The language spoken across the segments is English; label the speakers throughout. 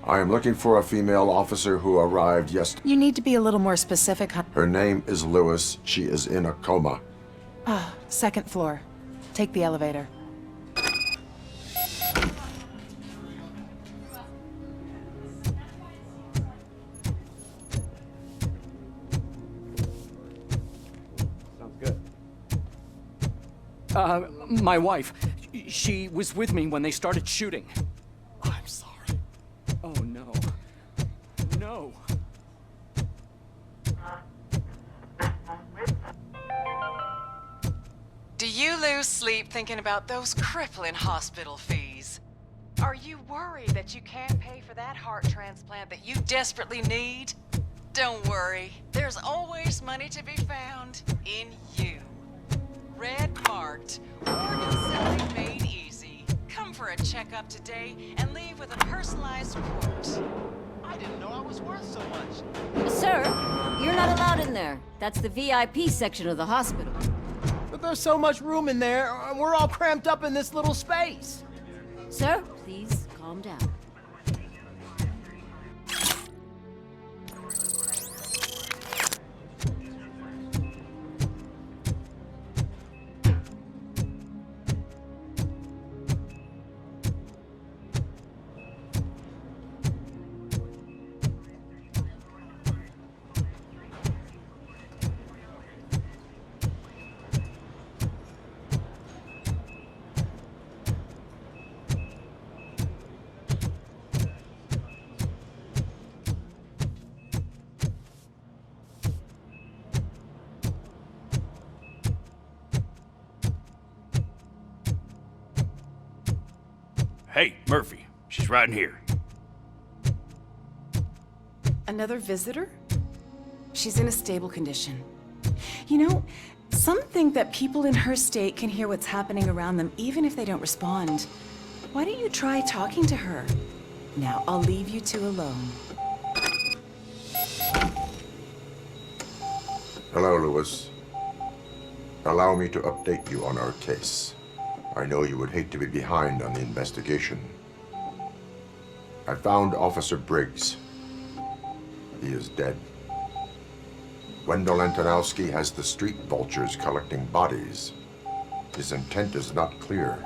Speaker 1: I am looking for a female officer who arrived yesterday.
Speaker 2: You need to be a little more specific, huh?
Speaker 1: Her name is Lewis. She is in a coma.
Speaker 2: Ah, second floor. Take the elevator.
Speaker 3: Sounds good. My wife. She was with me when they started shooting.
Speaker 4: I'm sorry.
Speaker 3: Oh, no. No.
Speaker 5: Do you lose sleep thinking about those crippling hospital fees? Are you worried that you can't pay for that heart transplant that you desperately need? Don't worry, there's always money to be found in you. Red marked, organ selling made easy. Come for a checkup today and leave with a personalized quote.
Speaker 4: I didn't know I was worth so much.
Speaker 6: Sir, you're not allowed in there. That's the VIP section of the hospital.
Speaker 4: But there's so much room in there, and we're all cramped up in this little space.
Speaker 6: Sir, please calm down.
Speaker 7: Hey, Murphy. She's right in here.
Speaker 2: Another visitor? She's in a stable condition. You know, some think that people in her state can hear what's happening around them even if they don't respond. Why don't you try talking to her? Now, I'll leave you two alone.
Speaker 1: Hello, Lewis. Allow me to update you on our case. I know you would hate to be behind on the investigation. I found Officer Briggs. He is dead. Wendell Antonowski has the street vultures collecting bodies. His intent is not clear.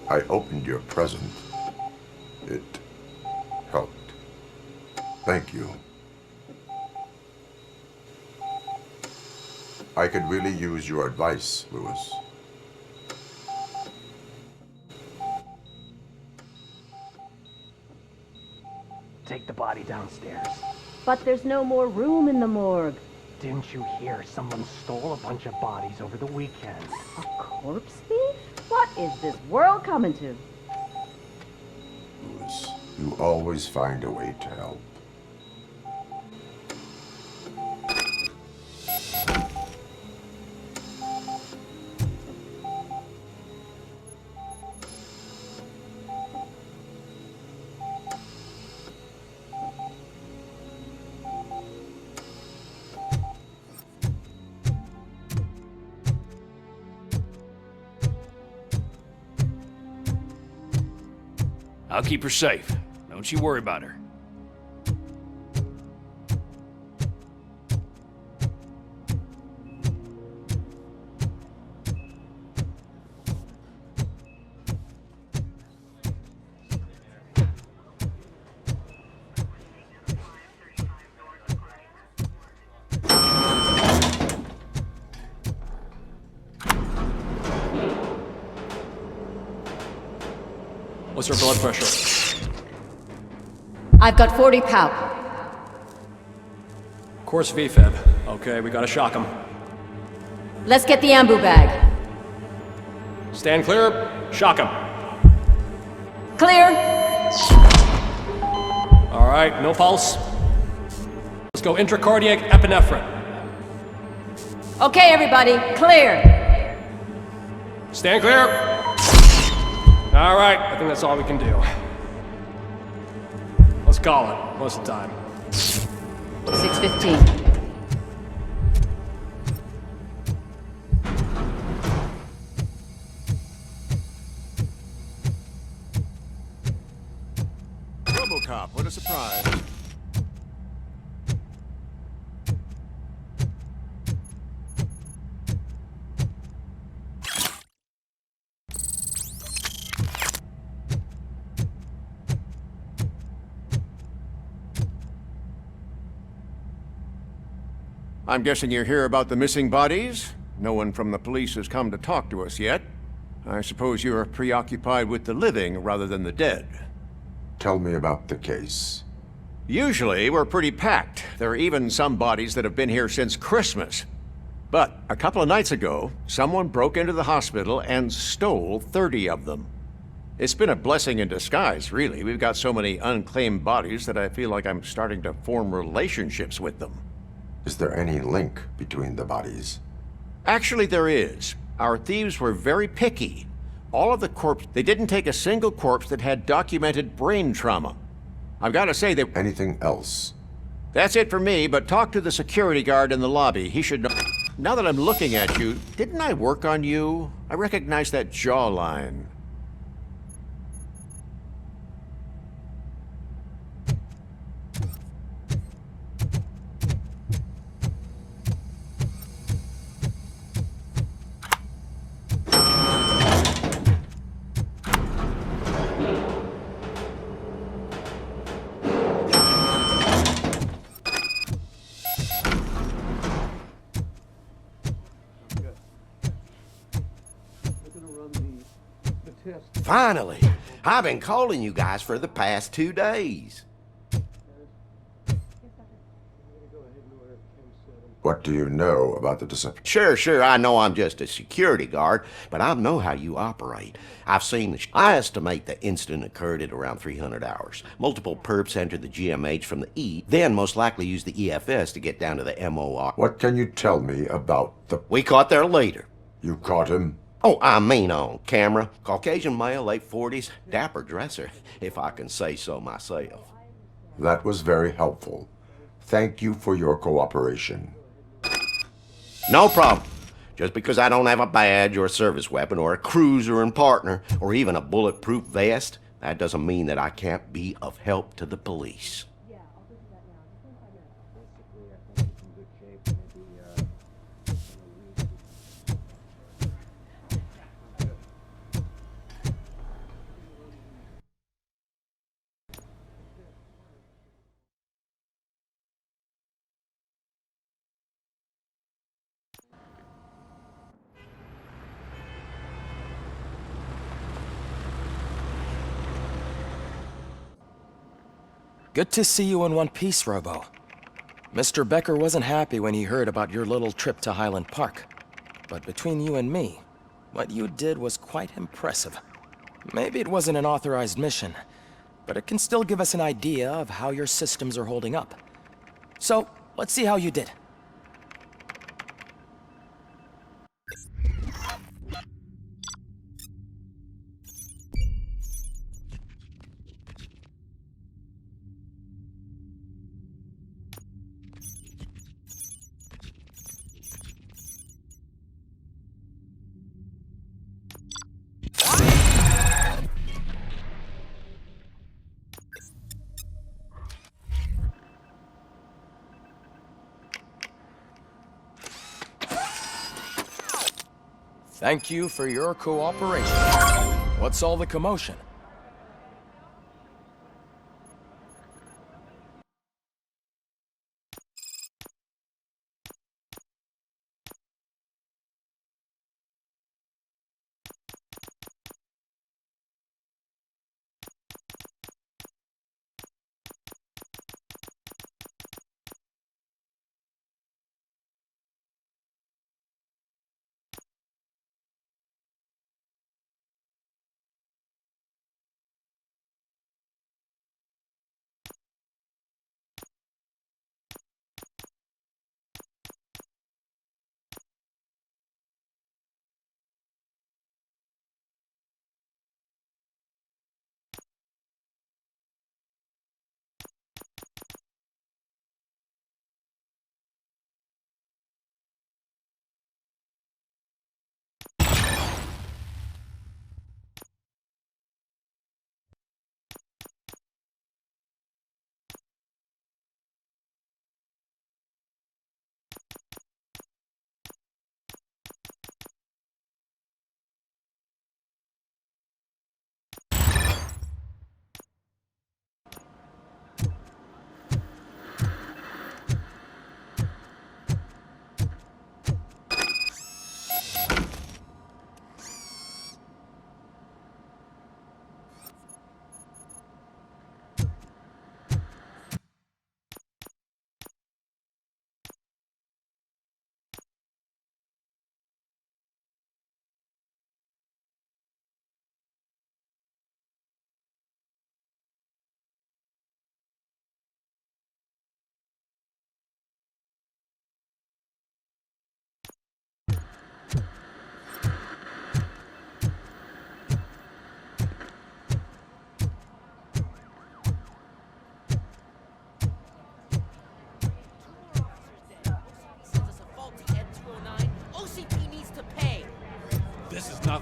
Speaker 1: I opened your present. It helped. Thank you. I could really use your advice, Lewis.
Speaker 4: Take the body downstairs.
Speaker 6: But there's no more room in the morgue.
Speaker 4: Didn't you hear someone stole a bunch of bodies over the weekend?
Speaker 6: A corpse thief? What is this world coming to?
Speaker 1: Lewis, you always find a way to help.
Speaker 7: I'll keep her safe. Don't you worry about her.
Speaker 3: What's her blood pressure?
Speaker 6: I've got 40 pow.
Speaker 3: Course VFib. Okay, we gotta shock him.
Speaker 6: Let's get the ambu bag.
Speaker 3: Stand clear. Shock him.
Speaker 6: Clear.
Speaker 3: All right, no pulse. Let's go intracardiac epinephrine.
Speaker 6: Okay, everybody, clear.
Speaker 3: Stand clear. All right, I think that's all we can do. Let's call it. What's the time?
Speaker 6: 6:15.
Speaker 8: I'm guessing you're here about the missing bodies? No one from the police has come to talk to us yet. I suppose you're preoccupied with the living rather than the dead.
Speaker 1: Tell me about the case.
Speaker 8: Usually, we're pretty packed. There are even some bodies that have been here since Christmas. But a couple of nights ago, someone broke into the hospital and stole 30 of them. It's been a blessing in disguise, really. We've got so many unclaimed bodies that I feel like I'm starting to form relationships with them.
Speaker 1: Is there any link between the bodies?
Speaker 8: Actually, there is. Our thieves were very picky. All of the corpses, they didn't take a single corpse that had documented brain trauma. I've got to say that...
Speaker 1: Anything else?
Speaker 8: That's it for me, but talk to the security guard in the lobby. He should know... Now that I'm looking at you, didn't I work on you? I recognize that jawline.
Speaker 9: Finally! I've been calling you guys for the past 2 days.
Speaker 1: What do you know about the disappearance?
Speaker 9: Sure, I know I'm just a security guard, but I know how you operate. I've seen the I estimate the incident occurred at around 300 hours. Multiple perps entered the GMH from the E, then most likely used the EFS to get down to the MOR.
Speaker 1: What can you tell me about the...
Speaker 9: We caught there later.
Speaker 1: You caught him?
Speaker 9: Oh, I mean on camera. Caucasian male, late 40s, dapper dresser, if I can say so myself.
Speaker 1: That was very helpful. Thank you for your cooperation.
Speaker 9: No problem. Just because I don't have a badge or a service weapon or a cruiser and partner or even a bulletproof vest, that doesn't mean that I can't be of help to the police.
Speaker 4: Good to see you in one piece, Robo. Mr. Becker wasn't happy when he heard about your little trip to Highland Park. But between you and me, what you did was quite impressive. Maybe it wasn't an authorized mission, but it can still give us an idea of how your systems are holding up. So, let's see how you did. Thank you for your cooperation. What's all the commotion?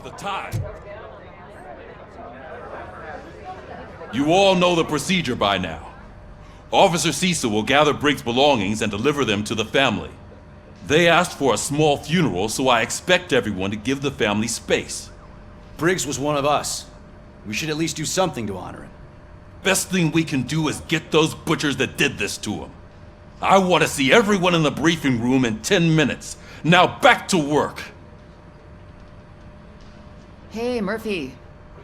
Speaker 10: the time. You all know the procedure by now. Officer Cecil will gather Briggs' belongings and deliver them to the family. They asked for a small funeral, so I expect everyone to give the family space.
Speaker 7: Briggs was one of us. We should at least do something to honor him.
Speaker 10: Best thing we can do is get those butchers that did this to him. I want to see everyone in the briefing room in 10 minutes. Now back to work.
Speaker 5: Hey, Murphy.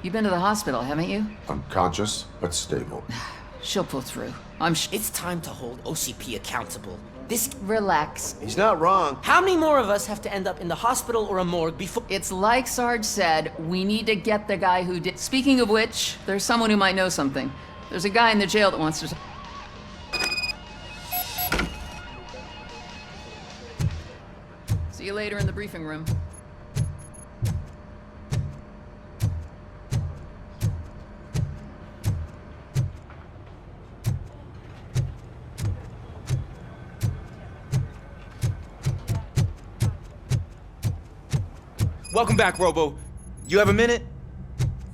Speaker 5: You've been to the hospital, haven't you?
Speaker 1: Unconscious, but stable.
Speaker 5: She'll pull through.
Speaker 11: It's time to hold OCP accountable.
Speaker 5: Relax.
Speaker 9: He's not wrong.
Speaker 11: How many more of us have to end up in the hospital or a morgue before...
Speaker 5: It's like Sarge said, we need to get the guy who did... Speaking of which, there's someone who might know something. There's a guy in the jail that wants to... See you later in the briefing room.
Speaker 12: Welcome back, Robo. You have a minute?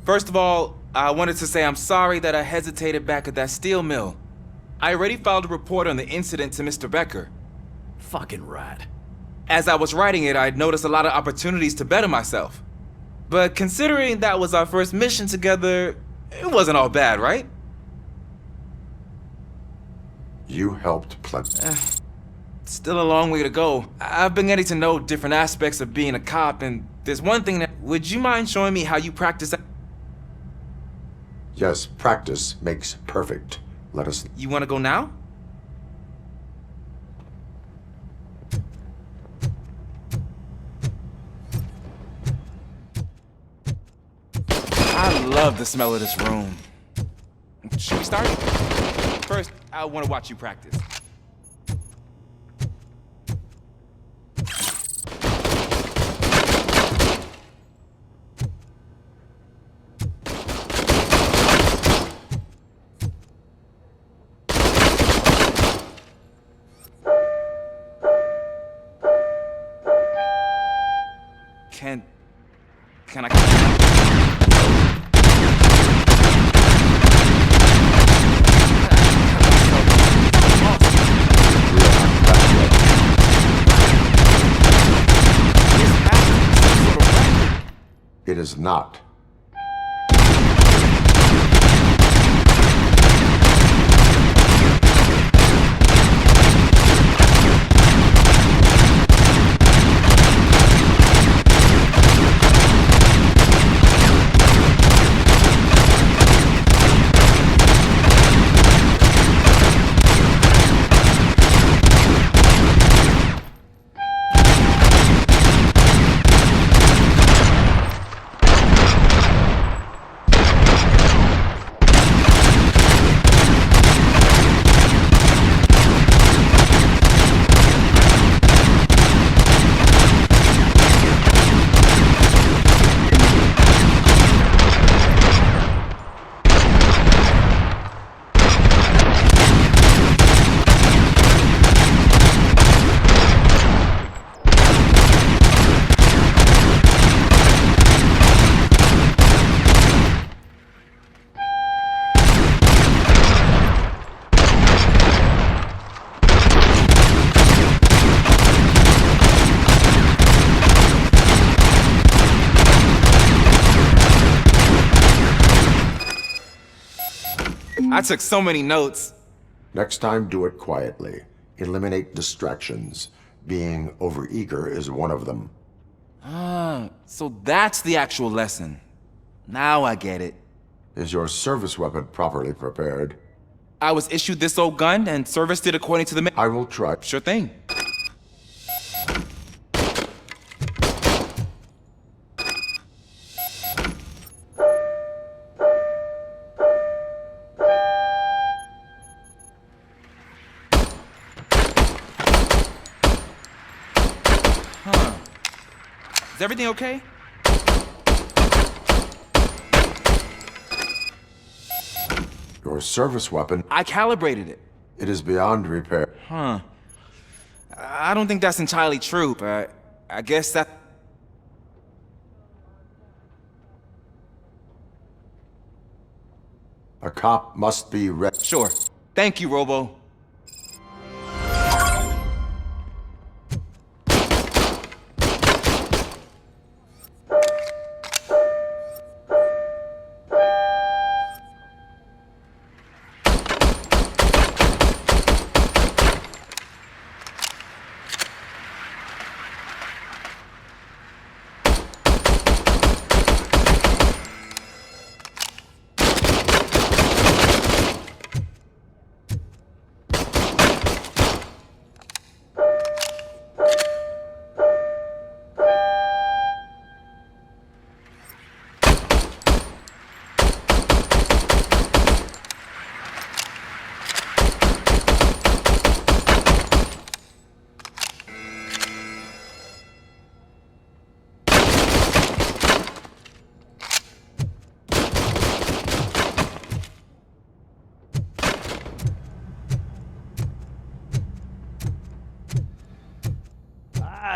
Speaker 12: First of all, I wanted to say I'm sorry that I hesitated back at that steel mill. I already filed a report on the incident to Mr. Becker.
Speaker 7: Fucking rat.
Speaker 12: As I was writing it, I'd noticed a lot of opportunities to better myself. But considering that was our first mission together, it wasn't all bad, right?
Speaker 1: You helped plenty.
Speaker 12: Still a long way to go. I've been getting to know different aspects of being a cop, and there's one thing that... Would you mind showing me how you practice that?
Speaker 1: Yes, practice makes perfect. Let us...
Speaker 12: You want to go now? I love the smell of this room. Should we start? First, I want to watch you practice. Can I...
Speaker 1: It is not.
Speaker 12: I took so many notes.
Speaker 1: Next time, do it quietly. Eliminate distractions. Being overeager is one of them.
Speaker 12: Ah, so that's the actual lesson. Now I get it.
Speaker 1: Is your service weapon properly prepared?
Speaker 12: I was issued this old gun and serviced it according to the...
Speaker 1: I will try.
Speaker 12: Sure thing. Is everything okay?
Speaker 1: Your service weapon...
Speaker 12: I calibrated it.
Speaker 1: It is beyond repair.
Speaker 12: Huh. I don't think that's entirely true, but I guess that...
Speaker 1: A cop must be ready.
Speaker 12: Sure. Thank you, Robo.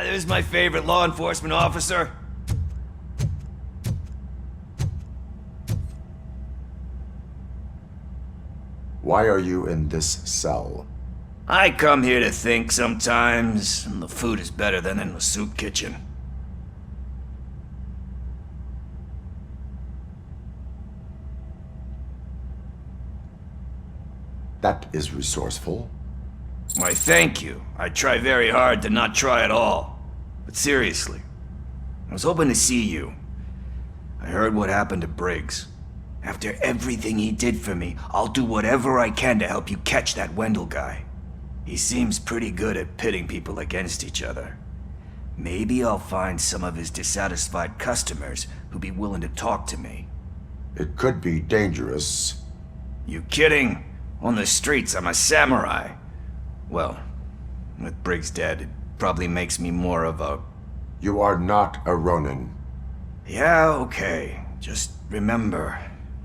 Speaker 13: There's my favorite law enforcement officer.
Speaker 1: Why are you in this cell?
Speaker 13: I come here to think sometimes, and the food is better than in the soup kitchen.
Speaker 1: That is resourceful.
Speaker 13: Why, thank you. I try very hard to not try at all. But seriously, I was hoping to see you. I heard what happened to Briggs. After everything he did for me, I'll do whatever I can to help you catch that Wendell guy. He seems pretty good at pitting people against each other. Maybe I'll find some of his dissatisfied customers who'd be willing to talk to me.
Speaker 1: It could be dangerous.
Speaker 13: You kidding? On the streets, I'm a samurai. Well, with Briggs dead, it probably makes me more of a...
Speaker 1: You are not a Ronin.
Speaker 13: Yeah, okay. Just remember,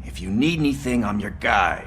Speaker 13: if you need anything, I'm your guy.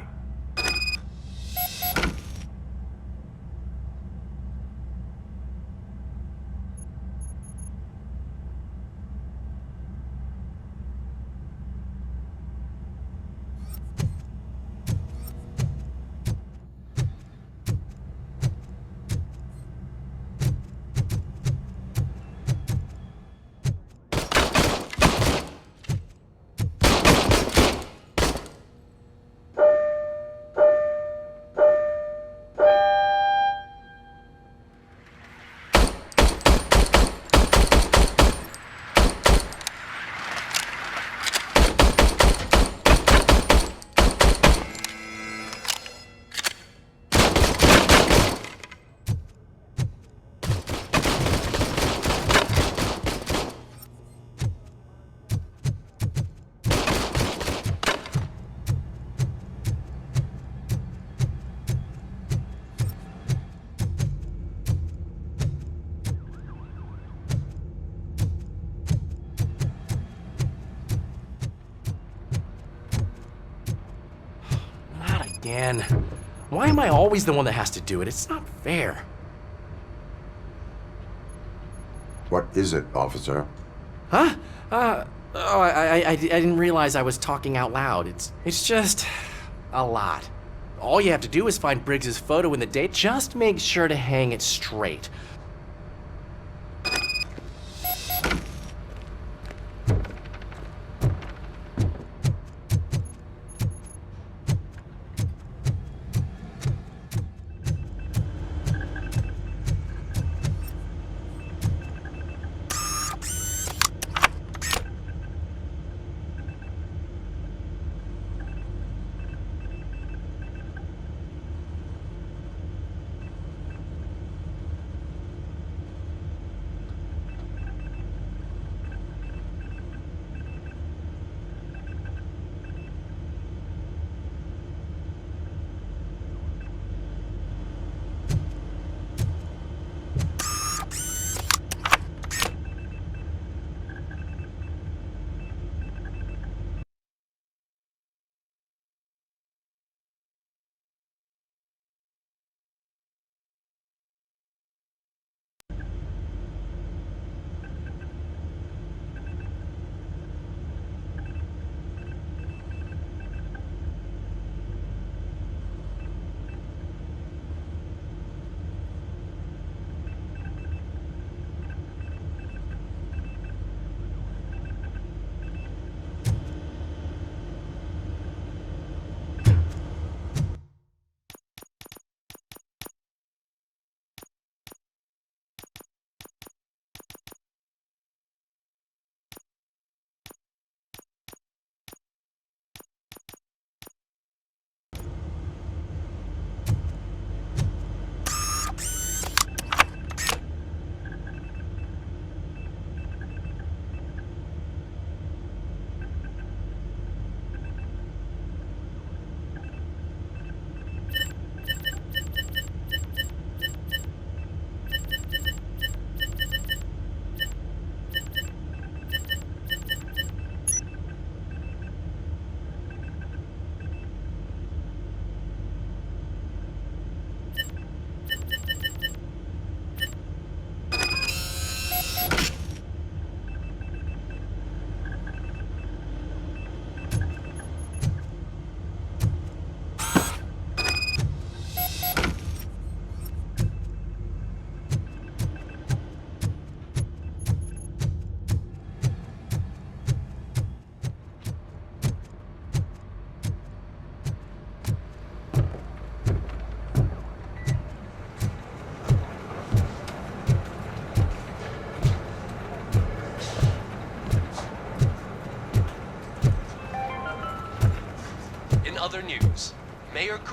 Speaker 14: Again. Why am I always the one that has to do it? It's not fair.
Speaker 1: What is it, officer?
Speaker 14: Huh? I didn't realize I was talking out loud. It's just a lot. All you have to do is find Briggs's photo in the date. Just make sure to hang it straight.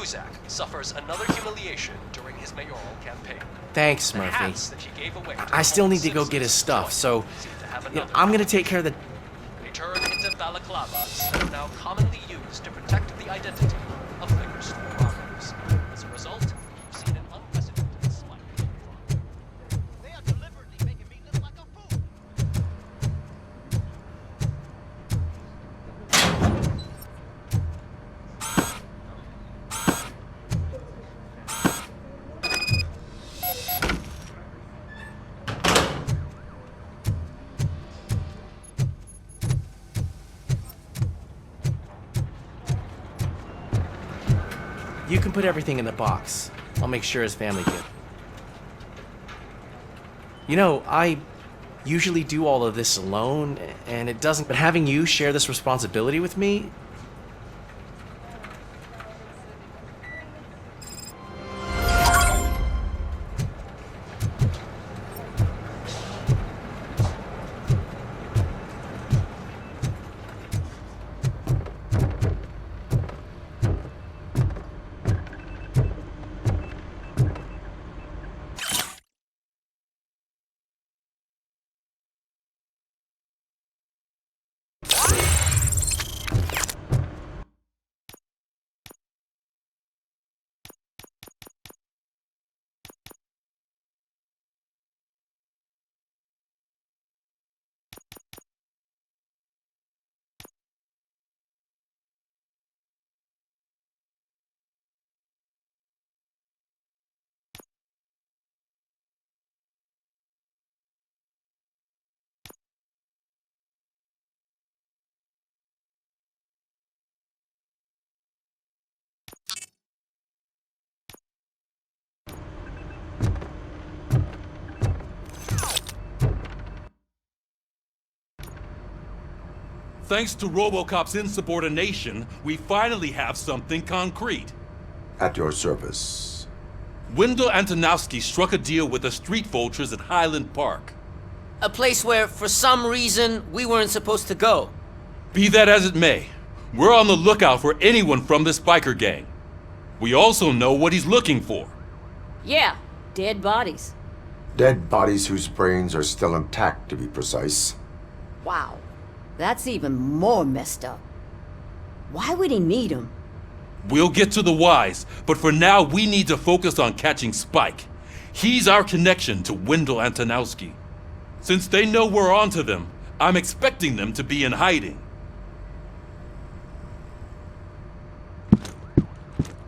Speaker 15: Cusack suffers another humiliation during his mayoral campaign.
Speaker 14: Thanks,
Speaker 15: The
Speaker 14: Murphy.
Speaker 15: hats that he gave away to
Speaker 14: I still need to go
Speaker 15: citizens
Speaker 14: get his stuff, so
Speaker 15: seem to have
Speaker 14: you know,
Speaker 15: another
Speaker 14: I'm gonna take care of the...
Speaker 15: They turn into balaclavas that are now commonly used to protect the identity of liquor store robbers. As a result, we've seen an unprecedented spike in crime.
Speaker 16: They are deliberately making me look like a fool.
Speaker 14: You can put everything in the box. I'll make sure his family get it. You know, I usually do all of this alone, and it doesn't... But having you share this responsibility with me...
Speaker 10: Thanks to Robocop's insubordination, we finally have something concrete.
Speaker 1: At your service.
Speaker 10: Wendell Antonowski struck a deal with the street vultures at Highland Park.
Speaker 11: A place where, for some reason, we weren't supposed to go.
Speaker 10: Be that as it may, we're on the lookout for anyone from this biker gang. We also know what he's looking for.
Speaker 6: Yeah, dead bodies.
Speaker 1: Dead bodies whose brains are still intact, to be precise.
Speaker 6: Wow, that's even more messed up. Why would he need them?
Speaker 10: We'll get to the whys, but for now we need to focus on catching Spike. He's our connection to Wendell Antonowski. Since they know we're onto them, I'm expecting them to be in hiding.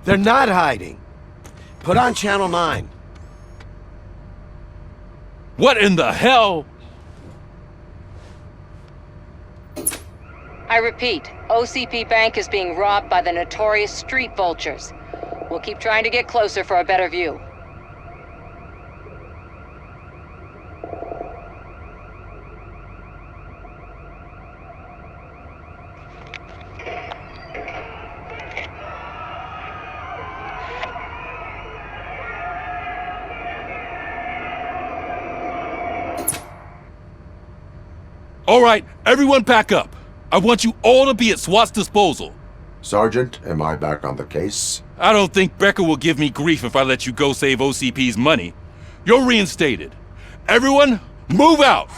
Speaker 9: They're not hiding. Put on Channel 9.
Speaker 10: What in the hell?
Speaker 17: I repeat, OCP Bank is being robbed by the notorious street vultures. We'll keep trying to get closer for a better view.
Speaker 10: All right, everyone pack up. I want you all to be at SWAT's disposal.
Speaker 1: Sergeant, am I back on the case?
Speaker 10: I don't think Becker will give me grief if I let you go save OCP's money. You're reinstated. Everyone, move out!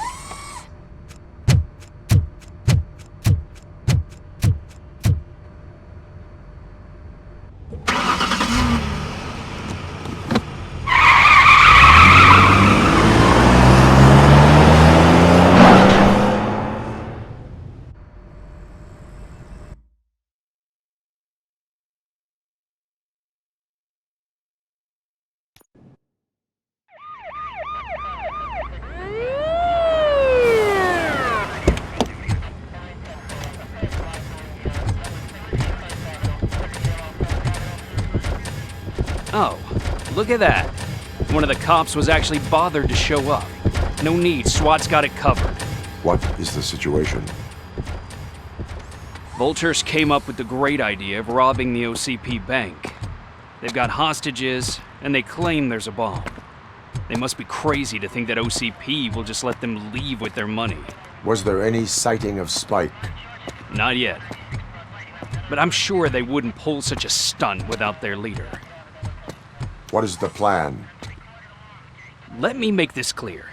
Speaker 18: Oh, look at that. One of the cops was actually bothered to show up. No need, SWAT's got it covered.
Speaker 1: What is the situation?
Speaker 18: Vultures came up with the great idea of robbing the OCP bank. They've got hostages, and they claim there's a bomb. They must be crazy to think that OCP will just let them leave with their money.
Speaker 1: Was there any sighting of Spike?
Speaker 18: Not yet. but I'm sure they wouldn't pull such a stunt without their leader.
Speaker 1: What is the plan?
Speaker 18: Let me make this clear.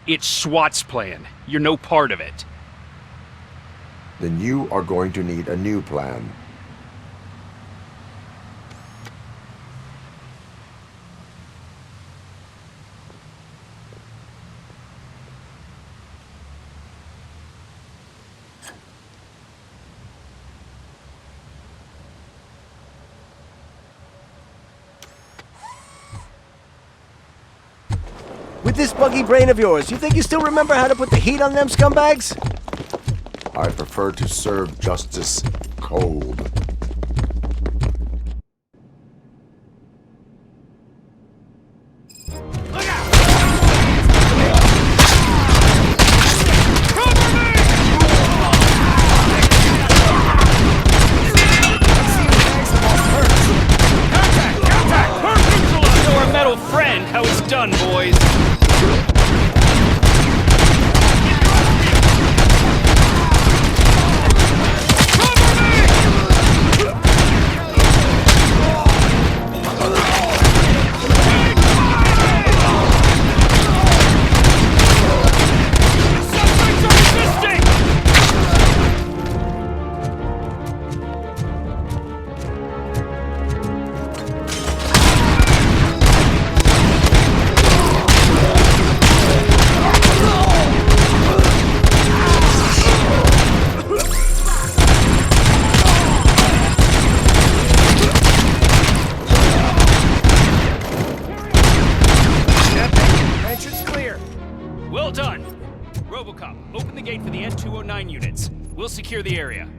Speaker 18: It's SWAT's plan. You're no part of it.
Speaker 1: Then you are going to need a new plan.
Speaker 19: With this buggy brain of yours, you think you still remember how to put the heat on them scumbags?
Speaker 1: I prefer to serve justice cold.
Speaker 18: Your metal friend, how it's done, boys. Well done. Robocop, open the gate for the N209 units. We'll secure the area.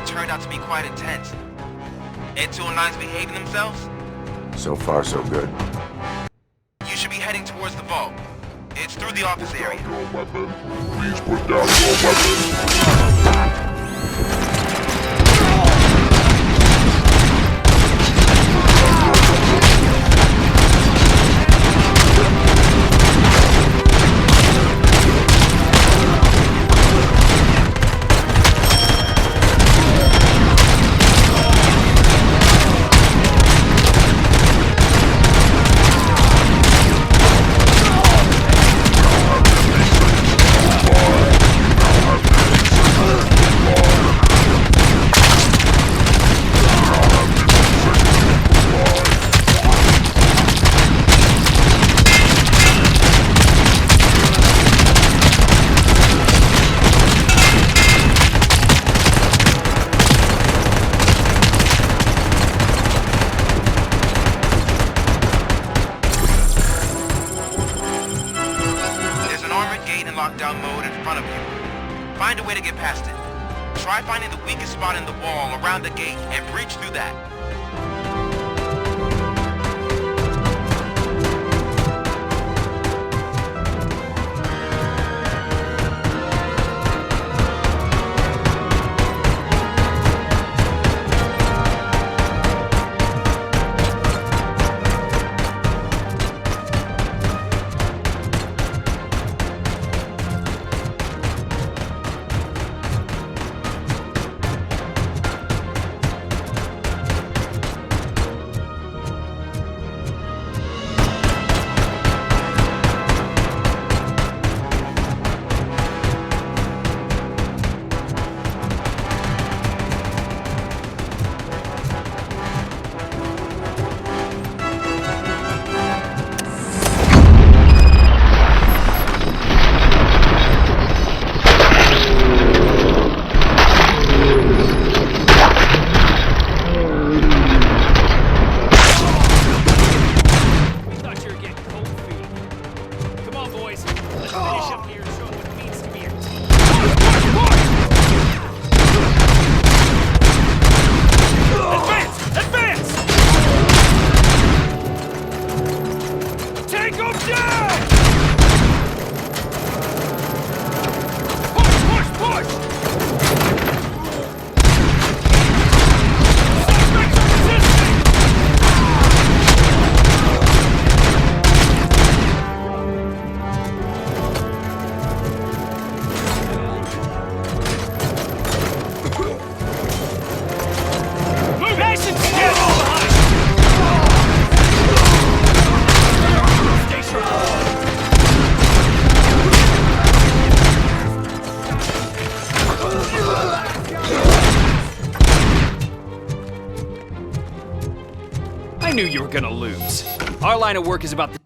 Speaker 12: Turned out to be quite intense. Ed209's behaving themselves?
Speaker 1: So far, so good.
Speaker 12: You should be heading towards the vault. It's through the office area.
Speaker 1: Please put down your weapon.
Speaker 12: lockdown mode in front of you. Find a way to get past it. Try finding the weakest spot in the wall around the gate and breach through that.
Speaker 18: I knew you were gonna lose. Our line of work is about the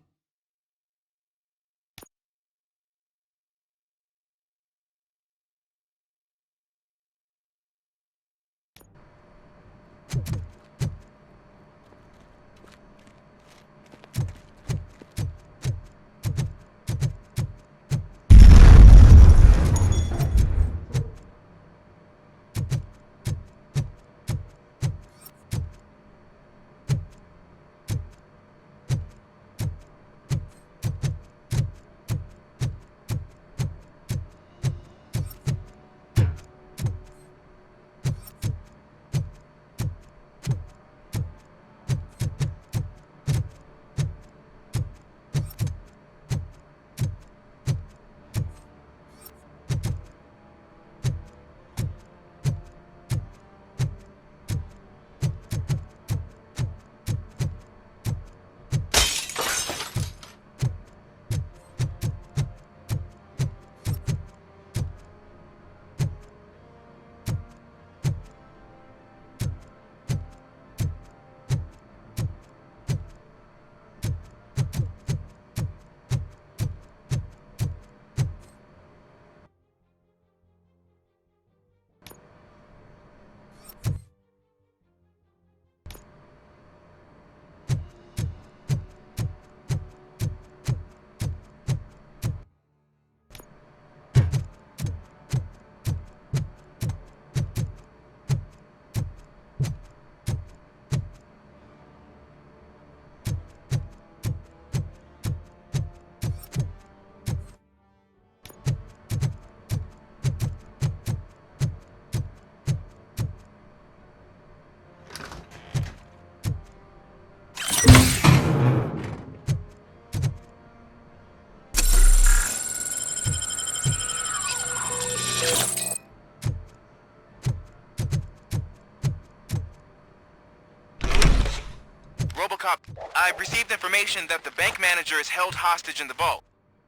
Speaker 12: I've received information that the bank manager is held hostage in the vault.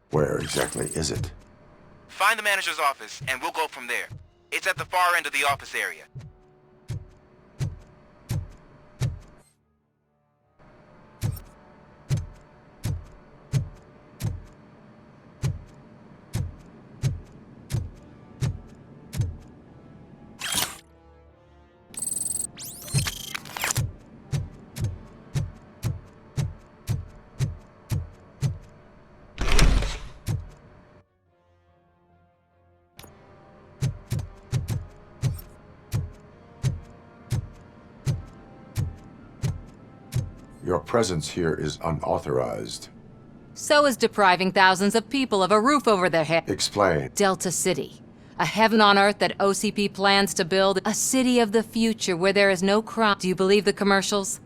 Speaker 1: Where exactly is it?
Speaker 12: Find the manager's office, and we'll go from there. It's at the far end of the office area.
Speaker 1: Your presence here is unauthorized.
Speaker 17: So is depriving thousands of people of a roof over their head.
Speaker 1: Explain.
Speaker 17: Delta City. A heaven on earth that OCP plans to build. A city of the future where there is no crime. Do you believe the commercials?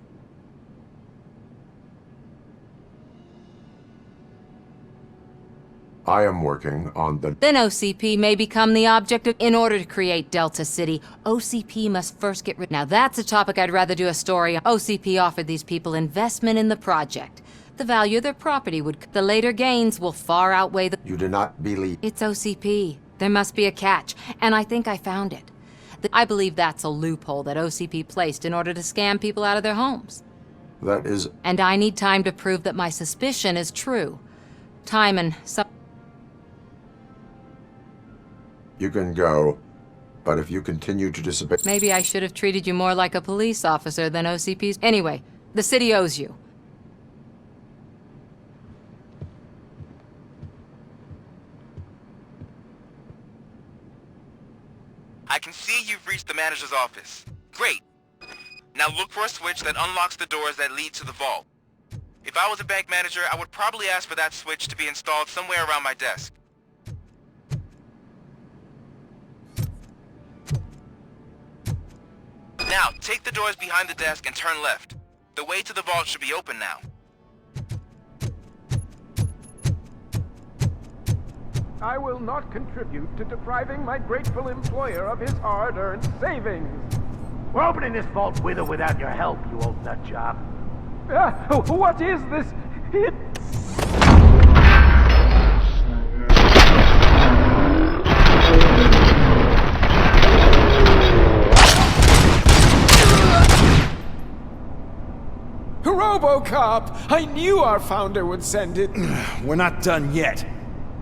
Speaker 1: I am working on the...
Speaker 17: Then OCP may become the object of... In order to create Delta City, OCP must first get rid... Now that's a topic I'd rather do a story on. OCP offered these people investment in the project. The value of their property would... The later gains will far outweigh the...
Speaker 1: You do not believe...
Speaker 17: It's OCP. There must be a catch, and I think I found it. I believe that's a loophole that OCP placed in order to scam people out of their homes.
Speaker 1: That is...
Speaker 17: And I need time to prove that my suspicion is true. Time and some...
Speaker 1: You can go, but if you continue to disobey...
Speaker 17: Maybe I should have treated you more like a police officer than OCP's... Anyway, the city owes you.
Speaker 12: I can see you've reached the manager's office. Great. Now look for a switch that unlocks the doors that lead to the vault. If I was a bank manager, I would probably ask for that switch to be installed somewhere around my desk. Now, take the doors behind the desk and turn left. The way to the vault should be open now.
Speaker 3: I will not contribute to depriving my grateful employer of his hard-earned savings.
Speaker 19: We're opening this vault with or without your help, you old nut job.
Speaker 3: What is this? It... Robocop! I knew our founder would send it.
Speaker 20: We're not done yet.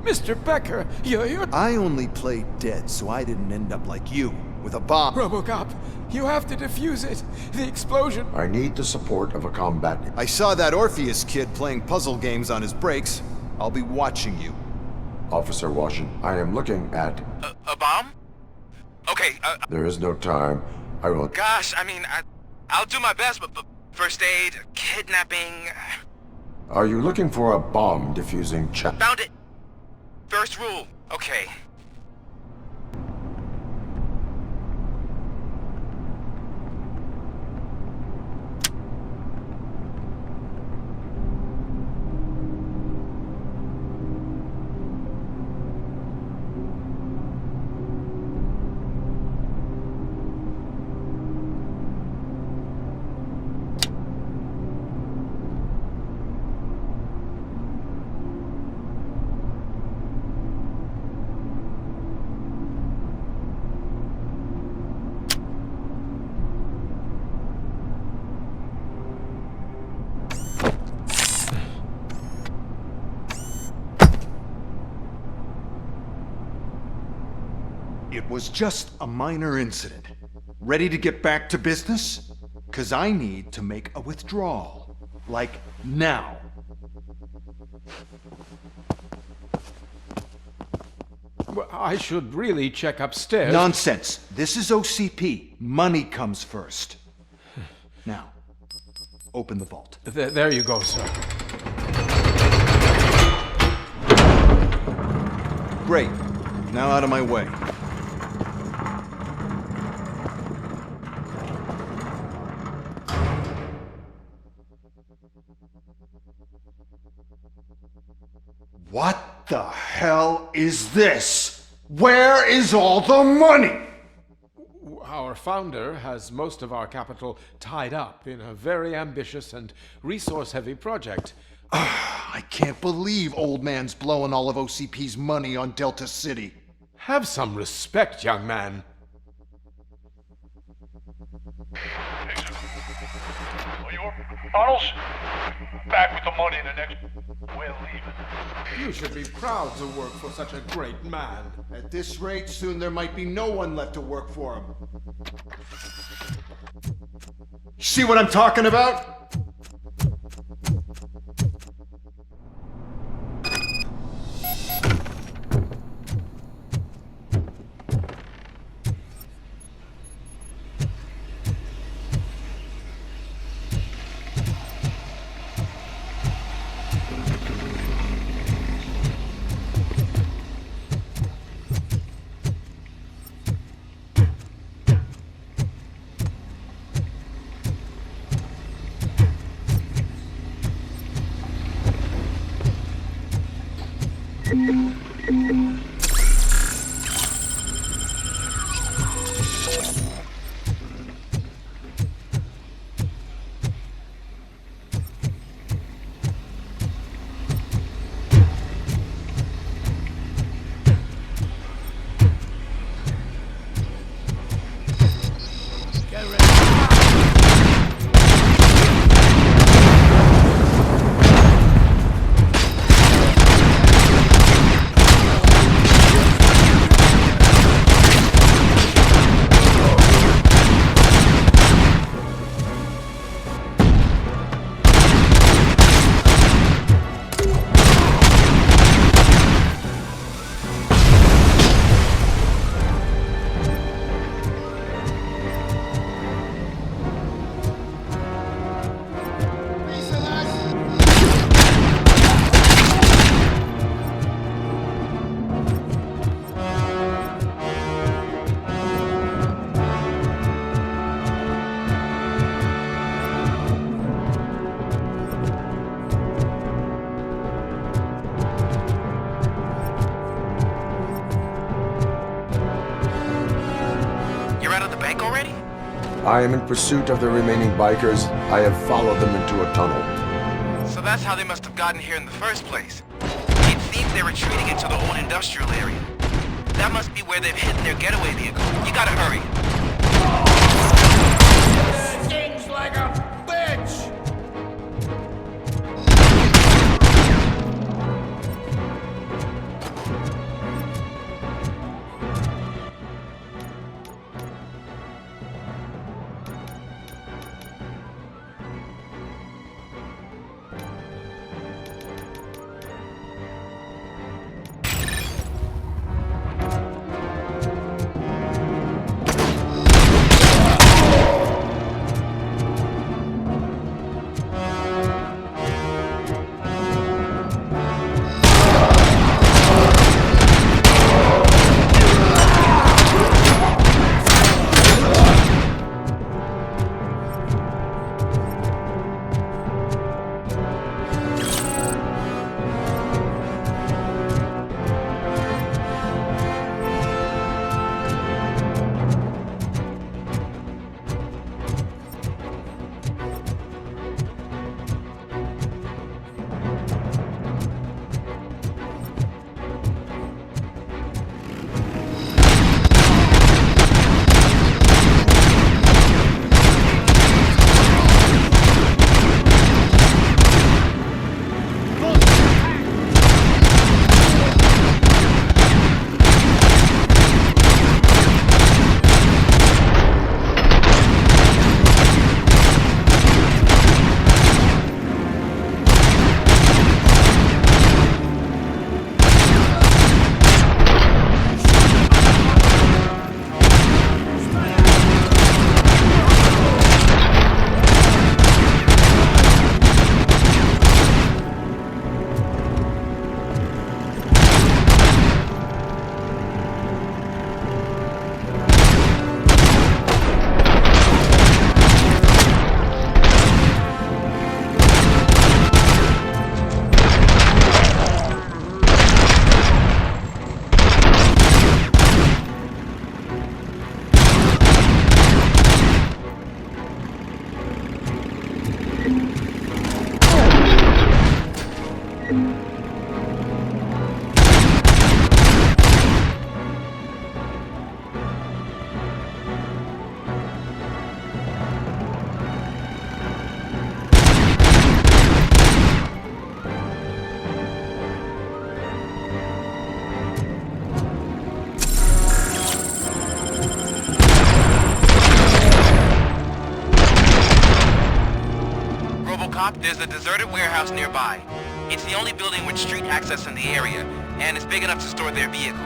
Speaker 3: Mr. Becker, you're...
Speaker 20: I only played dead, so I didn't end up like you, with a bomb.
Speaker 3: Robocop, you have to defuse it. The explosion...
Speaker 1: I need the support of a combatant.
Speaker 20: I saw that Orpheus kid playing puzzle games on his breaks. I'll be watching you.
Speaker 1: Officer Washington, I am looking at...
Speaker 12: A bomb? Okay,
Speaker 1: There is no time. I will...
Speaker 12: Gosh, I mean, I'll do my best, but first aid, kidnapping...
Speaker 1: Are you looking for a bomb diffusing check?
Speaker 12: Found it! First rule, okay.
Speaker 20: It was just a minor incident. Ready to get back to business? 'Cause I need to make a withdrawal. Like, now.
Speaker 3: Well, I should really check upstairs.
Speaker 20: Nonsense. This is OCP. Money comes first. Now, open the vault.
Speaker 3: There you go, sir.
Speaker 20: Great. Now out of my way. What the hell is this? Where is all the money?
Speaker 3: Our founder has most of our capital tied up in a very ambitious and resource-heavy project.
Speaker 20: I can't believe old man's blowing all of OCP's money on Delta City.
Speaker 3: Have some respect, young man.
Speaker 21: Arnold's back with the money in the next... We're leaving.
Speaker 3: You should be proud to work for such a great man.
Speaker 20: At this rate, soon there might be no one left to work for him. See what I'm talking about?
Speaker 1: I am in pursuit of the remaining bikers. I have followed them into a tunnel.
Speaker 12: So that's how they must have gotten here in the first place. It seems they're retreating into the old industrial area. That must be where they've hidden their getaway vehicle. You gotta hurry.
Speaker 16: Stings like a bitch!
Speaker 12: Cop, there's a deserted warehouse nearby. It's the only building with street access in the area, and it's big enough to store their vehicle.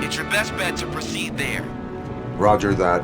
Speaker 12: It's your best bet to proceed there.
Speaker 1: Roger that.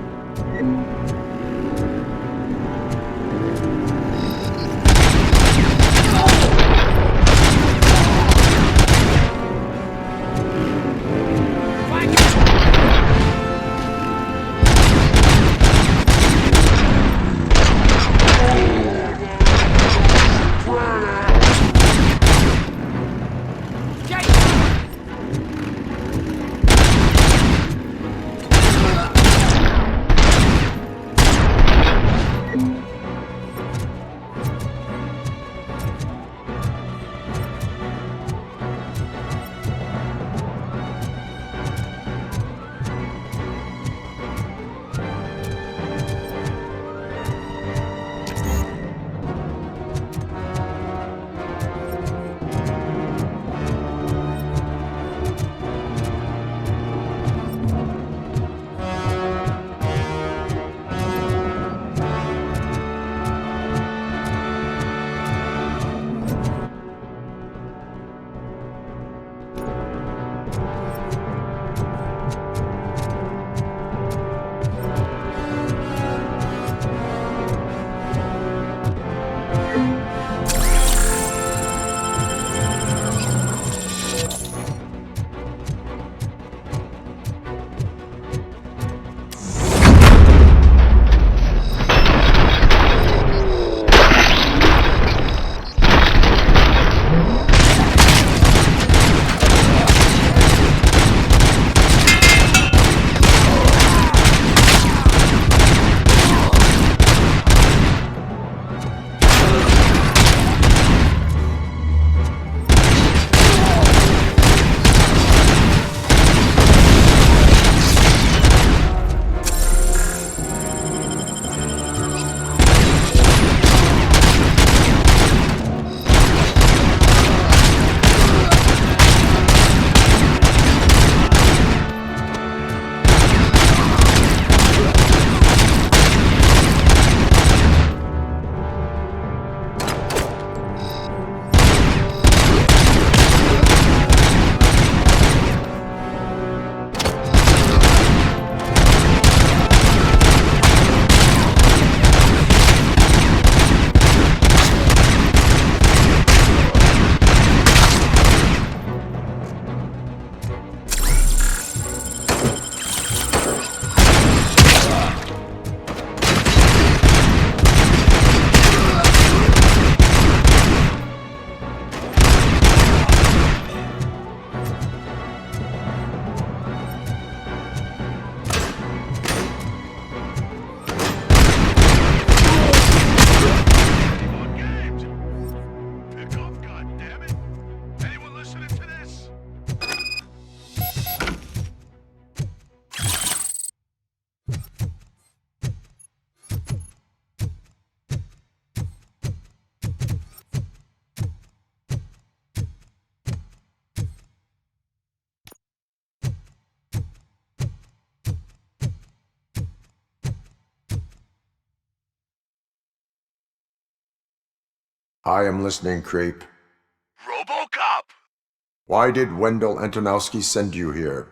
Speaker 1: I am listening, Creep.
Speaker 21: Robocop!
Speaker 1: Why did Wendell Antonowski send you here?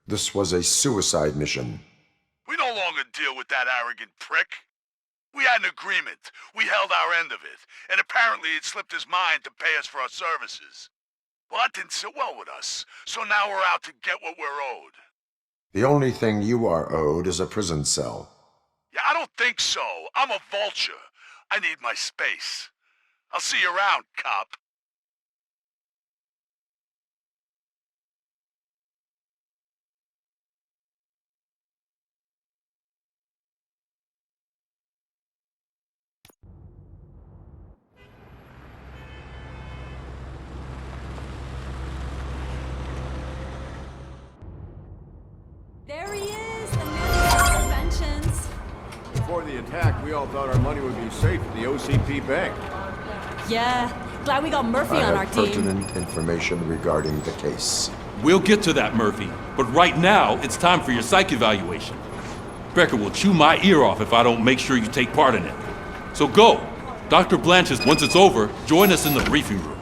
Speaker 1: This was a suicide mission.
Speaker 21: We no longer deal with that arrogant prick. We had an agreement. We held our end of it, and apparently it slipped his mind to pay us for our services. Well, that didn't sit well with us, so now we're out to get what we're owed.
Speaker 1: The only thing you are owed is a prison cell.
Speaker 21: Yeah, I don't think so. I'm a vulture. I need my space. I'll see you around, cop.
Speaker 2: There he is, the man of inventions.
Speaker 8: Before the attack, we all thought our money would be safe at the OCP bank.
Speaker 2: Yeah, glad we got Murphy on our team.
Speaker 1: Pertinent information regarding the case.
Speaker 10: We'll get to that, Murphy. But right now, it's time for your psych evaluation. Becker will chew my ear off if I don't make sure you take part in it. So go. Dr. Blanchard, once it's over, join us in the briefing room.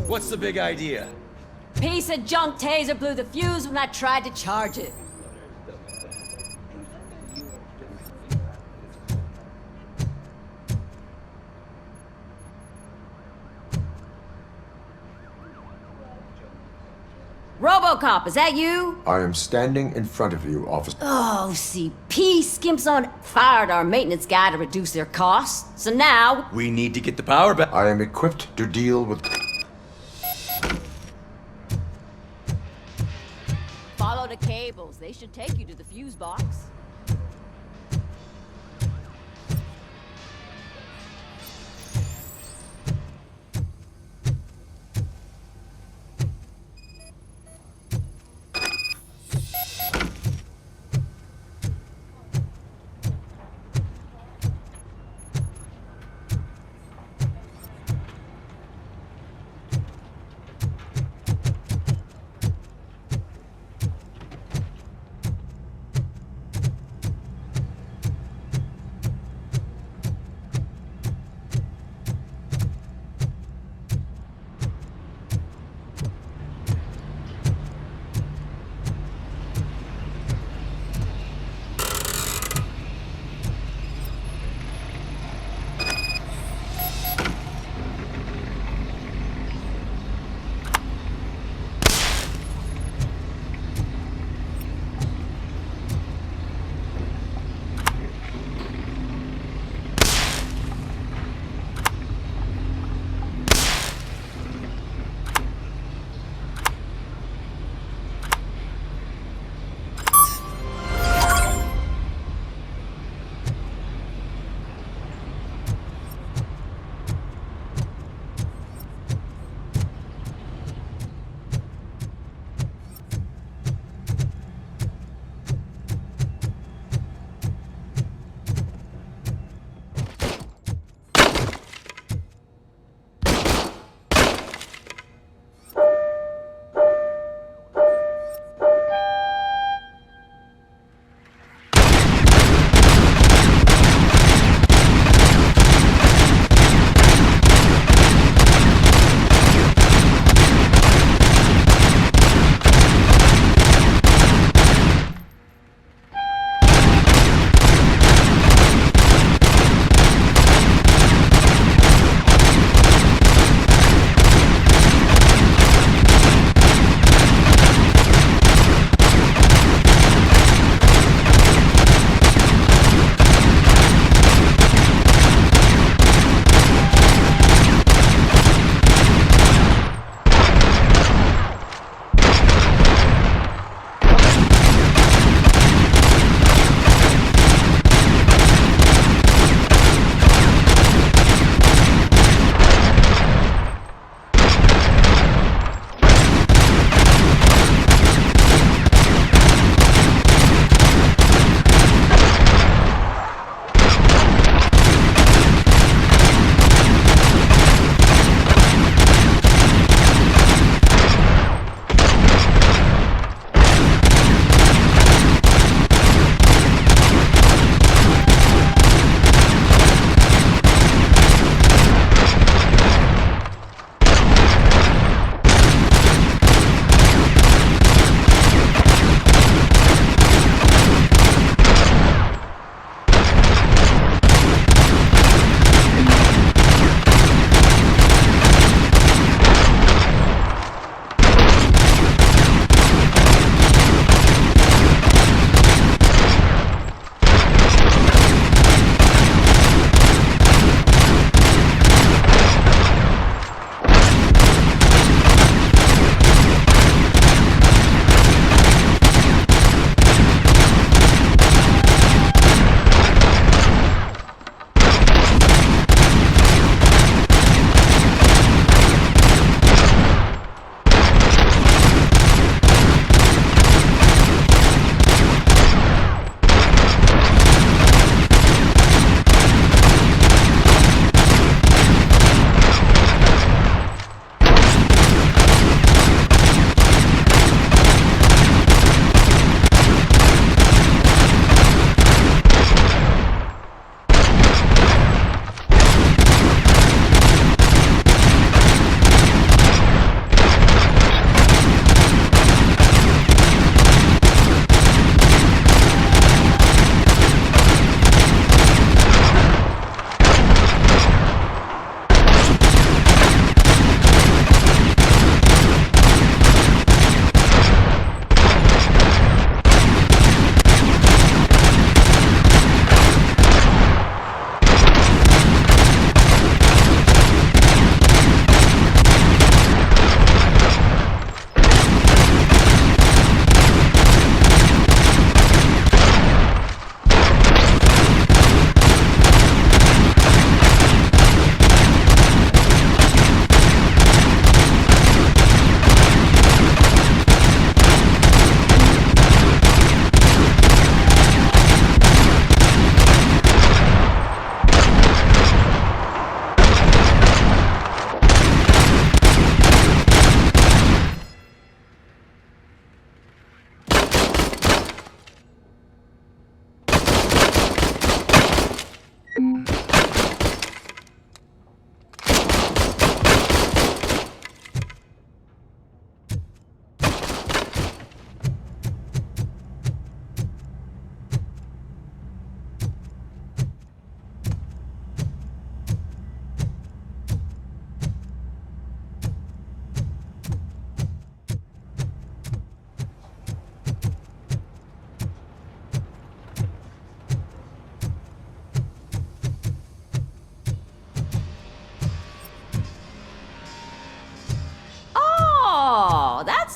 Speaker 4: What's the big idea?
Speaker 6: Piece of junk taser blew the fuse when I tried to charge it. Robocop, is that you?
Speaker 1: I am standing in front of you, officer.
Speaker 6: Oh, CP skimps on fired our maintenance guy to reduce their costs. So now...
Speaker 4: We need to get the power back.
Speaker 1: I am equipped to deal with...
Speaker 6: Follow the cables. They should take you to the fuse box.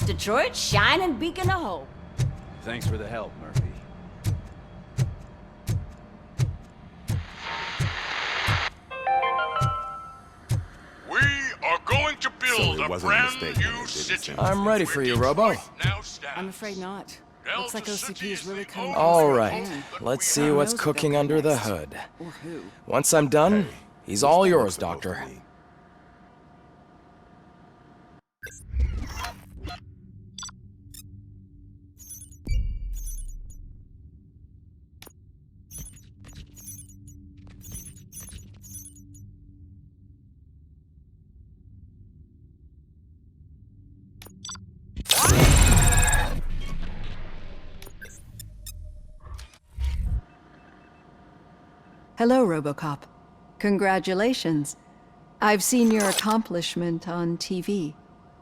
Speaker 6: Detroit's shining beacon of hope.
Speaker 13: Thanks for the help, Murphy.
Speaker 21: We are going to build a brand new city.
Speaker 5: I'm ready for you, Robo.
Speaker 22: I'm afraid not. Looks like OCP is really cutting
Speaker 5: All right, let's see what's cooking under the hood. Once I'm done, he's all yours, Doctor.
Speaker 23: Hello, Robocop. Congratulations. I've seen your accomplishment on TV.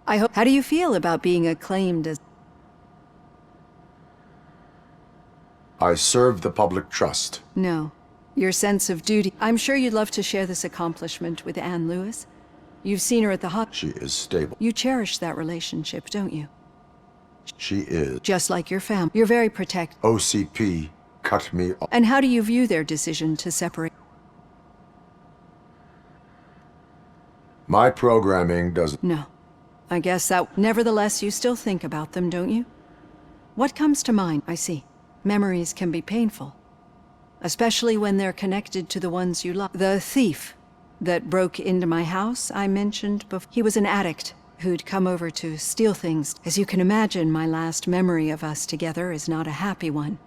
Speaker 23: How do you feel about being acclaimed as...
Speaker 1: I serve the public trust.
Speaker 23: No. Your sense of duty. I'm sure you'd love to share this accomplishment with Anne Lewis. You've seen her at the
Speaker 1: She is stable.
Speaker 23: You cherish that relationship, don't you?
Speaker 1: She is.
Speaker 23: Just like your family. You're very protective.
Speaker 1: OCP cut me off.
Speaker 23: And how do you view their decision to separate?
Speaker 1: My programming doesn't...
Speaker 23: No. I guess that... Nevertheless, you still think about them, don't you? What comes to mind? I see. Memories can be painful. Especially when they're connected to the ones you love. The thief that broke into my house, I mentioned before. He was an addict who'd come over to steal things. As you can imagine, my last memory of us together is not a happy one.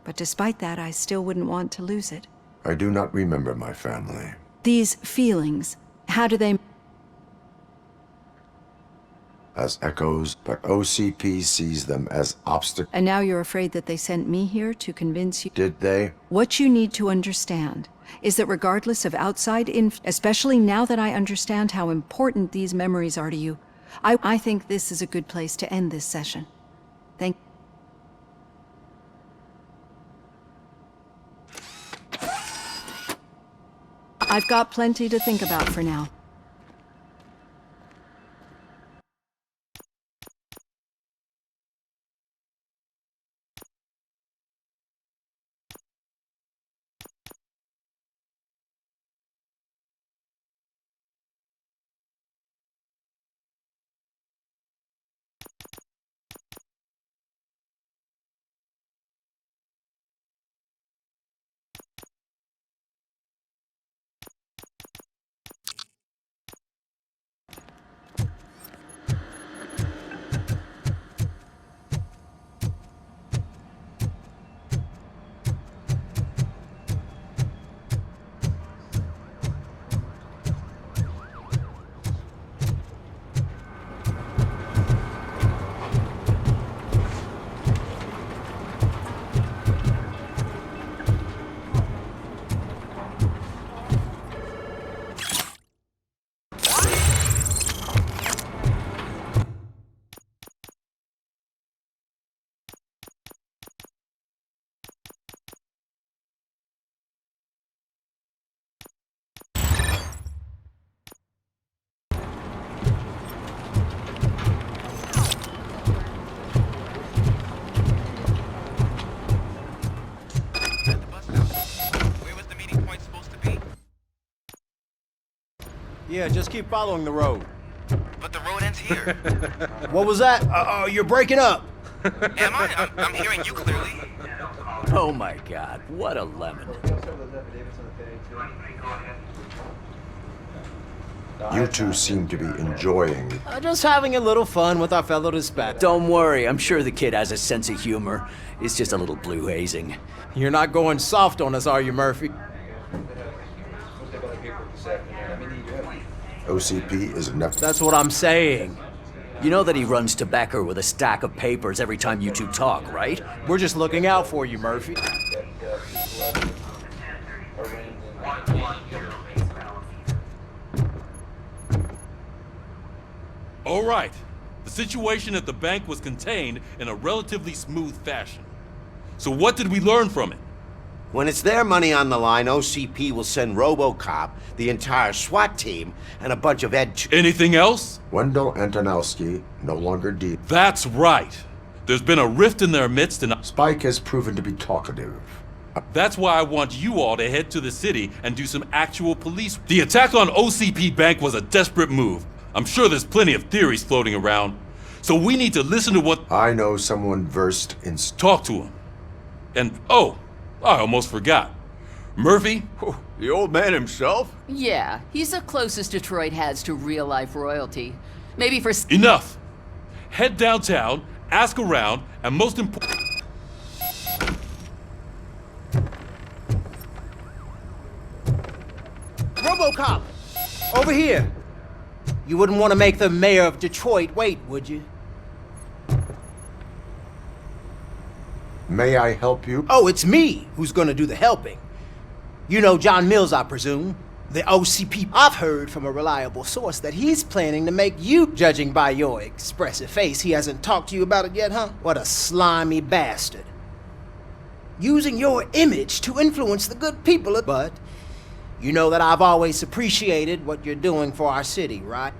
Speaker 23: But despite that, I still wouldn't want to lose it.
Speaker 1: I do not remember my family.
Speaker 23: These feelings, how do they...
Speaker 1: As echoes, but OCP sees them as obstacles.
Speaker 23: And now you're afraid that they sent me here to convince you...
Speaker 1: Did they?
Speaker 23: What you need to understand is that regardless of outside especially now that I understand how important these memories are to you, I think this is a good place to end this session. Thank... I've got plenty to think about for now.
Speaker 19: Yeah, just keep following the road.
Speaker 12: But the road ends here.
Speaker 19: What was that? Oh, you're breaking up.
Speaker 12: Am I? I'm hearing you clearly.
Speaker 24: Oh my god, what a lemon.
Speaker 1: You two seem to be enjoying...
Speaker 19: Just having a little fun with our fellow dispatch.
Speaker 24: Don't worry, I'm sure the kid has a sense of humor. It's just a little blue hazing.
Speaker 19: You're not going soft on us, are you, Murphy?
Speaker 1: OCP is enough.
Speaker 19: That's what I'm saying.
Speaker 24: You know that he runs to Becker with a stack of papers every time you two talk, right?
Speaker 19: We're just looking out for you, Murphy.
Speaker 10: All right. The situation at the bank was contained in a relatively smooth fashion. So what did we learn from it?
Speaker 9: When it's their money on the line, OCP will send Robocop, the entire SWAT team, and a bunch of
Speaker 10: Anything else?
Speaker 1: Wendell Antonowski no longer deep.
Speaker 10: That's right. There's been a rift in their midst and
Speaker 1: Spike has proven to be talkative.
Speaker 10: That's why I want you all to head to the city and do some actual police. The attack on OCP Bank was a desperate move. I'm sure there's plenty of theories floating around. So we need to listen to what...
Speaker 1: I know someone versed in...
Speaker 10: Talk to him. And, oh, I almost forgot. Murphy?
Speaker 8: The old man himself?
Speaker 7: Yeah, he's the closest Detroit has to real-life royalty. Maybe for...
Speaker 10: Enough! Head downtown, ask around, and most important...
Speaker 11: Robocop! Over here! You wouldn't want to make the mayor of Detroit wait, would you?
Speaker 1: May I help you?
Speaker 11: Oh, it's me who's gonna do the helping. You know John Mills, I presume. The OCP. I've heard from a reliable source that he's planning to make you, judging by your expressive face. He hasn't talked to you about it yet, huh? What a slimy bastard. Using your image to influence the good people of... But you know that I've always appreciated what you're doing for our city, right?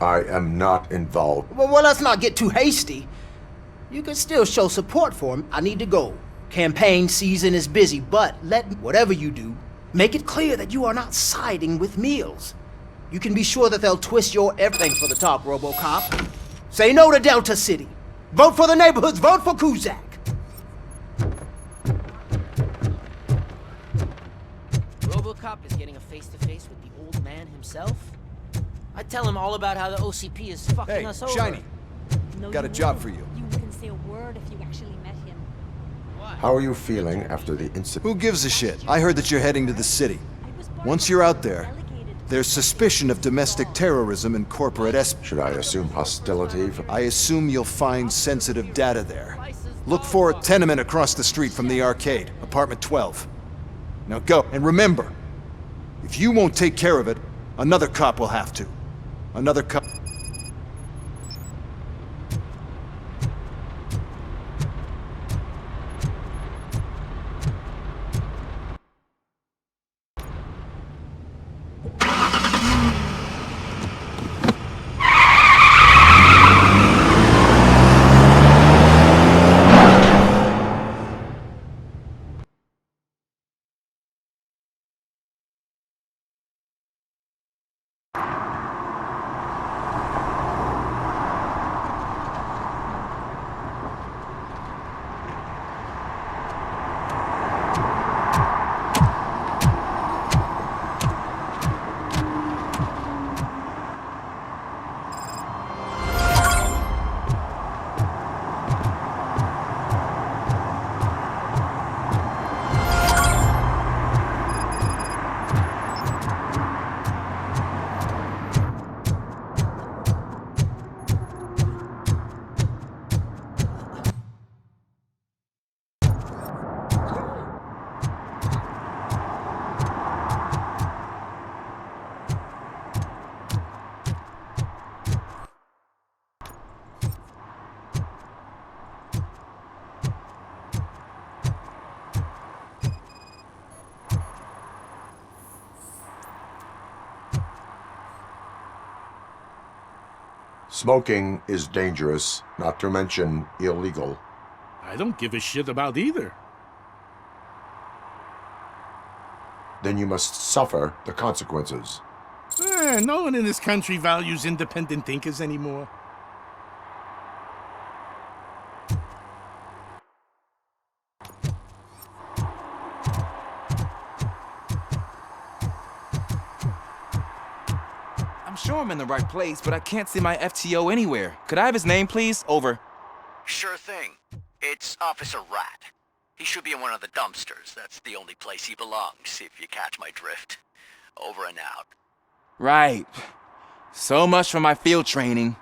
Speaker 1: I am not involved.
Speaker 11: Well, let's not get too hasty. You can still show support for him. I need to go. Campaign season is busy, but whatever you do, make it clear that you are not siding with Mills. You can be sure that they'll twist your everything for the top, Robocop. Say no to Delta City. Vote for the neighborhoods. Vote for Kuzak.
Speaker 14: Robocop is getting a face-to-face with the old man himself? I tell him all about how the OCP is fucking us over.
Speaker 20: Hey, Shiny. Got a job for you.
Speaker 2: You wouldn't say a word if you actually met him.
Speaker 1: How are you feeling after the incident?
Speaker 20: Who gives a shit? I heard that you're heading to the city. Once you're out there, there's suspicion of domestic terrorism and corporate espionage.
Speaker 1: Should I assume hostility?
Speaker 20: I assume you'll find sensitive data there. Look for a tenement across the street from the arcade, apartment 12. Now go, and remember, if you won't take care of it, another cop will have to. Another cop...
Speaker 1: Smoking is dangerous, not to mention illegal.
Speaker 15: I don't give a shit about either.
Speaker 1: Then you must suffer the consequences.
Speaker 15: No one in this country values independent thinkers anymore.
Speaker 25: I'm sure I'm in the right place, but I can't see my FTO anywhere. Could I have his name, please? Over.
Speaker 24: Sure thing. It's Officer Rat. He should be in one of the dumpsters. That's the only place he belongs, if you catch my drift. Over and out.
Speaker 25: Right. So much for my field training.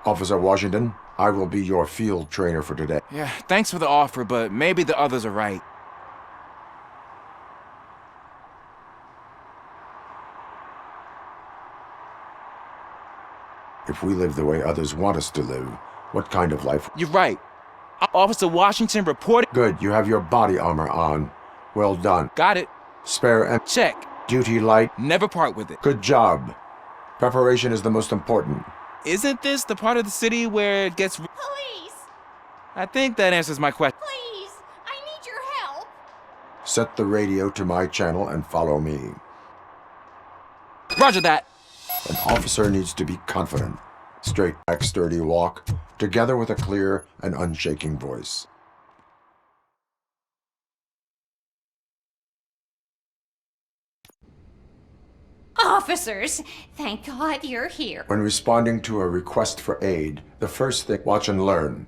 Speaker 1: Officer Washington, I will be your field trainer for today.
Speaker 25: Yeah, thanks for the offer, but maybe the others are right.
Speaker 1: If we live the way others want us to live, what kind of life?
Speaker 25: You're right. Officer Washington reported.
Speaker 1: Good, you have your body armor on. Well done.
Speaker 25: Got it.
Speaker 1: Spare and
Speaker 25: check.
Speaker 1: Duty light.
Speaker 25: Never part with it.
Speaker 1: Good job. Preparation is the most important.
Speaker 25: Isn't this the part of the city where it gets...
Speaker 2: Police!
Speaker 25: I think that answers my question.
Speaker 2: Please! I need your help!
Speaker 1: Set the radio to my channel and follow me.
Speaker 25: Roger that.
Speaker 1: An officer needs to be confident. Straight back, sturdy walk, together with a clear and unshaking voice.
Speaker 2: Officers, thank God you're here.
Speaker 1: When responding to a request for aid, the first thing, watch and learn.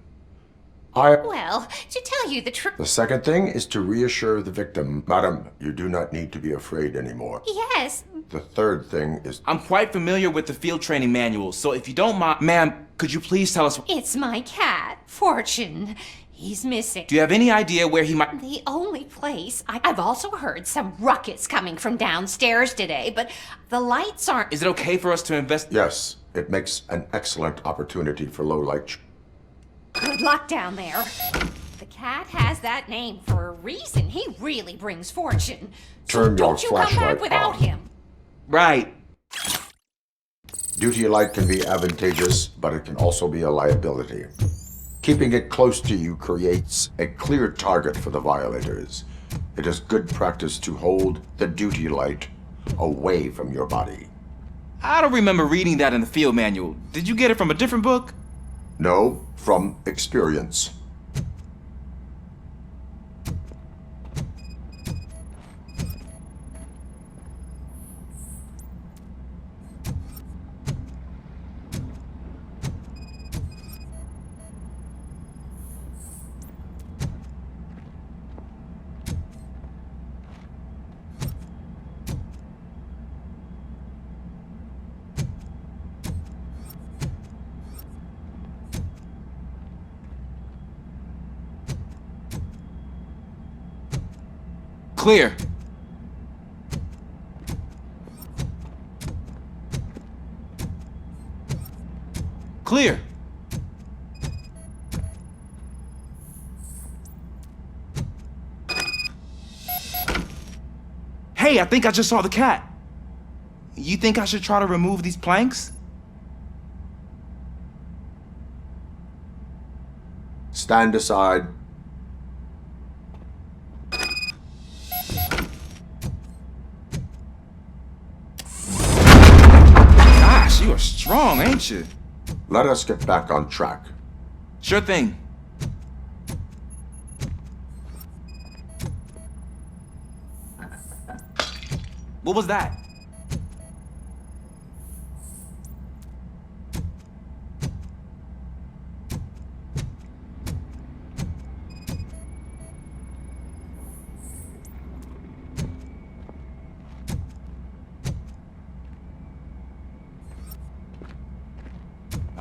Speaker 1: Well,
Speaker 2: to tell you the truth...
Speaker 1: The second thing is to reassure the victim. Madam, you do not need to be afraid anymore.
Speaker 2: Yes.
Speaker 1: The third thing is...
Speaker 25: I'm quite familiar with the field training manual, so if you don't mind... Ma'am, could you please tell us...
Speaker 2: It's my cat, Fortune. He's missing.
Speaker 25: Do you have any idea where he might...
Speaker 2: The only place... I've also heard some ruckus coming from downstairs today, but the lights aren't...
Speaker 25: Is it okay for us to invest...
Speaker 1: Yes, it makes an excellent opportunity for low-light...
Speaker 2: Good luck down there. The cat has that name for a reason. He really brings fortune.
Speaker 1: Turn
Speaker 2: so
Speaker 1: your
Speaker 2: don't you come
Speaker 1: flashlight
Speaker 2: back without
Speaker 1: on.
Speaker 2: him.
Speaker 25: Right.
Speaker 1: Duty light can be advantageous, but it can also be a liability. Keeping it close to you creates a clear target for the violators. It is good practice to hold the duty light away from your body.
Speaker 25: I don't remember reading that in the field manual. Did you get it from a different book?
Speaker 1: No, from experience.
Speaker 25: Clear. Clear. Hey, I think I just saw the cat. You think I should try to remove these planks?
Speaker 1: Stand aside.
Speaker 25: Gosh, you are strong, ain't you?
Speaker 1: Let us get back on track.
Speaker 25: Sure thing. What was that?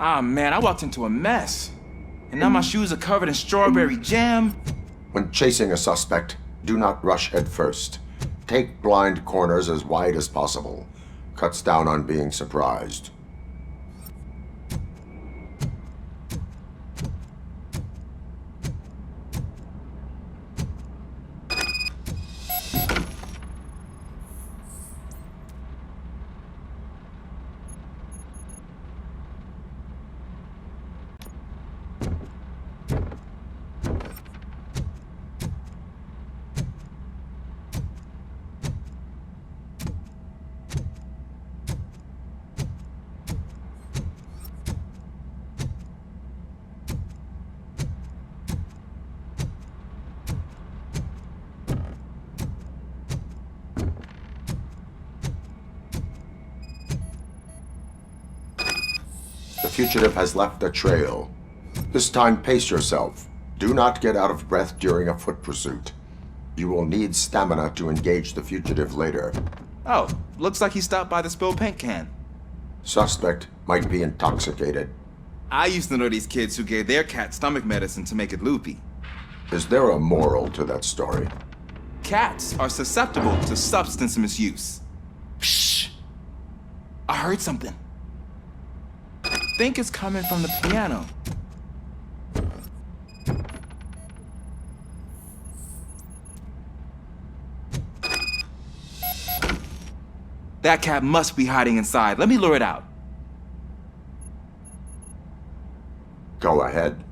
Speaker 25: Ah, man, I walked into a mess. And now my shoes are covered in strawberry jam.
Speaker 1: When chasing a suspect, do not rush head first. Take blind corners as wide as possible. Cuts down on being surprised. The fugitive has left a trail. This time, pace yourself. Do not get out of breath during a foot pursuit. You will need stamina to engage the fugitive later.
Speaker 25: Oh, looks like he stopped by the spilled paint can.
Speaker 1: Suspect might be intoxicated.
Speaker 25: I used to know these kids who gave their cat stomach medicine to make it loopy.
Speaker 1: Is there a moral to that story?
Speaker 25: Cats are susceptible to substance misuse. Shh! I heard something. think it's coming from the piano. That cat must be hiding inside. Let me lure it out.
Speaker 1: Go ahead.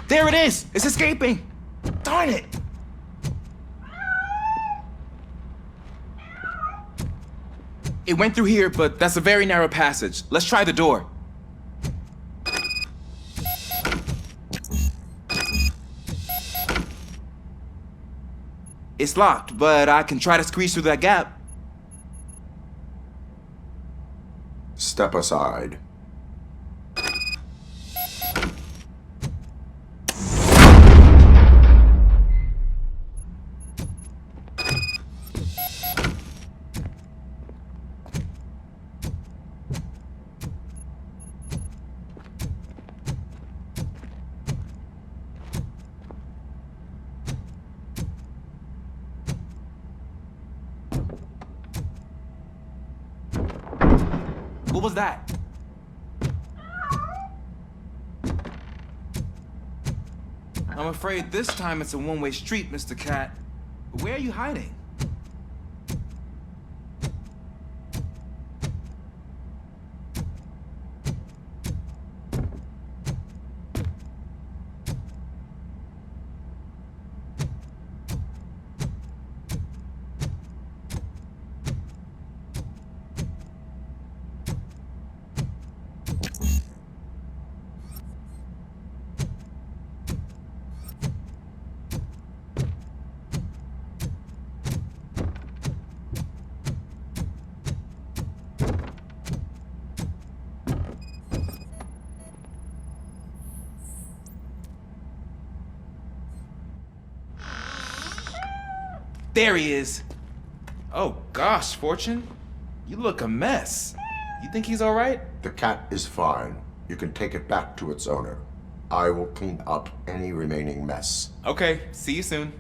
Speaker 25: There it is! It's escaping! Darn it! It went through here, but that's a very narrow passage. Let's try the door. It's locked, but I can try to squeeze through that gap.
Speaker 1: Step aside.
Speaker 25: What was that? I'm afraid this time it's a one-way street, Mr. Cat. Where are you hiding? There he is. Oh gosh, Fortune. You look a mess. You think he's all right?
Speaker 1: The cat is fine. You can take it back to its owner. I will clean up any remaining mess.
Speaker 25: Okay, see you soon.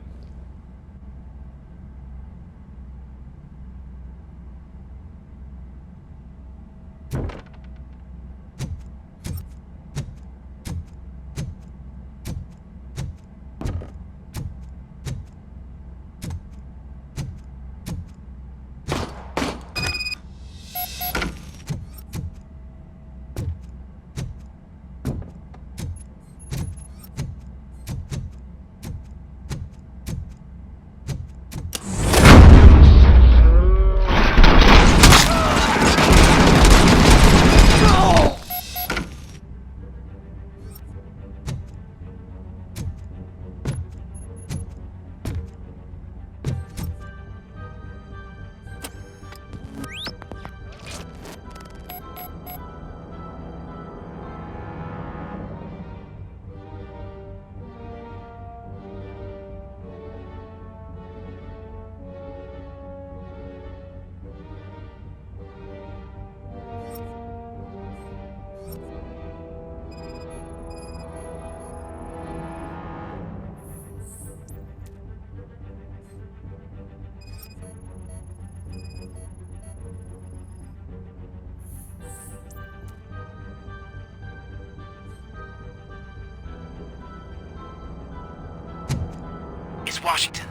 Speaker 12: Washington,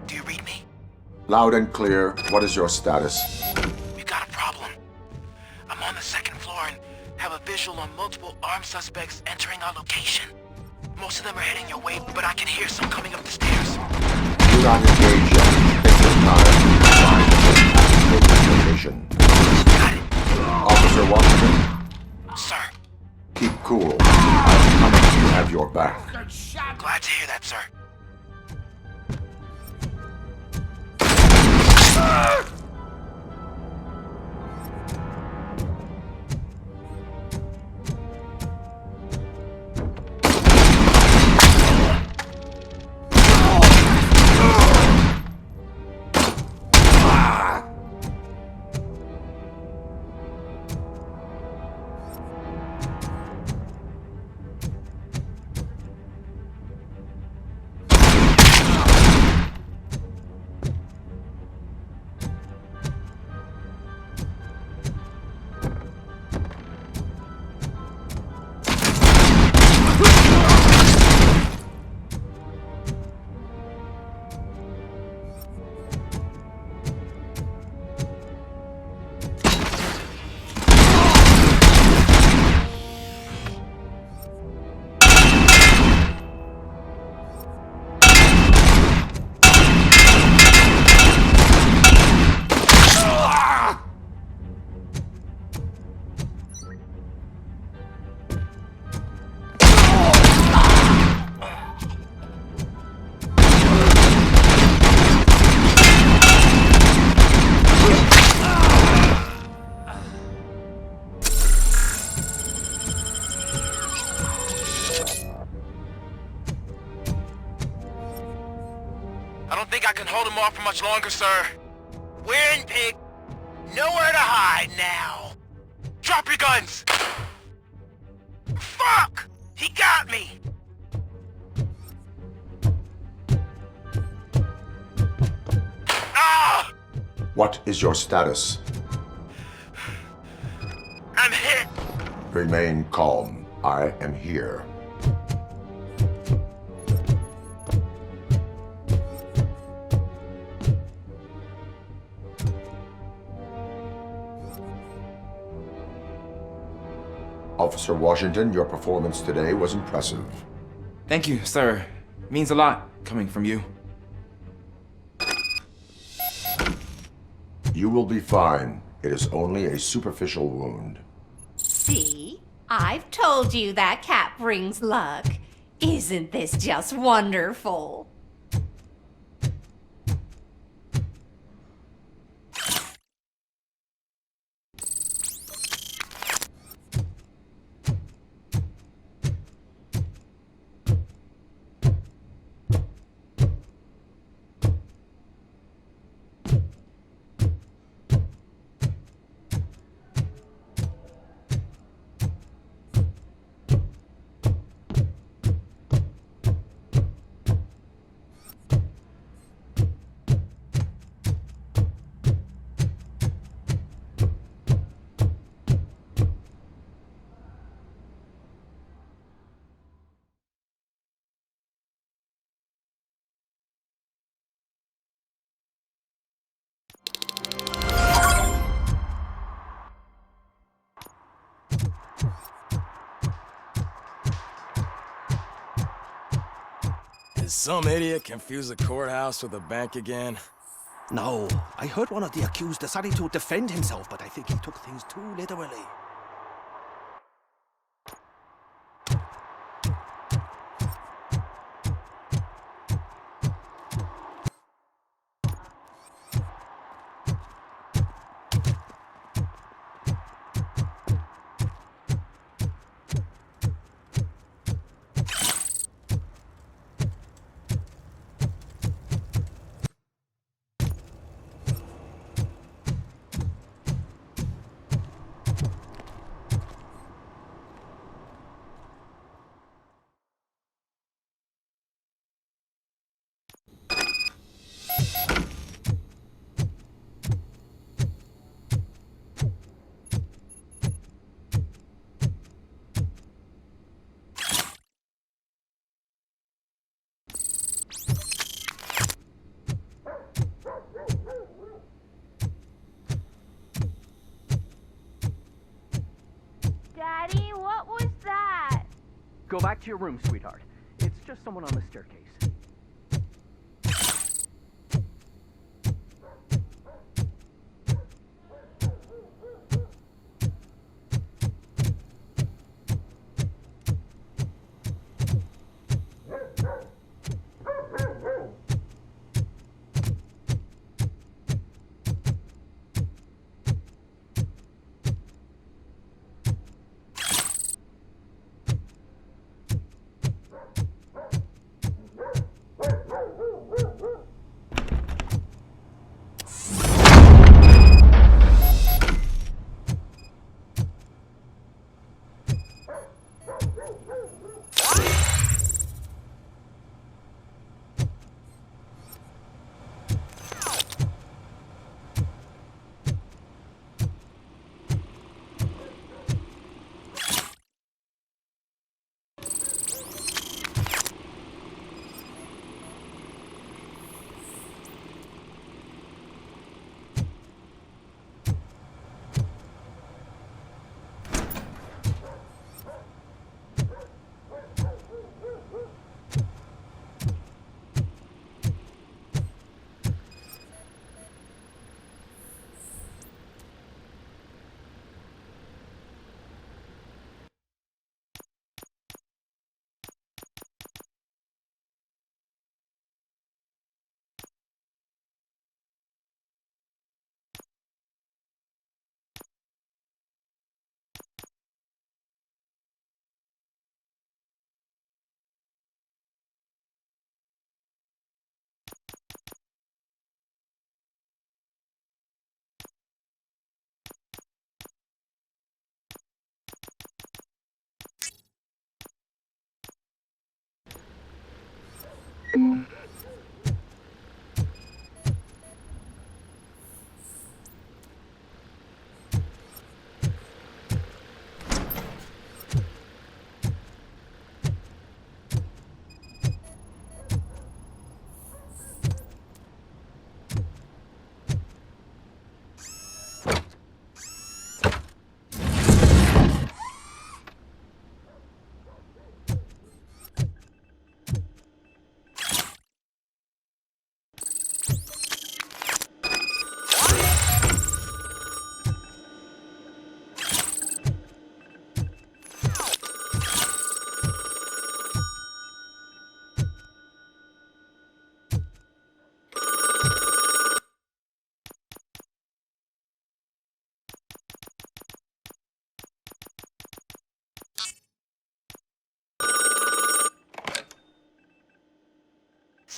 Speaker 12: do you read me?
Speaker 1: Loud and clear. What is your status?
Speaker 12: We've got a problem. I'm on the second floor and have a visual on multiple armed suspects entering our location. Most of them are heading your way, but I can hear some coming up the stairs.
Speaker 1: Do not engage yet. Take your time. Find the location.
Speaker 12: Got it.
Speaker 1: Officer Washington?
Speaker 12: Sir.
Speaker 1: Keep cool. I'm coming to have your back.
Speaker 12: Glad to hear that, sir. off for much longer, sir. We're in, pig. Nowhere to hide now. Drop your guns! Fuck! He got me! Ah!
Speaker 1: What is your status?
Speaker 12: I'm hit!
Speaker 1: Remain calm. I am here. Officer Washington, your performance today was impressive.
Speaker 25: Thank you, sir. Means a lot coming from you.
Speaker 1: You will be fine. It is only a superficial wound.
Speaker 2: See? I've told you that cat brings luck. Isn't this just wonderful?
Speaker 5: Did some idiot confuse a courthouse with a bank again?
Speaker 3: No, I heard one of the accused deciding to defend himself, but I think he took things too literally.
Speaker 4: Daddy, what was that?
Speaker 16: Go back to your room, sweetheart. It's just someone on the staircase.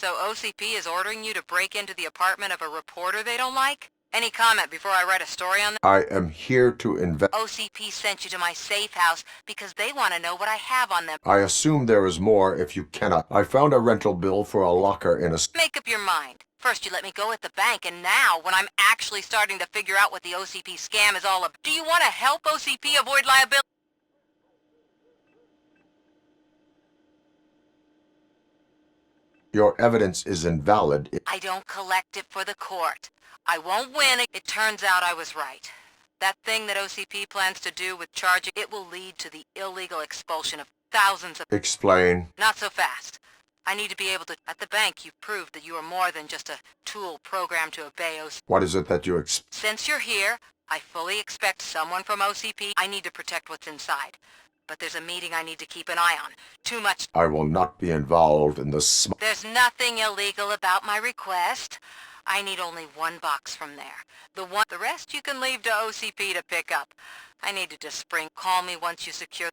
Speaker 6: So OCP is ordering you to break into the apartment of a reporter they don't like? Any comment before I write a story on them?
Speaker 1: I am here to
Speaker 6: OCP sent you to my safe house because they want to know what I have on them.
Speaker 1: I assume there is more if you cannot. I found a rental bill for a locker in a...
Speaker 6: Make up your mind. First you let me go at the bank, and now, when I'm actually starting to figure out what the OCP scam is all about, do you want to help OCP avoid liability?
Speaker 1: Your evidence is invalid.
Speaker 6: I don't collect it for the court. I won't win. It turns out I was right. That thing that OCP plans to do with charging, it will lead to the illegal expulsion of thousands of...
Speaker 1: Explain.
Speaker 6: Not so fast. I need to be able to... At the bank, you've proved that you are more than just a tool programmed to obey OCP.
Speaker 1: What is it that you
Speaker 6: Since you're here, I fully expect someone from OCP. I need to protect what's inside. But there's a meeting I need to keep an eye on. Too much...
Speaker 1: I will not be involved in the
Speaker 6: There's nothing illegal about my request. I need only one box from there. The rest you can leave to OCP to pick up. I needed to spring. Call me once you secure...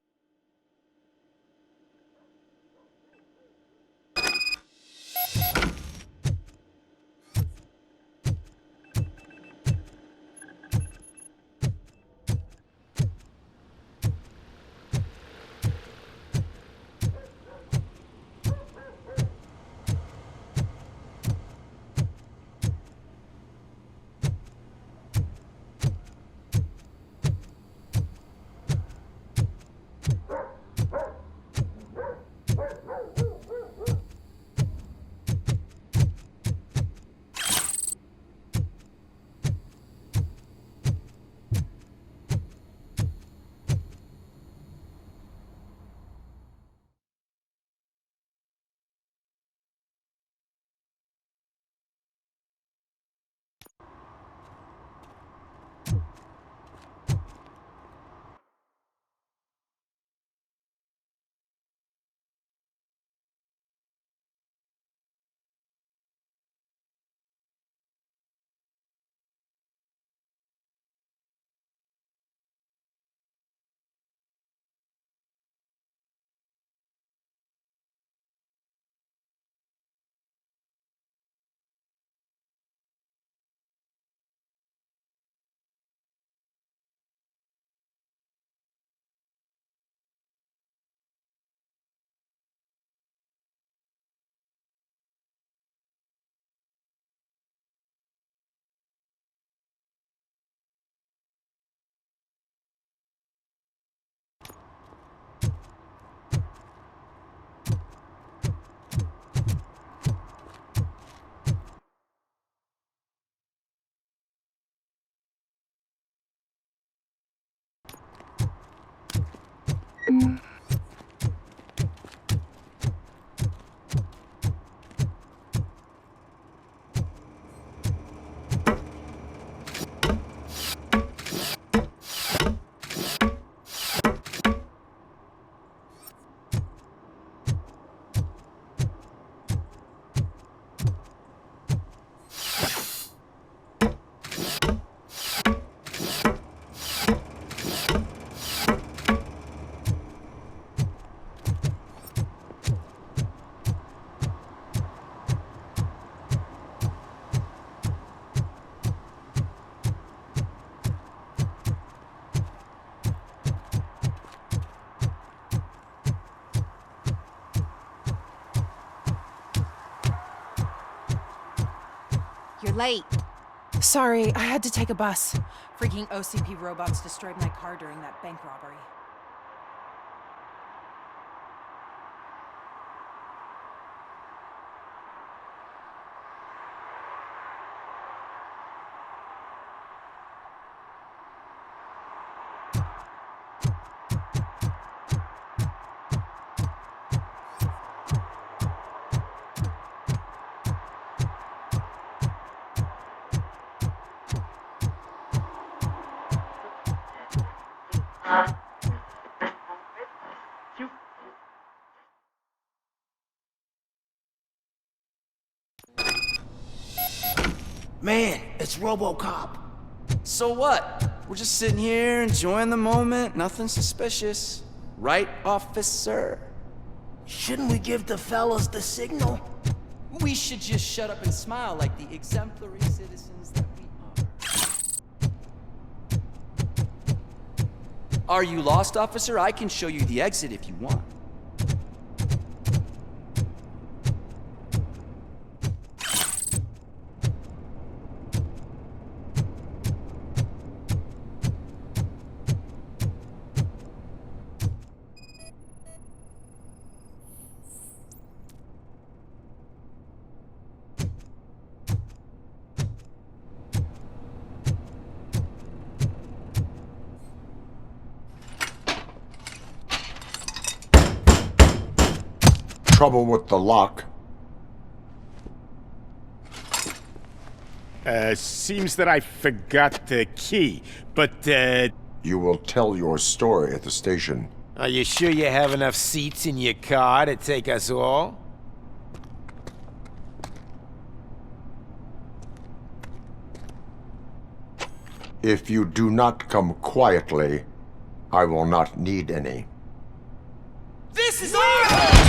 Speaker 22: You're late.
Speaker 13: Sorry, I had to take a bus.
Speaker 22: Freaking OCP robots destroyed my car during that bank robbery.
Speaker 11: Man, it's Robocop.
Speaker 25: So what? We're just sitting here enjoying the moment, nothing suspicious. Right, officer?
Speaker 11: Shouldn't we give the fellas the signal?
Speaker 17: we should just shut up and smile like the exemplary citizens that we are. Are you lost, officer? I can show you the exit if you want.
Speaker 1: Trouble with the lock?
Speaker 18: Seems that I forgot the key, but,
Speaker 1: You will tell your story at the station.
Speaker 19: Are you sure you have enough seats in your car to take us all?
Speaker 1: If you do not come quietly, I will not need any.
Speaker 17: This is ours!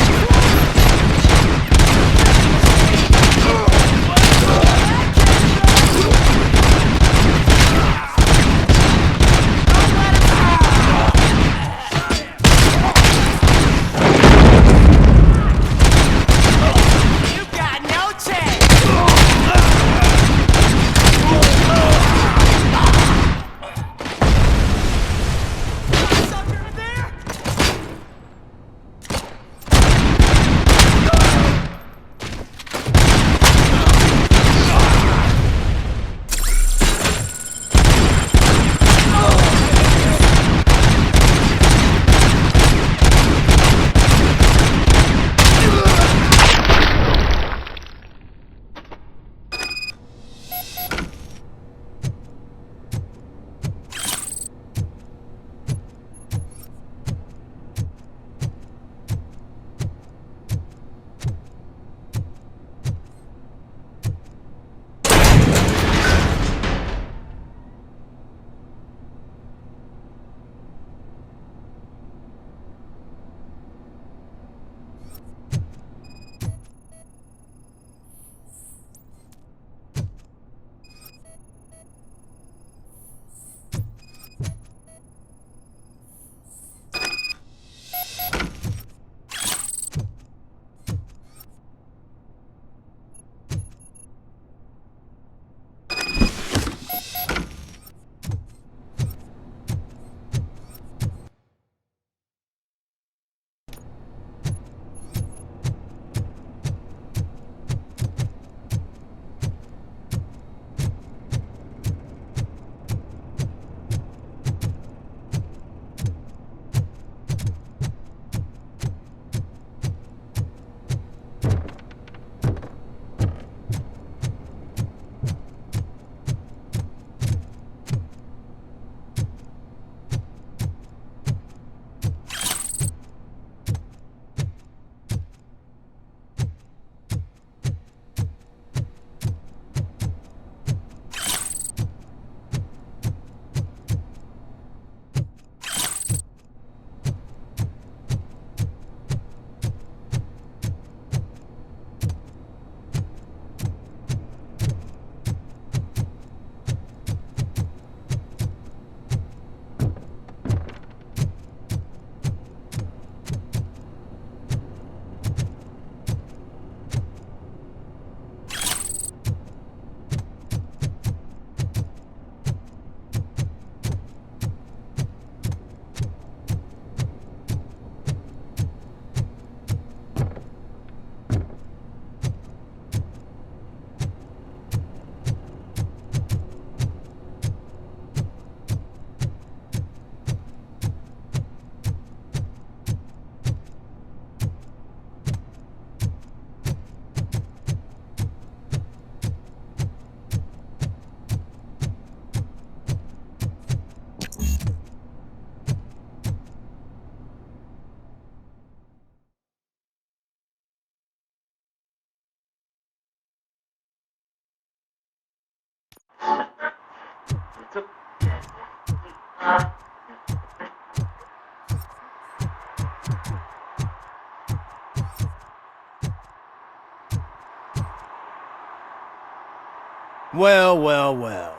Speaker 11: Well, well, well.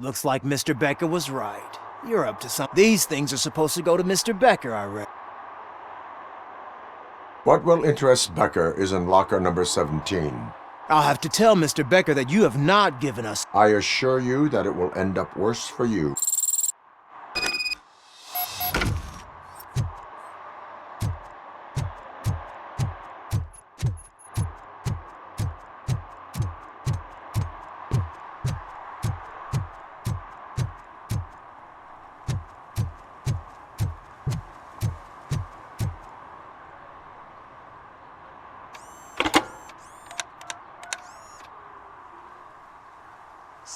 Speaker 11: Looks like Mr. Becker was right. You're up to something. These things are supposed to go to Mr. Becker, I reckon.
Speaker 1: What will interest Becker is in locker number 17.
Speaker 11: I'll have to tell Mr. Becker that you have not given us...
Speaker 1: I assure you that it will end up worse for you.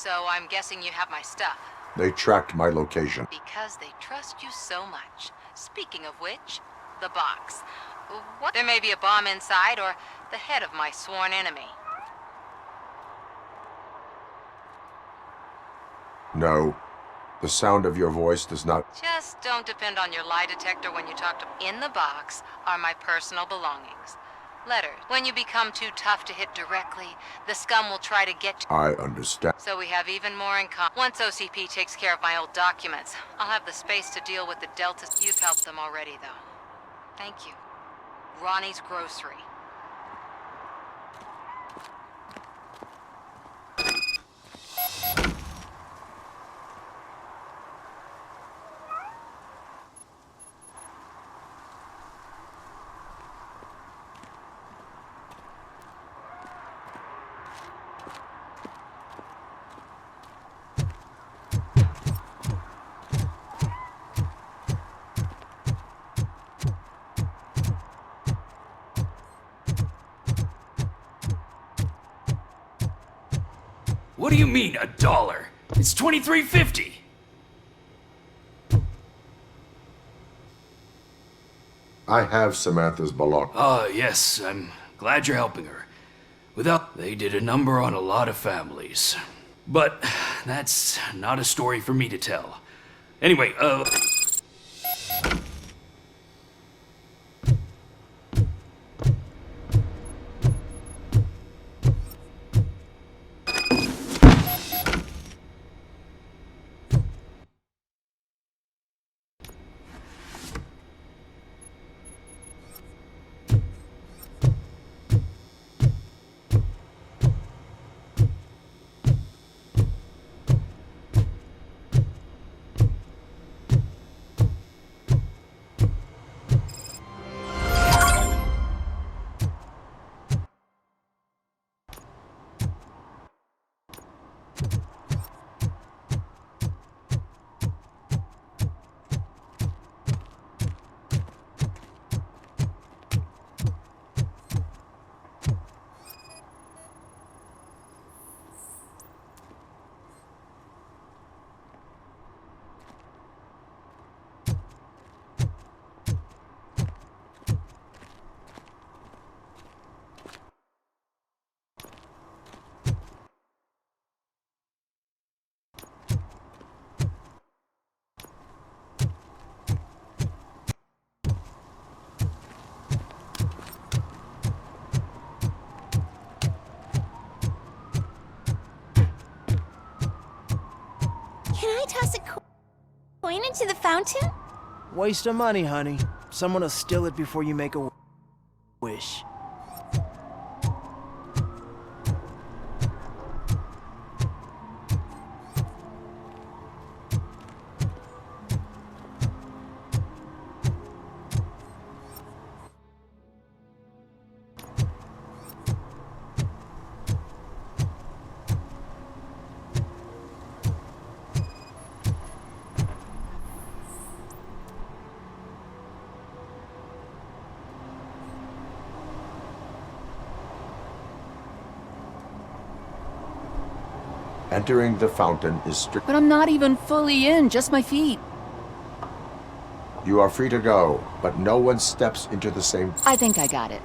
Speaker 6: So I'm guessing you have my stuff.
Speaker 1: They tracked my location.
Speaker 6: Because they trust you so much. Speaking of which, the box. What? There may be a bomb inside or the head of my sworn enemy.
Speaker 1: No. The sound of your voice does not...
Speaker 6: Just don't depend on your lie detector when you talk to... In the box are my personal belongings. Letters. When you become too tough to hit directly, the scum will try to get to...
Speaker 1: I understand.
Speaker 6: So we have even more in common. Once OCP takes care of my old documents, I'll have the space to deal with the Deltas. You've helped them already, though. Thank you. Ronnie's Grocery.
Speaker 7: What do you mean, $1? It's $23.50.
Speaker 1: I have Samantha's belongings.
Speaker 7: Yes, I'm glad you're helping her. Without, they did a number on a lot of families. But that's not a story for me to tell. Anyway,
Speaker 4: Can I toss a coin into the fountain?
Speaker 11: Waste of money, honey. Someone will steal it before you make a wish.
Speaker 1: Entering the fountain is strict.
Speaker 22: But I'm not even fully in, just my feet.
Speaker 1: You are free to go, but no one steps into the same.
Speaker 22: I think I got it.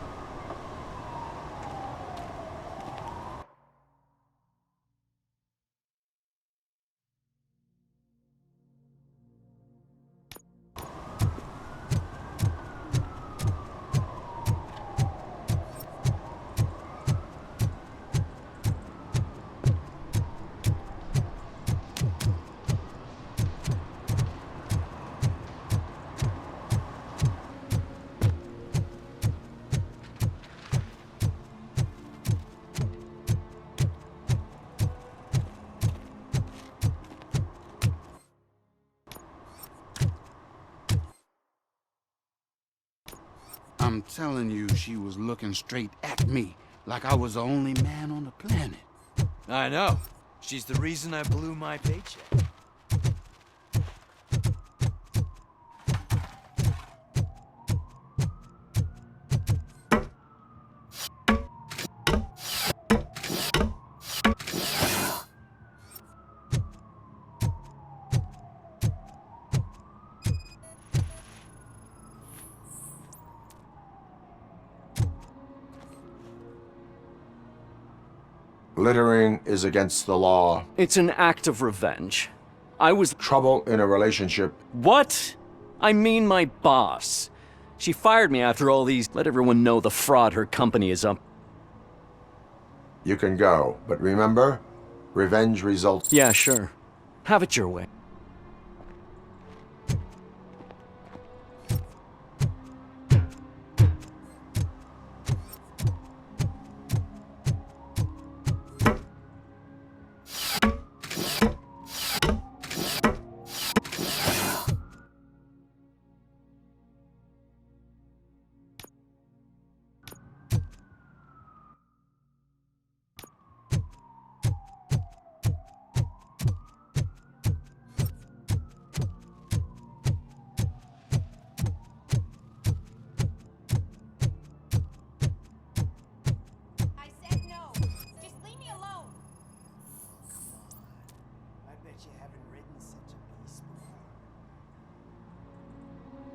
Speaker 15: I'm telling you, she was looking straight at me, like I was the only man on the planet.
Speaker 17: I know. She's the reason I blew my paycheck.
Speaker 1: Littering is against the law.
Speaker 8: It's an act of revenge. I was...
Speaker 1: Trouble in a relationship.
Speaker 8: What? I mean my boss. She fired me after all these... Let everyone know the fraud her company is up.
Speaker 1: You can go, but remember, revenge results...
Speaker 8: Yeah, sure. Have it your way.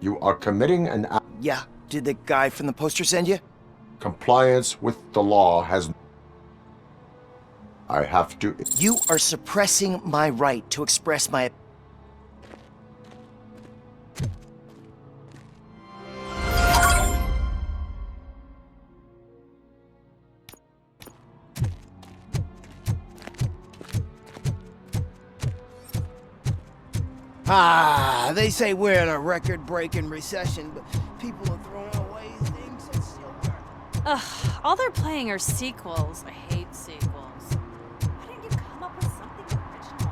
Speaker 1: You are committing an act.
Speaker 9: Yeah, did the guy from the poster send you?
Speaker 1: Compliance with the law has... I have to...
Speaker 9: You are suppressing my right to express my...
Speaker 11: They say we're in a record-breaking recession, but people are throwing away things that still work.
Speaker 22: Ugh, all they're playing are sequels. I hate sequels. Why didn't you come up with something original?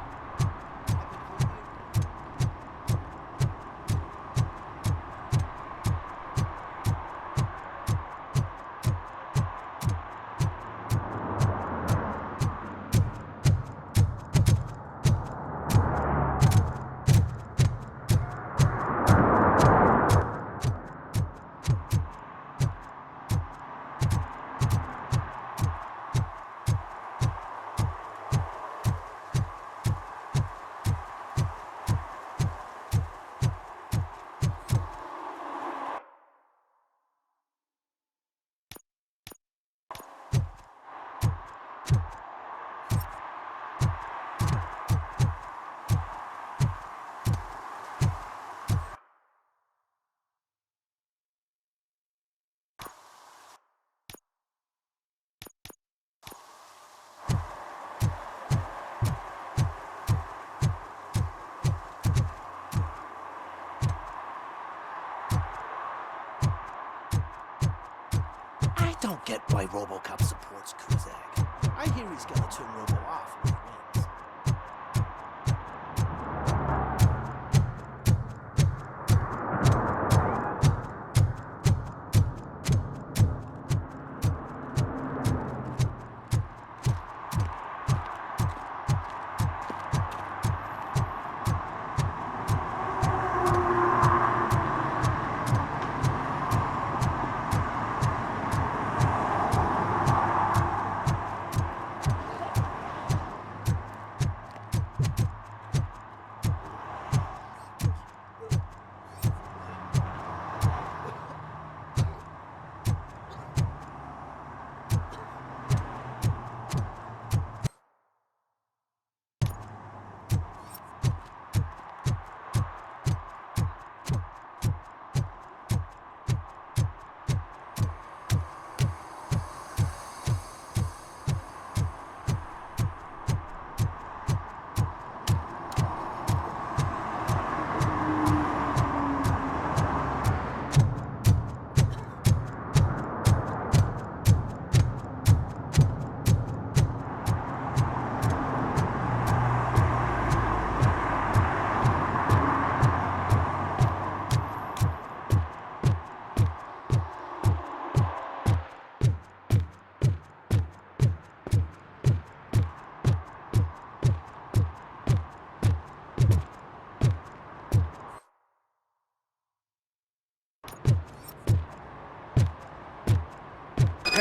Speaker 9: I don't get why Robocop supports Kuzak. I hear he's gonna turn Robo off when he wins.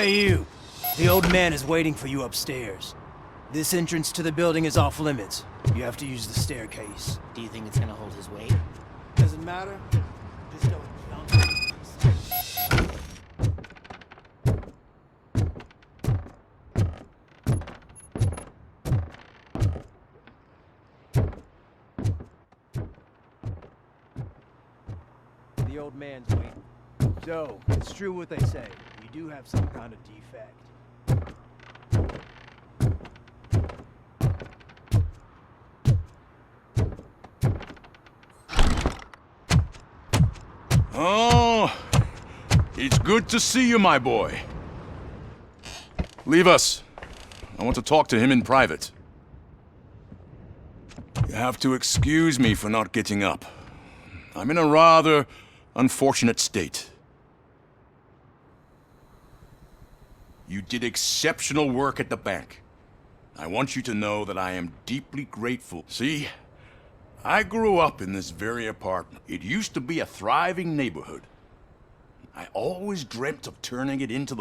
Speaker 11: Hey, you. The old man is waiting for you upstairs. This entrance to the building is off limits. You have to use the staircase.
Speaker 17: Do you think it's gonna hold his weight?
Speaker 11: Doesn't matter. Just don't jump. The old man's waiting. So, it's true what they say. We do have some kind of defect.
Speaker 10: Oh, it's good to see you, my boy. Leave us. I want to talk to him in private. You have to excuse me for not getting up. I'm in a rather unfortunate state. You did exceptional work at the bank. I want you to know that I am deeply grateful. See, I grew up in this very apartment. It used to be a thriving neighborhood. I always dreamt of turning it into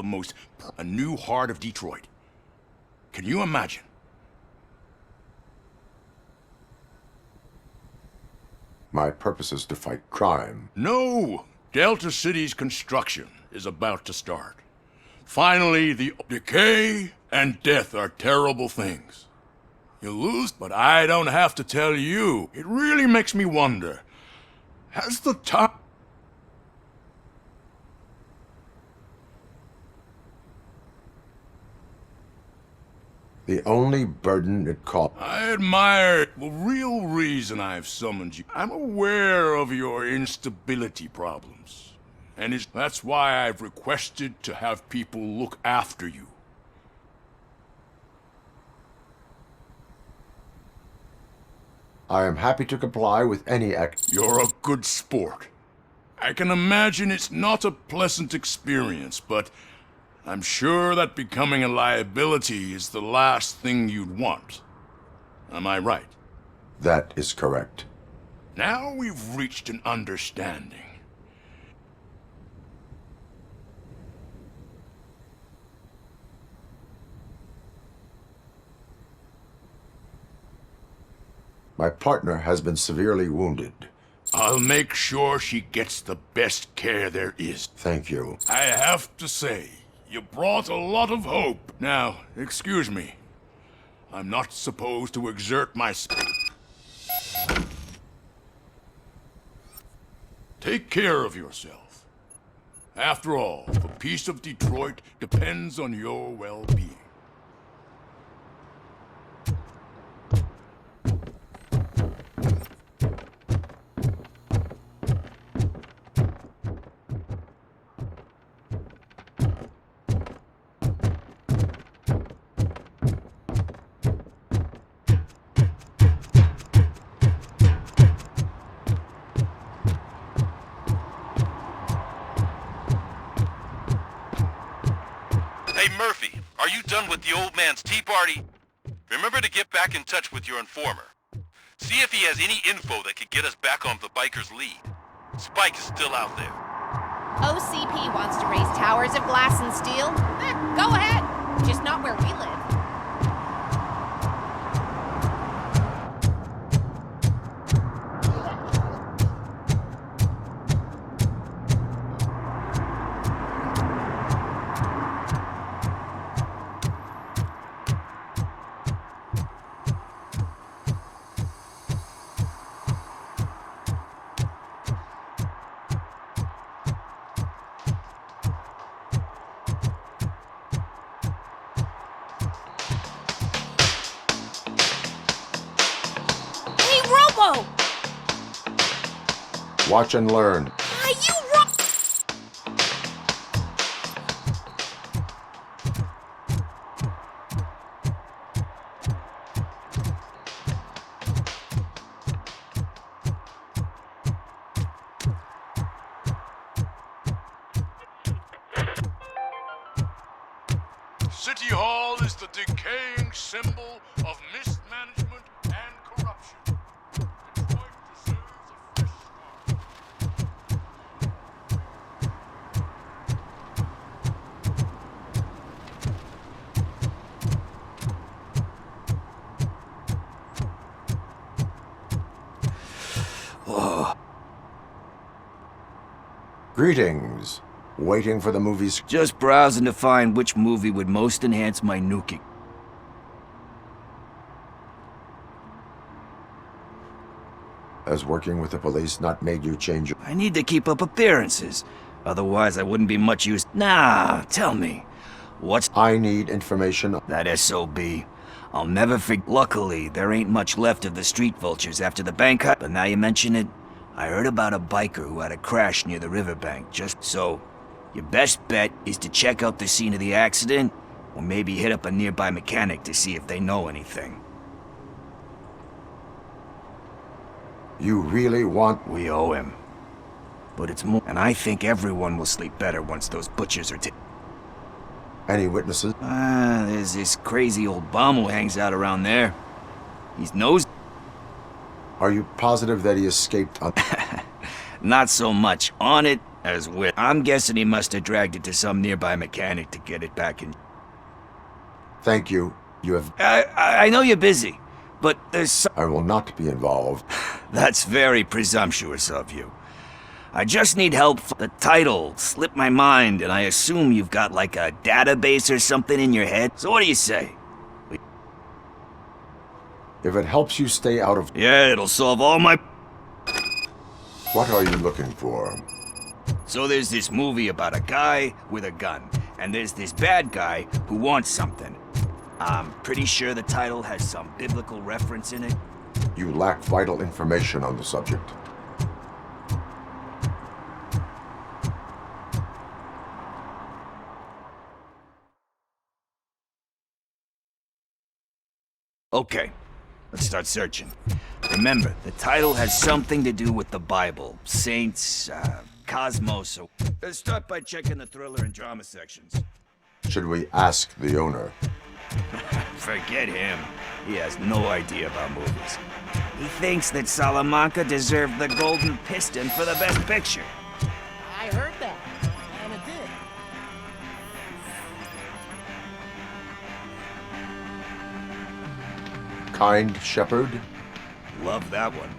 Speaker 10: a new heart of Detroit. Can you imagine?
Speaker 1: My purpose is to fight crime.
Speaker 10: No! Delta City's construction is about to start. Finally, the decay and death are terrible things. You lose, but I don't have to tell you. It really makes me wonder. Has the time...
Speaker 1: The only burden it caused...
Speaker 10: I admire the real reason I've summoned you. I'm aware of your instability problems. And that's why I've requested to have people look after you.
Speaker 1: I am happy to comply with any act.
Speaker 10: You're a good sport. I can imagine it's not a pleasant experience, but I'm sure that becoming a liability is the last thing you'd want. Am I right?
Speaker 1: That is correct.
Speaker 10: Now we've reached an understanding.
Speaker 1: My partner has been severely wounded.
Speaker 10: I'll make sure she gets the best care there is.
Speaker 1: Thank you.
Speaker 10: I have to say, you brought a lot of hope. Now, excuse me. I'm not supposed to exert my... Take care of yourself. After all, the peace of Detroit depends on your well-being.
Speaker 12: Murphy, are you done with the old man's tea party? Remember to get back in touch with your informer. See if he has any info that could get us back on the biker's lead. Spike is still out there.
Speaker 2: OCP wants to raise towers of glass and steel? Go ahead. Just not where we live.
Speaker 1: Watch and learn.
Speaker 10: City Hall is the decaying symbol of mismanagement and corruption. Detroit deserves a fresh start.
Speaker 1: Greetings. Waiting for the movies?
Speaker 14: Just browsing to find which movie would most enhance my nuking.
Speaker 1: Has working with the police not made you change your...
Speaker 14: I need to keep up appearances. Otherwise, I wouldn't be much use. Nah, tell me. What's...
Speaker 1: I need information.
Speaker 14: That SOB. I'll never forget. Luckily, there ain't much left of the street vultures after the bank cut. But now you mention it, I heard about a biker who had a crash near the riverbank. Just so, your best bet is to check out the scene of the accident, or maybe hit up a nearby mechanic to see if they know anything.
Speaker 1: You really want...
Speaker 14: We owe him. But it's more... And I think everyone will sleep better once those butchers are
Speaker 1: Any witnesses?
Speaker 14: There's this crazy old bum who hangs out around there. He's knows...
Speaker 1: Are you positive that he escaped on...
Speaker 14: Not so much on it as with... I'm guessing he must have dragged it to some nearby mechanic to get it back in...
Speaker 1: Thank you. You have...
Speaker 14: I know you're busy, but there's...
Speaker 1: I will not be involved.
Speaker 14: That's very presumptuous of you. I just need help. The title slipped my mind, and I assume you've got like a database or something in your head. So what do you say?
Speaker 1: If it helps you stay out of...
Speaker 14: Yeah, it'll solve all my...
Speaker 1: What are you looking for?
Speaker 14: So there's this movie about a guy with a gun, and there's this bad guy who wants something. I'm pretty sure the title has some biblical reference in it.
Speaker 1: You lack vital information on the subject.
Speaker 14: Okay, let's start searching. Remember, the title has something to do with the Bible, saints, cosmos, so... Let's start by checking the thriller and drama sections.
Speaker 1: Should we ask the owner?
Speaker 14: Forget him. He has no idea about movies. He thinks that Salamanca deserved the Golden Piston for the Best Picture.
Speaker 11: I heard that, and it did.
Speaker 1: Kind Shepherd?
Speaker 14: Love that one.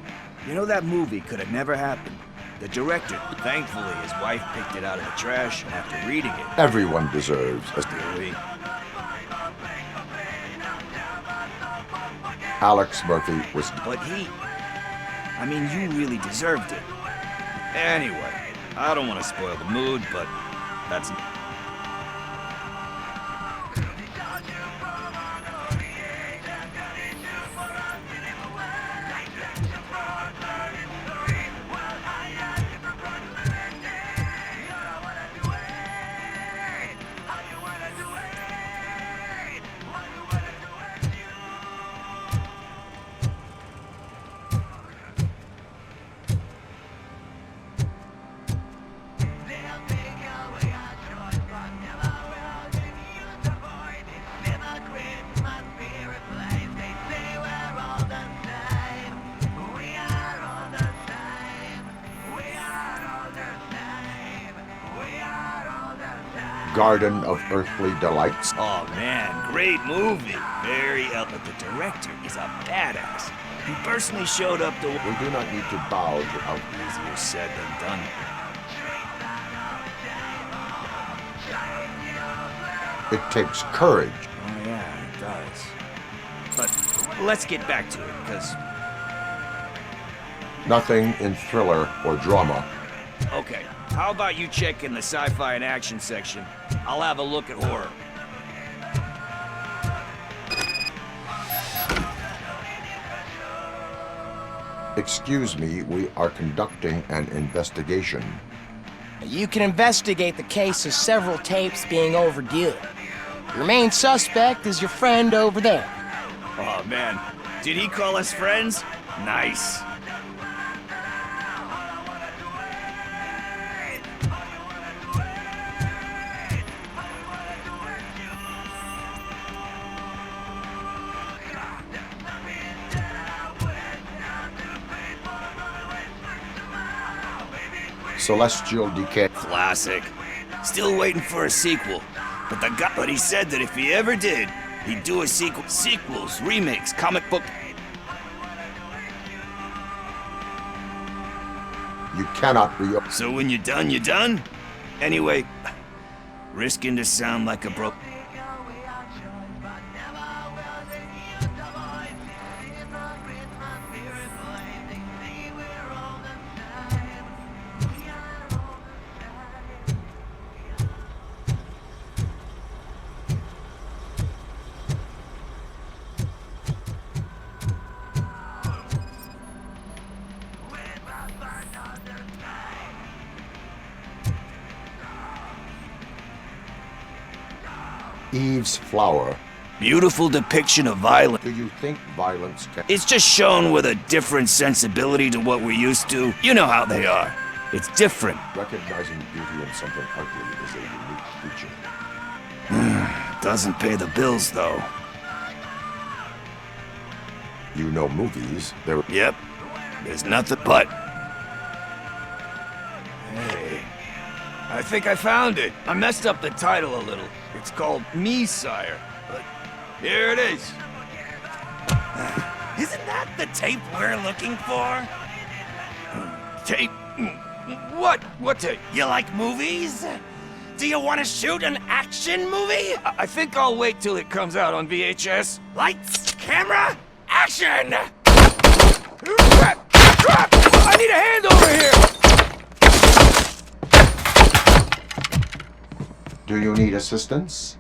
Speaker 14: You know, that movie could have never happened. The director, thankfully, his wife picked it out of the trash, and after reading it...
Speaker 1: Everyone deserves a...
Speaker 14: Really?
Speaker 1: Alex Murphy was...
Speaker 14: But he... I mean, you really deserved it. Anyway, I don't want to spoil the mood, but that's...
Speaker 1: Garden of Earthly Delights.
Speaker 14: Oh man, great movie. Very but the director is a badass. He personally showed up to...
Speaker 1: We do not need to bow to out.
Speaker 14: Easier said than done.
Speaker 1: It takes courage.
Speaker 14: Oh yeah, it does. But let's get back to it, because...
Speaker 1: Nothing in thriller or drama.
Speaker 14: Okay, how about you check in the sci-fi and action section? I'll have a look at horror.
Speaker 1: Excuse me, we are conducting an investigation.
Speaker 11: You can investigate the case of several tapes being overdue. Your main suspect is your friend over there.
Speaker 14: Oh man, did he call us friends? Nice.
Speaker 1: Celestial Decay.
Speaker 14: Classic. Still waiting for a sequel. But he said that if he ever did, he'd do a sequel. Sequels, remakes, comic book.
Speaker 1: You cannot reopen.
Speaker 14: So when you're done, you're done? Anyway, risking to sound like a broke...
Speaker 1: Eve's flower.
Speaker 14: Beautiful depiction of violence.
Speaker 1: Do you think violence can...
Speaker 14: It's just shown with a different sensibility to what we're used to. You know how they are. It's different.
Speaker 1: Recognizing beauty in something ugly is a unique feature.
Speaker 14: Doesn't pay the bills, though.
Speaker 1: You know movies. There...
Speaker 14: Yep. There's nothing but... Hey. I think I found it. I messed up the title a little. It's called Me, Sire. But here it is. Isn't that the tape we're looking for? Tape? What? What tape? You like movies? Do you want to shoot an action movie? I think I'll wait till it comes out on VHS. Lights, camera, action! I need a hand over here!
Speaker 1: Do you need assistance?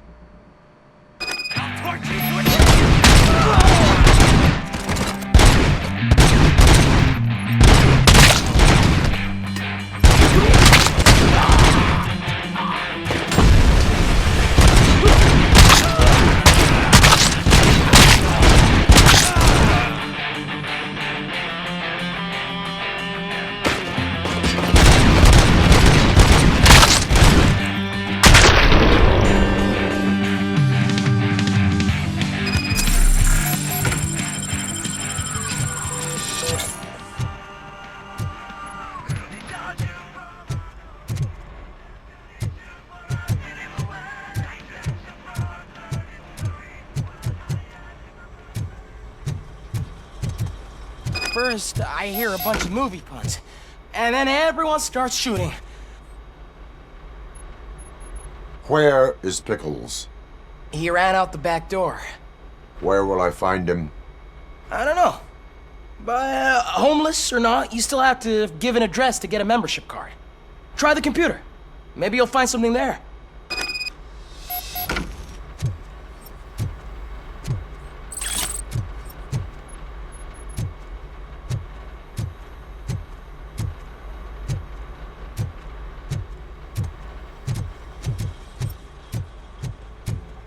Speaker 5: First, I hear a bunch of movie puns, and then everyone starts shooting.
Speaker 1: Where is Pickles?
Speaker 5: He ran out the back door.
Speaker 1: Where will I find him?
Speaker 5: I don't know. But homeless or not, you still have to give an address to get a membership card. Try the computer. Maybe you'll find something there.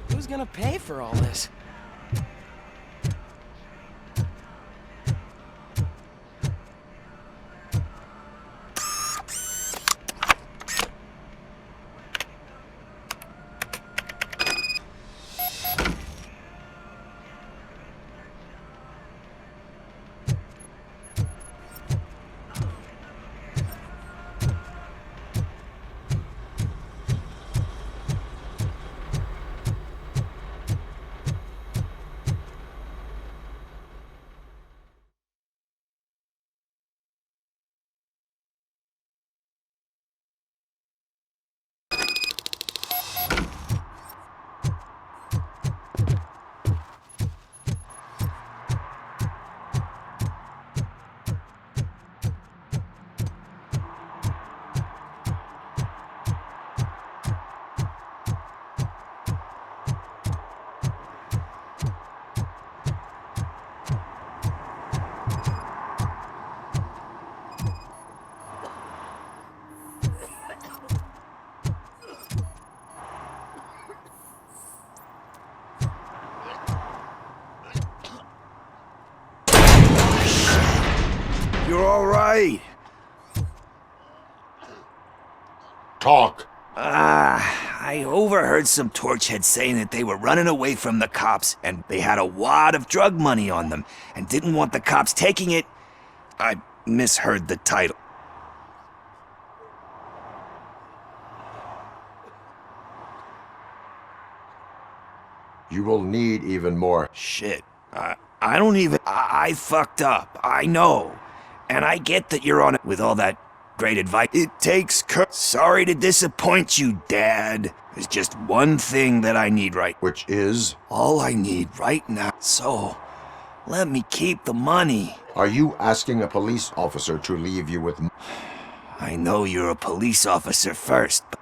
Speaker 5: Who's gonna pay for all this?
Speaker 14: You're all right.
Speaker 1: Talk.
Speaker 14: I overheard some torchheads saying that they were running away from the cops and they had a wad of drug money on them and didn't want the cops taking it. I misheard the title.
Speaker 1: You will need even more.
Speaker 14: Shit. I fucked up. I know. And I get that you're on it with all that Great advice. It takes Sorry to disappoint you, Dad. There's just one thing that I need
Speaker 1: Which is?
Speaker 14: All I need right now. So, let me keep the money.
Speaker 1: Are you asking a police officer to leave you with...
Speaker 14: I know you're a police officer first, but...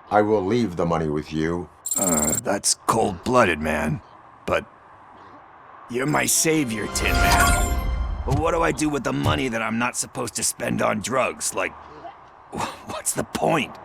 Speaker 1: I will leave the money with you.
Speaker 14: That's cold-blooded, man. But... you're my savior, Tin Man. But what do I do with the money that I'm not supposed to spend on drugs? Like, what's the point?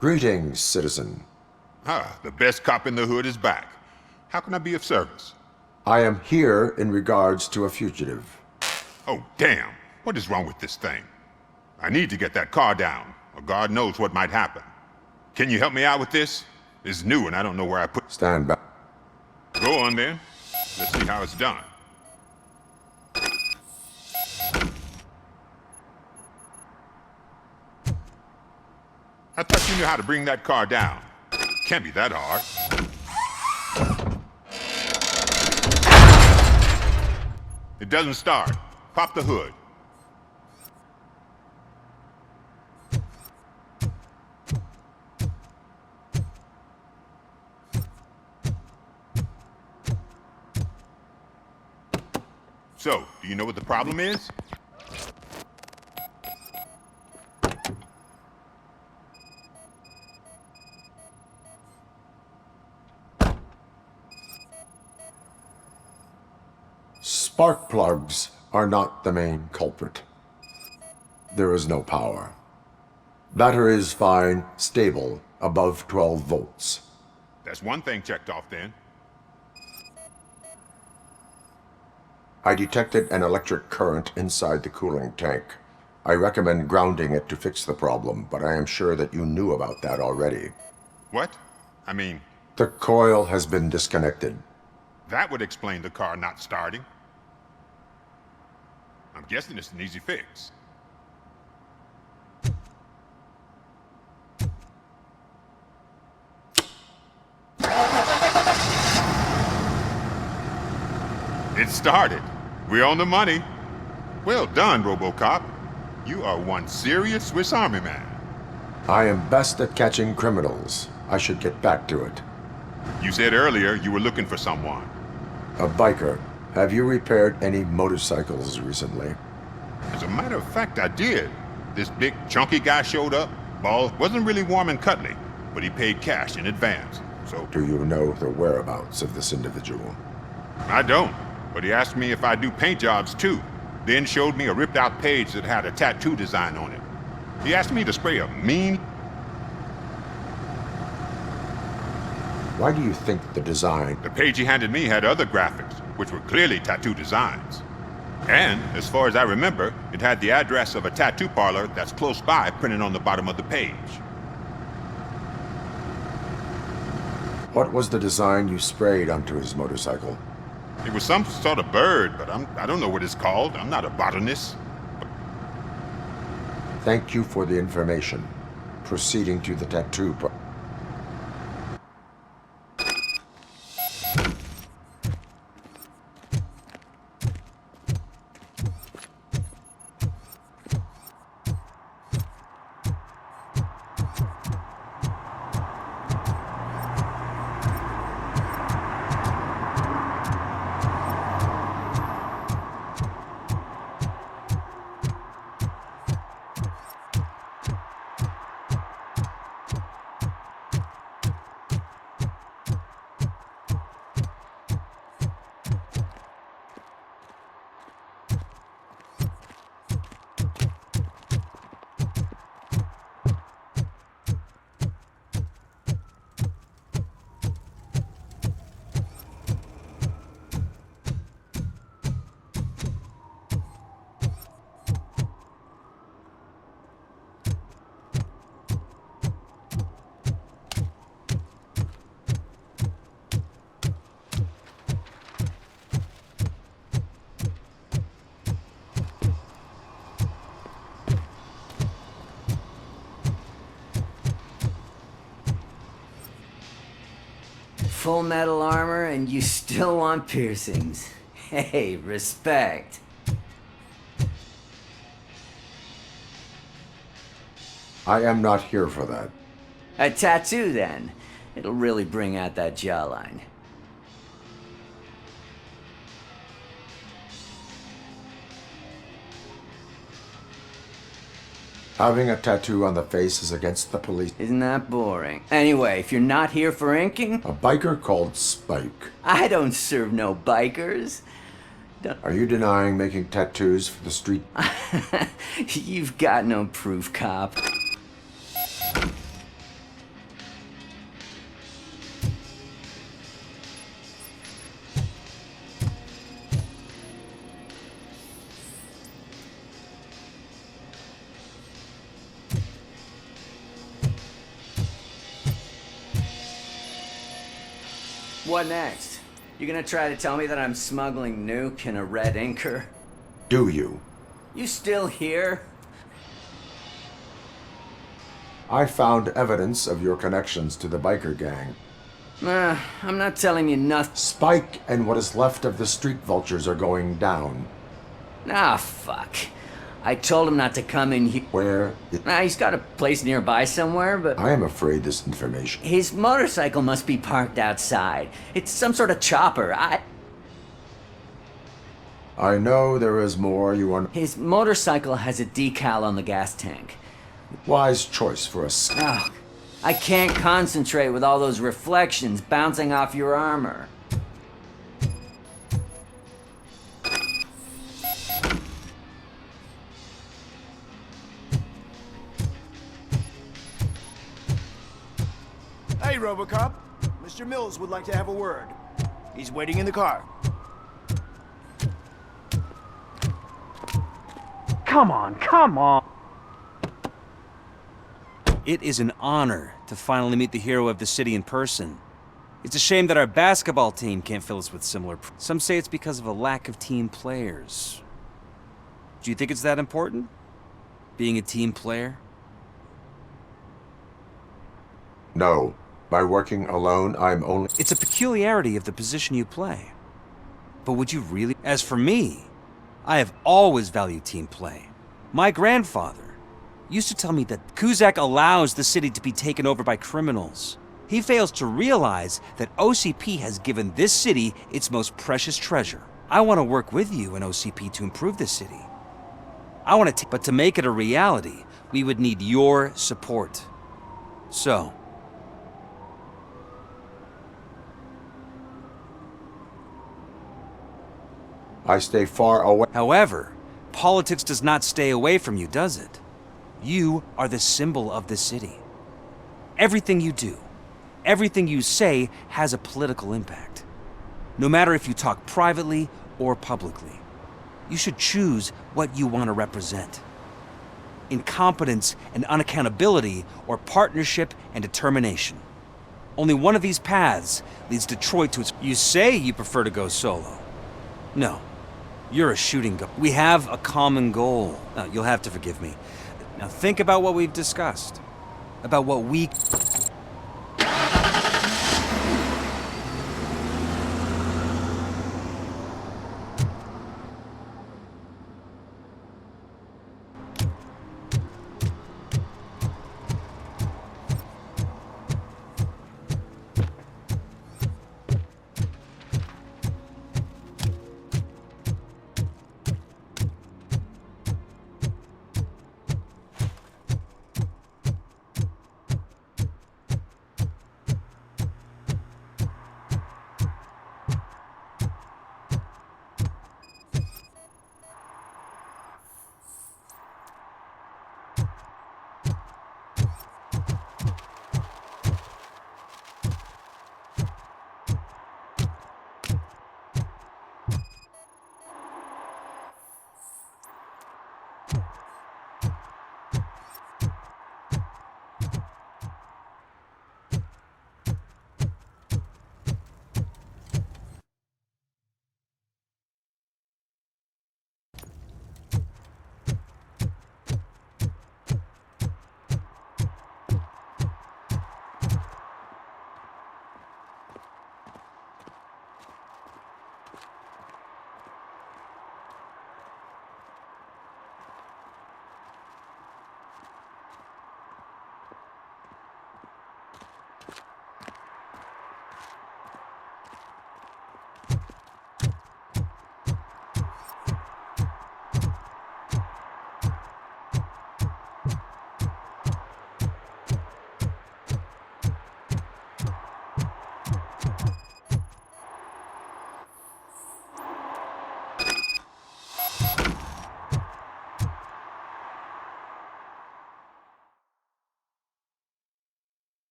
Speaker 1: Greetings, citizen.
Speaker 3: Ah, the best cop in the hood is back. How can I be of service?
Speaker 1: I am here in regards to a fugitive.
Speaker 3: Oh, damn. What is wrong with this thing? I need to get that car down, or God knows what might happen. Can you help me out with this? It's new and I don't know where I put...
Speaker 1: Stand back.
Speaker 3: Go on then. Let's see how it's done. I thought you knew how to bring that car down. Can't be that hard. It doesn't start. Pop the hood. So, do you know what the problem is?
Speaker 1: Spark plugs are not the main culprit. There is no power. Battery is fine, stable, above 12 volts.
Speaker 3: That's one thing checked off then.
Speaker 1: I detected an electric current inside the cooling tank. I recommend grounding it to fix the problem, but I am sure that you knew about that already.
Speaker 3: What? I mean...
Speaker 1: The coil has been disconnected.
Speaker 3: That would explain the car not starting. I'm guessing it's an easy fix. It started. We're on the money. Well done, Robocop. You are one serious Swiss Army man.
Speaker 1: I am best at catching criminals. I should get back to it.
Speaker 3: You said earlier you were looking for someone.
Speaker 1: A biker. Have you repaired any motorcycles recently?
Speaker 3: As a matter of fact, I did. This big, chunky guy showed up. Bald, wasn't really warm and cuddly, but he paid cash in advance, so...
Speaker 1: Do you know the whereabouts of this individual?
Speaker 3: I don't, but he asked me if I do paint jobs too, then showed me a ripped-out page that had a tattoo design on it. He asked me to spray a mean...
Speaker 1: Why do you think the design...
Speaker 3: The page he handed me had other graphics, which were clearly tattoo designs. And, as far as I remember, it had the address of a tattoo parlor that's close by printed on the bottom of the page.
Speaker 1: What was the design you sprayed onto his motorcycle?
Speaker 3: It was some sort of bird, but I don't know what it's called. I'm not a botanist.
Speaker 1: Thank you for the information. Proceeding to the tattoo
Speaker 16: full metal armor and you still want piercings. Hey, respect.
Speaker 1: I am not here for that.
Speaker 16: A tattoo, then. It'll really bring out that jawline.
Speaker 1: Having a tattoo on the face is against the police.
Speaker 16: Isn't that boring? Anyway, if you're not here for inking...
Speaker 1: A biker called Spike.
Speaker 16: I don't serve no bikers.
Speaker 1: Are you denying making tattoos for the street?
Speaker 16: You've got no proof, cop. What next? You gonna try to tell me that I'm smuggling nuke in a red inker?
Speaker 1: Do you?
Speaker 16: You still here?
Speaker 1: I found evidence of your connections to the biker gang.
Speaker 16: I'm not telling you nothing.
Speaker 1: Spike and what is left of the street vultures are going down.
Speaker 16: Ah, fuck. I told him not to come in here.
Speaker 1: Where?
Speaker 16: He's got a place nearby somewhere, but...
Speaker 1: I am afraid this information...
Speaker 16: His motorcycle must be parked outside. It's some sort of chopper.
Speaker 1: I know there is more you want...
Speaker 16: His motorcycle has a decal on the gas tank.
Speaker 1: Wise choice for us.
Speaker 16: Oh, I can't concentrate with all those reflections bouncing off your armor.
Speaker 20: Hey, Robocop. Mr. Mills would like to have a word. He's waiting in the car.
Speaker 21: Come on, come on! It is an honor to finally meet the hero of the city in person. It's a shame that our basketball team can't fill us with similar... Some say it's because of a lack of team players. Do you think it's that important? Being a team player?
Speaker 1: No. By working alone, I'm only...
Speaker 21: It's a peculiarity of the position you play. But would you really... As for me, I have always valued team play. My grandfather used to tell me that Kuzak allows the city to be taken over by criminals. He fails to realize that OCP has given this city its most precious treasure. I want to work with you and OCP to improve this city. But to make it a reality, we would need your support. So...
Speaker 1: I stay far away.
Speaker 21: However, politics does not stay away from you, does it? You are the symbol of the city. Everything you do, everything you say has a political impact. No matter if you talk privately or publicly, you should choose what you want to represent. Incompetence and unaccountability, or partnership and determination. Only one of these paths leads Detroit to its... You say you prefer to go solo. No. You're a shooting guard. We have a common goal. Now, you'll have to forgive me. Now think about what we've discussed. About what we...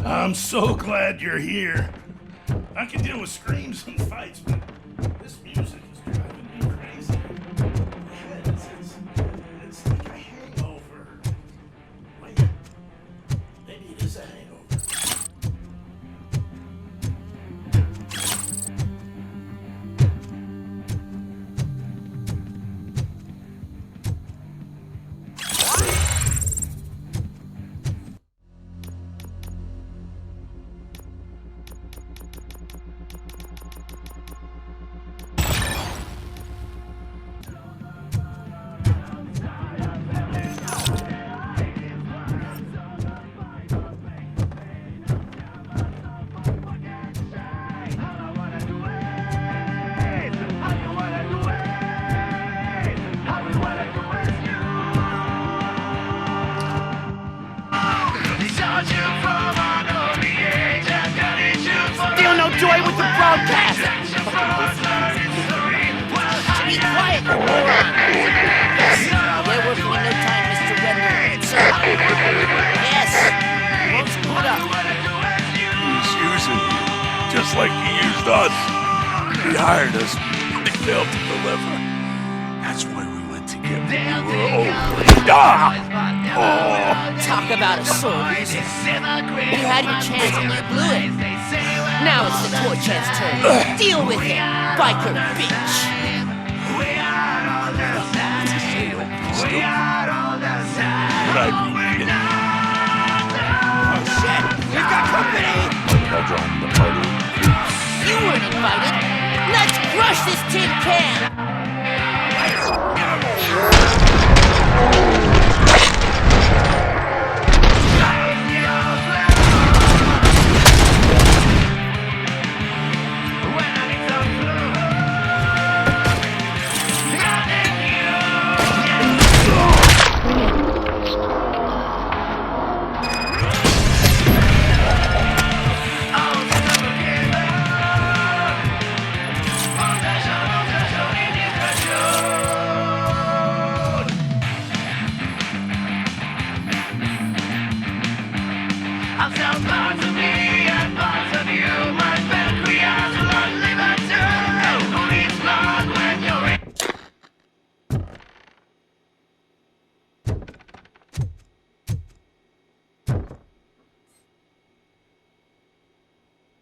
Speaker 13: I'm so glad you're here. I can deal with screams and fights, but this music is driving me crazy. It's like a hangover. Wait, maybe it is a hangover.
Speaker 9: Feel no joy with the broadcast! Be quiet, you moron! Yes, they're working in no time, Mr. Render. Sir. Yes! Won't screw it up.
Speaker 13: He's using you, just like he used us. He hired us, and he failed to deliver. That's why we went to get him.
Speaker 9: Talk about a sore loser. You had your chance and you blew it. Now it's the toy chance turn. Deal with it, biker bitch. Oh shit, we've got company. You weren't invited. Let's crush this tin can.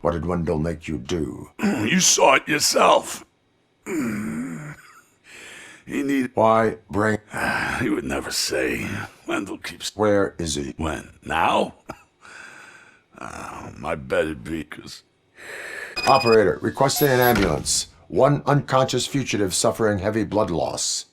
Speaker 1: What did Wendell make you do?
Speaker 13: You saw it yourself. He needed...
Speaker 1: Why bring...
Speaker 13: He would never say. Wendell keeps...
Speaker 1: Where is he?
Speaker 13: When? Now? My bet it'd be because...
Speaker 1: Operator, requesting an ambulance. One unconscious fugitive suffering heavy blood loss.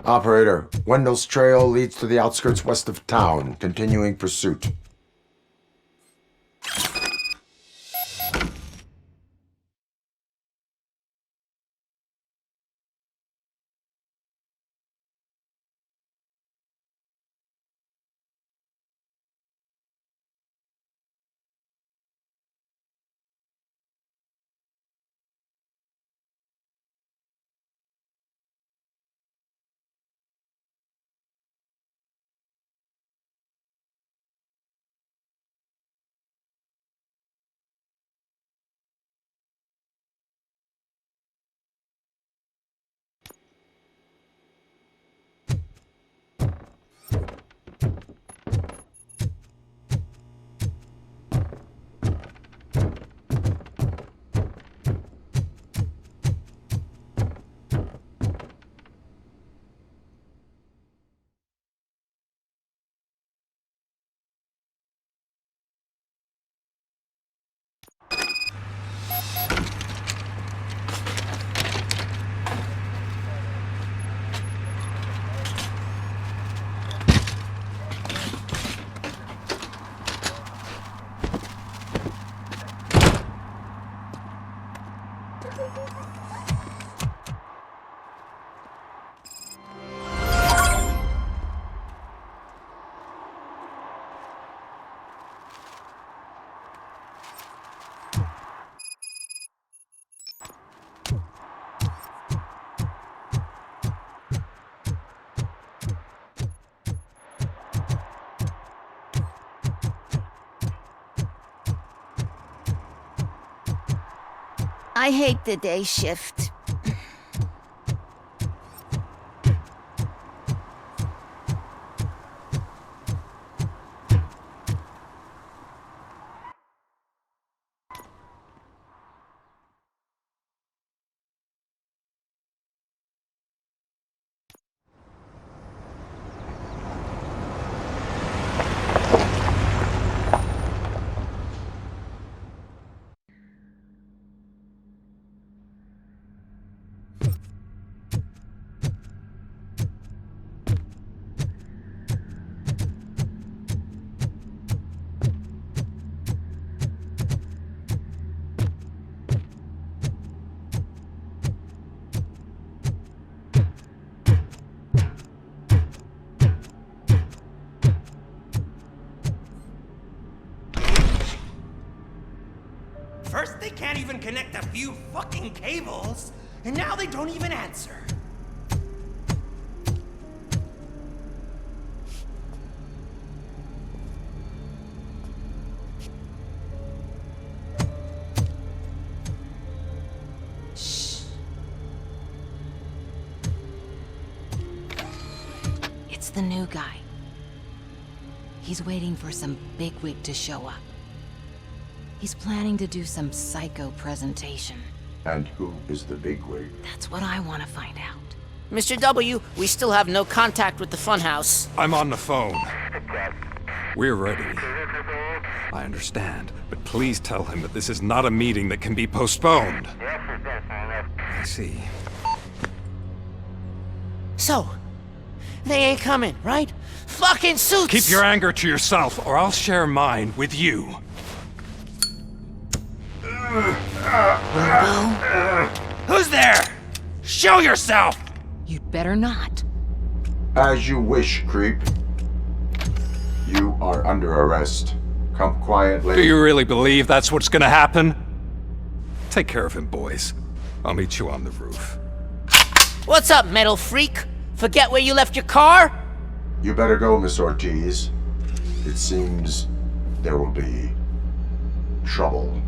Speaker 1: Operator, Wendell's trail leads to the outskirts west of town, continuing pursuit.
Speaker 4: I hate the day shift.
Speaker 18: First, they can't even connect a few fucking cables, and now they don't even answer.
Speaker 6: Shh. It's the new guy. He's waiting for some bigwig to show up. He's planning to do some psycho presentation.
Speaker 1: And who is the bigwig?
Speaker 6: That's what I want to find out.
Speaker 9: Mr. W, we still have no contact with the funhouse.
Speaker 19: I'm on the phone. We're ready. I understand, but please tell him that this is not a meeting that can be postponed. I see.
Speaker 9: So, they ain't coming, right? Fucking suits!
Speaker 19: Keep your anger to yourself, or I'll share mine with you.
Speaker 18: Who's there? Show yourself!
Speaker 6: You'd better not.
Speaker 1: As you wish, creep. You are under arrest. Come quietly.
Speaker 19: Do you really believe that's what's gonna happen? Take care of him, boys. I'll meet you on the roof.
Speaker 9: What's up, metal freak? Forget where you left your car?
Speaker 1: You better go, Miss Ortiz. It seems there will be trouble.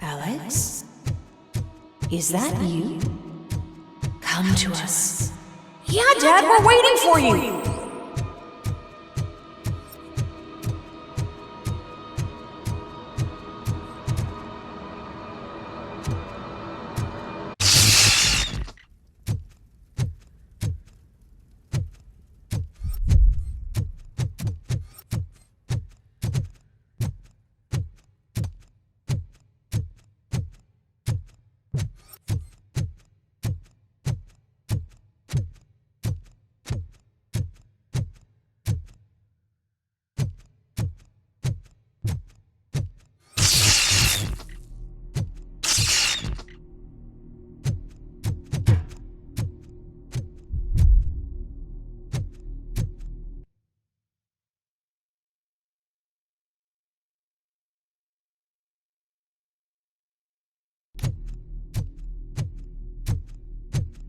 Speaker 2: Alex? Is that you? Come to us. Yeah, Dad, we're waiting for you!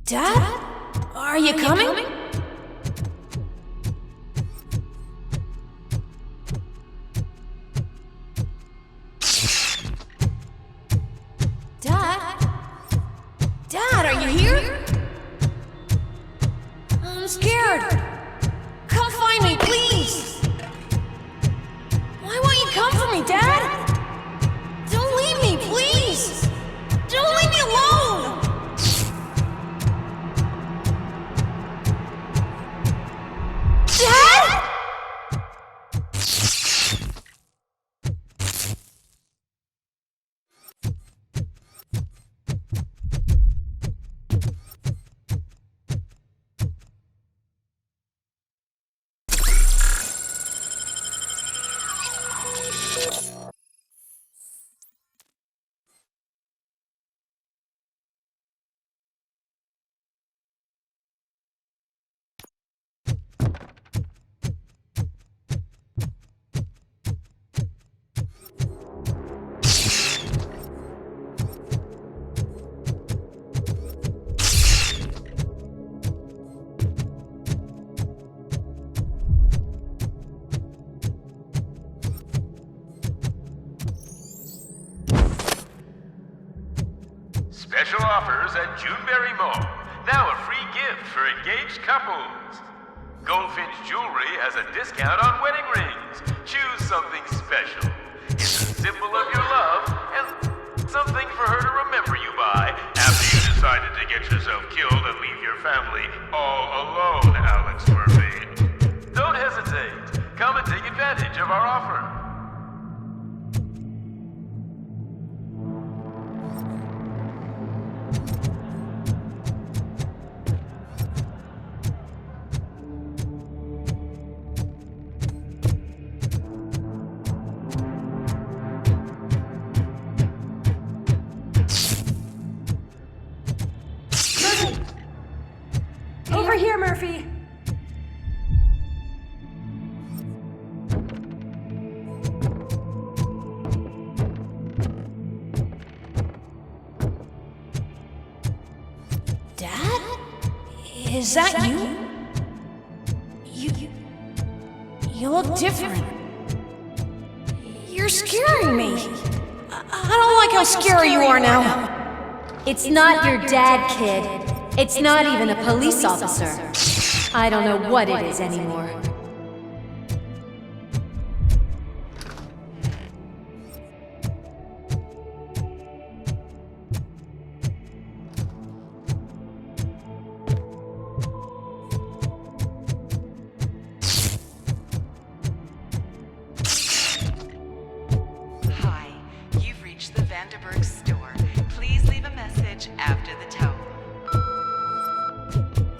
Speaker 5: Dad? Are you coming? Dad? Dad, are you here? I'm scared. Come find me, please. Why won't you come for me, Dad? Don't leave me, please. Don't leave me alone. Dad?
Speaker 7: Special offers at Juneberry Mall. Now a free gift for engaged couples. Goldfinch Jewelry has a discount on wedding rings. Choose something special. It's a symbol of your love and something for her to remember you by after you decided to get yourself killed and leave your family all alone, Alex Murphy. Don't hesitate. Come and take advantage of our offer.
Speaker 22: Over here, Murphy.
Speaker 5: Dad? Is that you? You look different. You're scaring me. I don't like how scary you are now.
Speaker 2: It's not your dad, kid. It's not even a police officer. I don't know what it is anymore.
Speaker 15: Hi, you've reached the Vanderburg store. Please leave a message after the tone.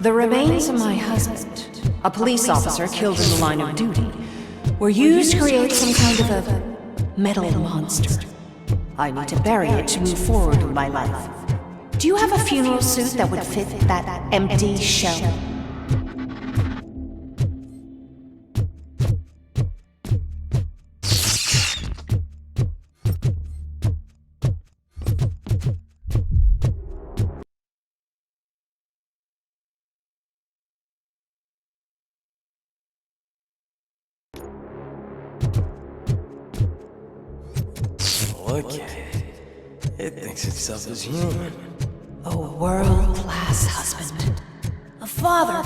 Speaker 5: The remains of my husband, a police officer killed in the line of duty, were used to create some kind of a metal monster. I need to bury it to move forward with my life. Do you have a funeral suit that would fit that empty shell?
Speaker 23: Look at it. It thinks itself as human.
Speaker 5: A world-class husband. A father.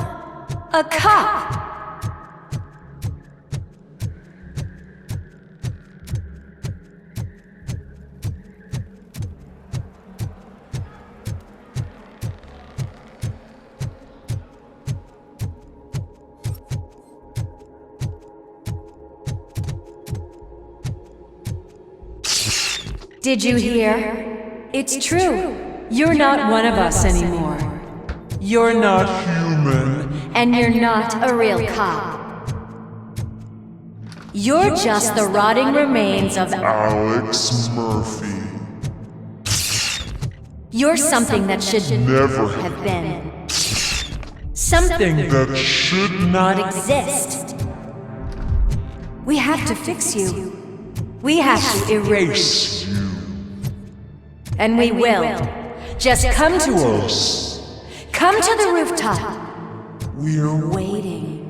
Speaker 5: A cop.
Speaker 2: Did you hear? It's true. You're not one of us anymore.
Speaker 23: You're not human.
Speaker 2: And you're not a real cop. You're just the rotting remains of
Speaker 24: Alex Murphy.
Speaker 2: You're something that should
Speaker 24: Never
Speaker 2: have been. Something
Speaker 24: that should
Speaker 2: not exist. We have to fix you. We have to erase
Speaker 24: you.
Speaker 2: And we will. Just come to
Speaker 24: us.
Speaker 5: Come to the rooftop.
Speaker 24: We're
Speaker 5: Waiting.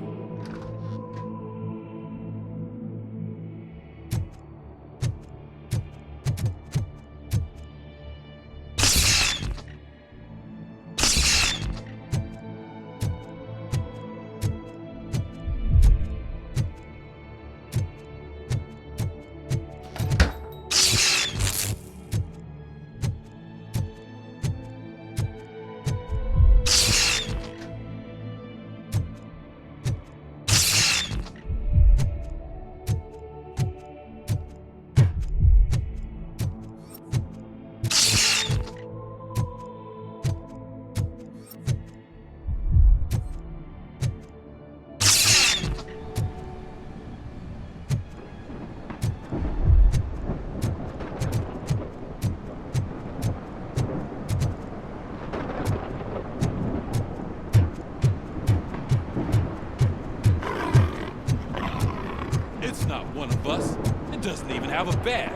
Speaker 8: It's not one of us. It doesn't even have a badge.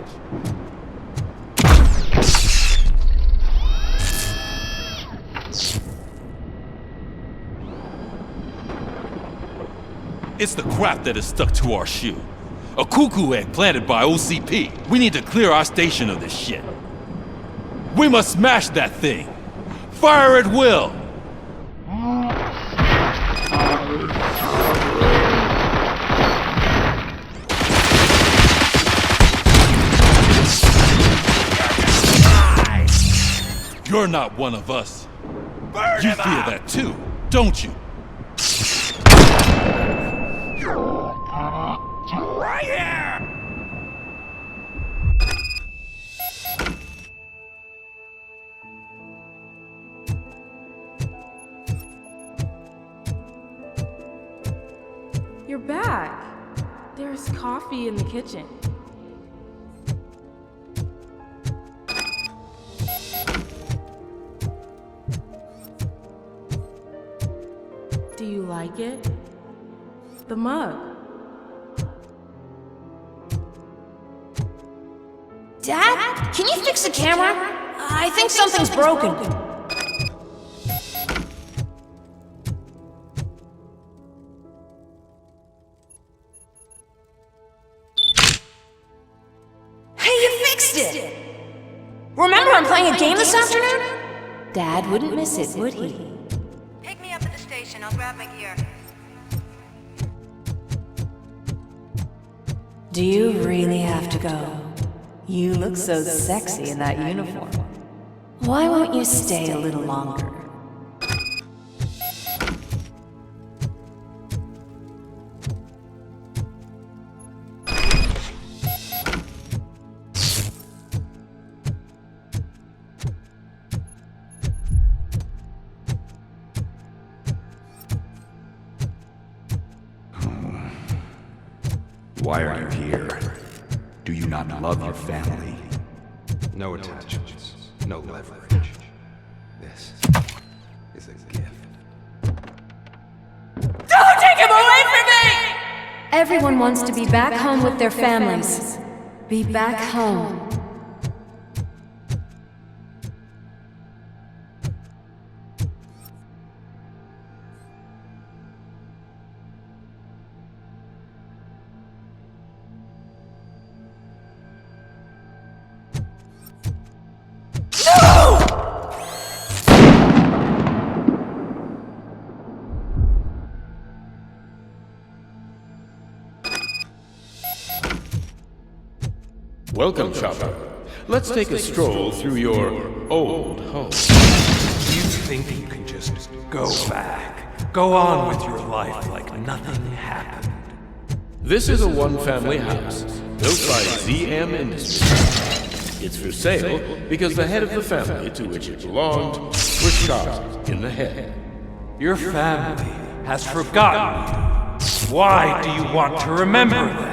Speaker 8: It's the crap that is stuck to our shoe. A cuckoo egg planted by OCP. We need to clear our station of this shit. We must smash that thing. Fire at will. You're not one of us. You feel that too, don't you?
Speaker 13: Right here!
Speaker 10: You're back. There's coffee in the kitchen. Do you like it? The mug.
Speaker 5: Dad, can you fix the camera? I think something's broken. Hey, you fixed it! Remember I'm playing a game this afternoon? Dad wouldn't miss it, would he?
Speaker 6: Pick me up at the station. I'll grab my gear.
Speaker 5: Do you really have to go? You look so sexy in that uniform. Why won't you stay a little longer?
Speaker 12: Why are you here? Do you not love your family?
Speaker 19: No attachments, no leverage. This is a gift.
Speaker 5: Don't take him away from me! Everyone wants to be back home with their families. Be back home.
Speaker 17: Welcome, Chopper. Let's take a stroll through your old home.
Speaker 19: You think you can just go back, go on with your life like nothing happened?
Speaker 17: This is a one-family house built by ZM Industries. It's for sale because the head of the family to which it belonged was shot in the head.
Speaker 19: Your family has forgotten you. Why do you want to remember them?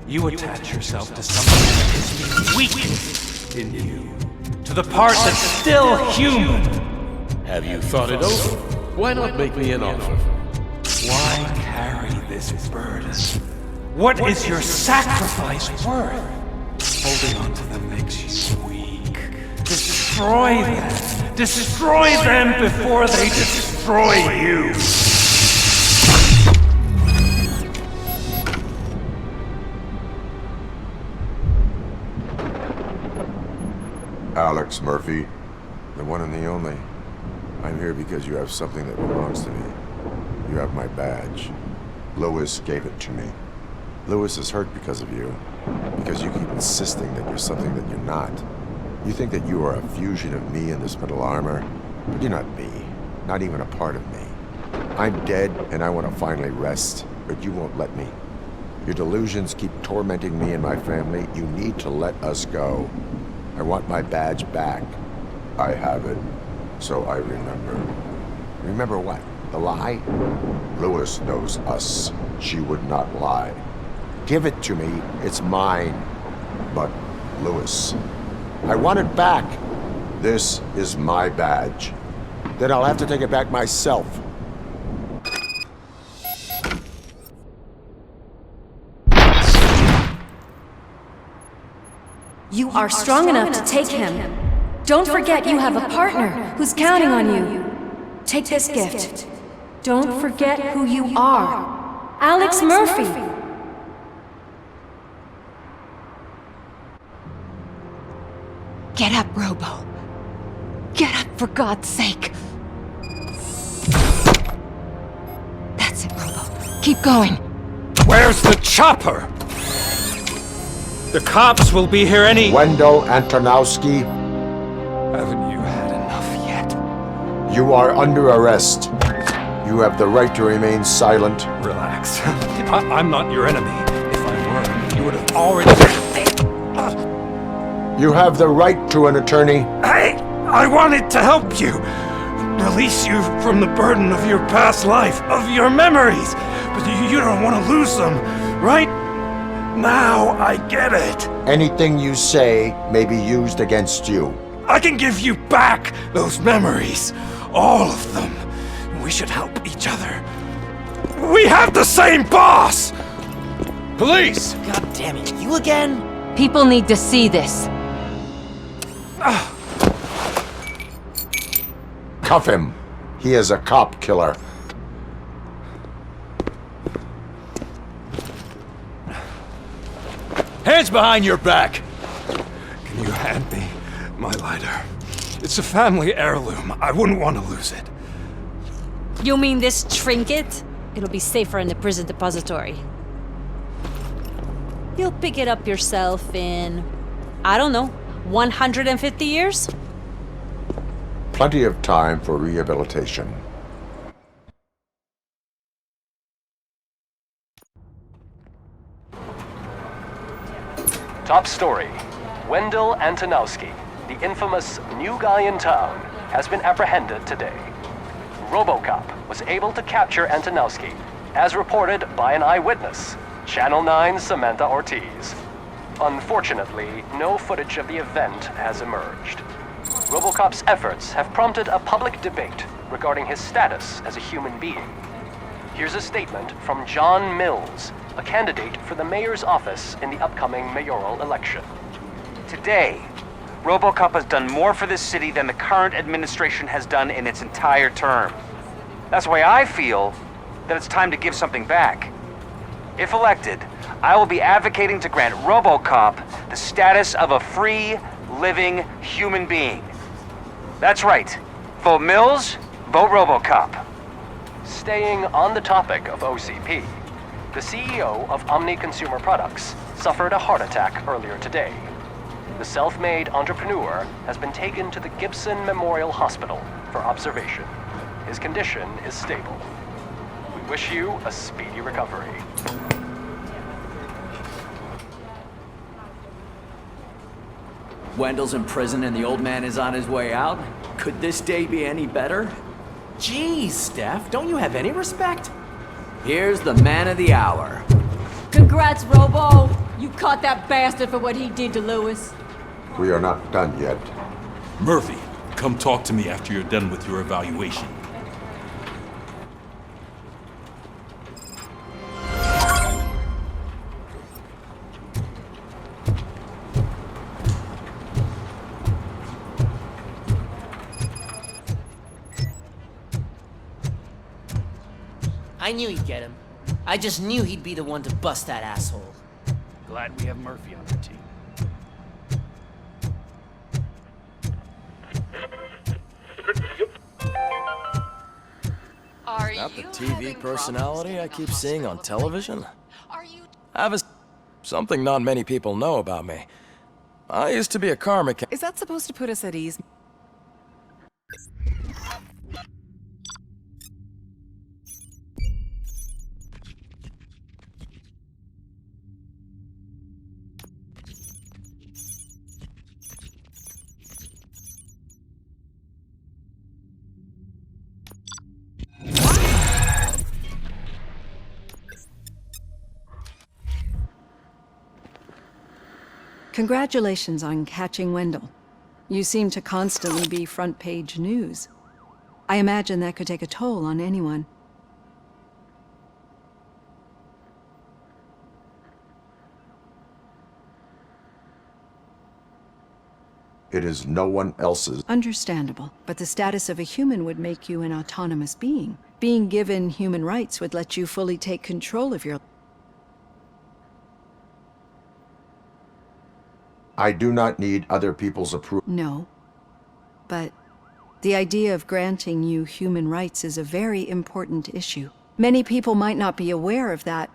Speaker 19: You attach yourself to something that is weak in you, to the part that's still human.
Speaker 17: Have you thought it over? Why not make me an offer?
Speaker 19: Why carry this burden? What is your sacrifice worth? Holding on to them makes you weak. This Destroy them. Destroy them before they destroy you.
Speaker 1: Alex Murphy, the one and the only. I'm here because you have something that belongs to me. You have my badge. Lewis gave it to me. Lewis is hurt because of you. Because you keep insisting that you're something that you're not. You think that you are a fusion of me in this metal armor, but you're not me. Not even a part of me. I'm dead, and I want to finally rest, but you won't let me. Your delusions keep tormenting me and my family. You need to let us go. I want my badge back. I have it, so I remember. Remember what? The lie? Lewis knows us. She would not lie. Give it to me. It's mine. But, Lewis, I want it back. This is my badge. Then I'll have to take it back myself.
Speaker 5: You are strong enough to take him. Don't forget you have a partner who's counting on you. Take this gift. Don't forget who you are. Alex Murphy.
Speaker 3: Get up, Robo. Get up, for God's sake. That's it, Robo. Keep going.
Speaker 19: Where's the chopper? The cops will be here any—
Speaker 1: Wendell Antonowski.
Speaker 19: Haven't you had enough yet?
Speaker 1: You are under arrest. You have the right to remain silent.
Speaker 19: Relax. I'm not your enemy. If I were, you would have already—
Speaker 1: You have the right to an attorney.
Speaker 19: I wanted to help you. Release you from the burden of your past life, of your memories. But you don't want to lose them, right? Now I get it.
Speaker 1: Anything you say may be used against you.
Speaker 19: I can give you back those memories. All of them. We should help each other. We have the same boss!
Speaker 8: Police!
Speaker 9: God damn it, you again?
Speaker 3: People need to see this.
Speaker 1: Cuff him. He is a cop killer.
Speaker 8: Hands behind your back!
Speaker 19: Can you hand me my lighter? It's a family heirloom. I wouldn't want to lose it.
Speaker 22: You mean this trinket? It'll be safer in the prison depository. You'll pick it up yourself in, I don't know, 150 years?
Speaker 1: Plenty of time for rehabilitation.
Speaker 11: Top story. Wendell Antonowski, the infamous new guy in town, has been apprehended today. Robocop was able to capture Antonowski, as reported by an eyewitness, Channel 9's Samantha Ortiz. Unfortunately, no footage of the event has emerged. Robocop's efforts have prompted a public debate regarding his status as a human being. Here's a statement from John Mills, a candidate for the mayor's office in the upcoming mayoral election.
Speaker 21: Today, Robocop has done more for this city than the current administration has done in its entire term. That's why I feel that it's time to give something back. If elected, I will be advocating to grant Robocop the status of a free, living human being. That's right. Vote Mills, vote Robocop.
Speaker 11: Staying on the topic of OCP, the CEO of Omni Consumer Products suffered a heart attack earlier today. The self-made entrepreneur has been taken to the Gibson Memorial Hospital for observation. His condition is stable. We wish you a speedy recovery.
Speaker 14: Wendell's in prison and the old man is on his way out? Could this day be any better?
Speaker 9: Jeez, Steph, don't you have any respect?
Speaker 14: Here's the man of the hour.
Speaker 16: Congrats, Robo! You caught that bastard for what he did to Lewis.
Speaker 1: We are not done yet.
Speaker 8: Murphy, come talk to me after you're done with your evaluation.
Speaker 9: I knew he'd get him. I just knew he'd be the one to bust that asshole.
Speaker 19: Glad we have Murphy on our team.
Speaker 23: Not the TV personality I keep seeing on television? I have something not many people know about me. I used to be a car mechanic.
Speaker 15: Is that supposed to put us at ease?
Speaker 3: Congratulations on catching Wendell. You seem to constantly be front-page news. I imagine that could take a toll on anyone.
Speaker 1: It is no one else's.
Speaker 3: Understandable, but the status of a human would make you an autonomous being. Being given human rights would let you fully take control of your...
Speaker 1: I do not need other people's approval.
Speaker 3: No. But the idea of granting you human rights is a very important issue. Many people might not be aware of that,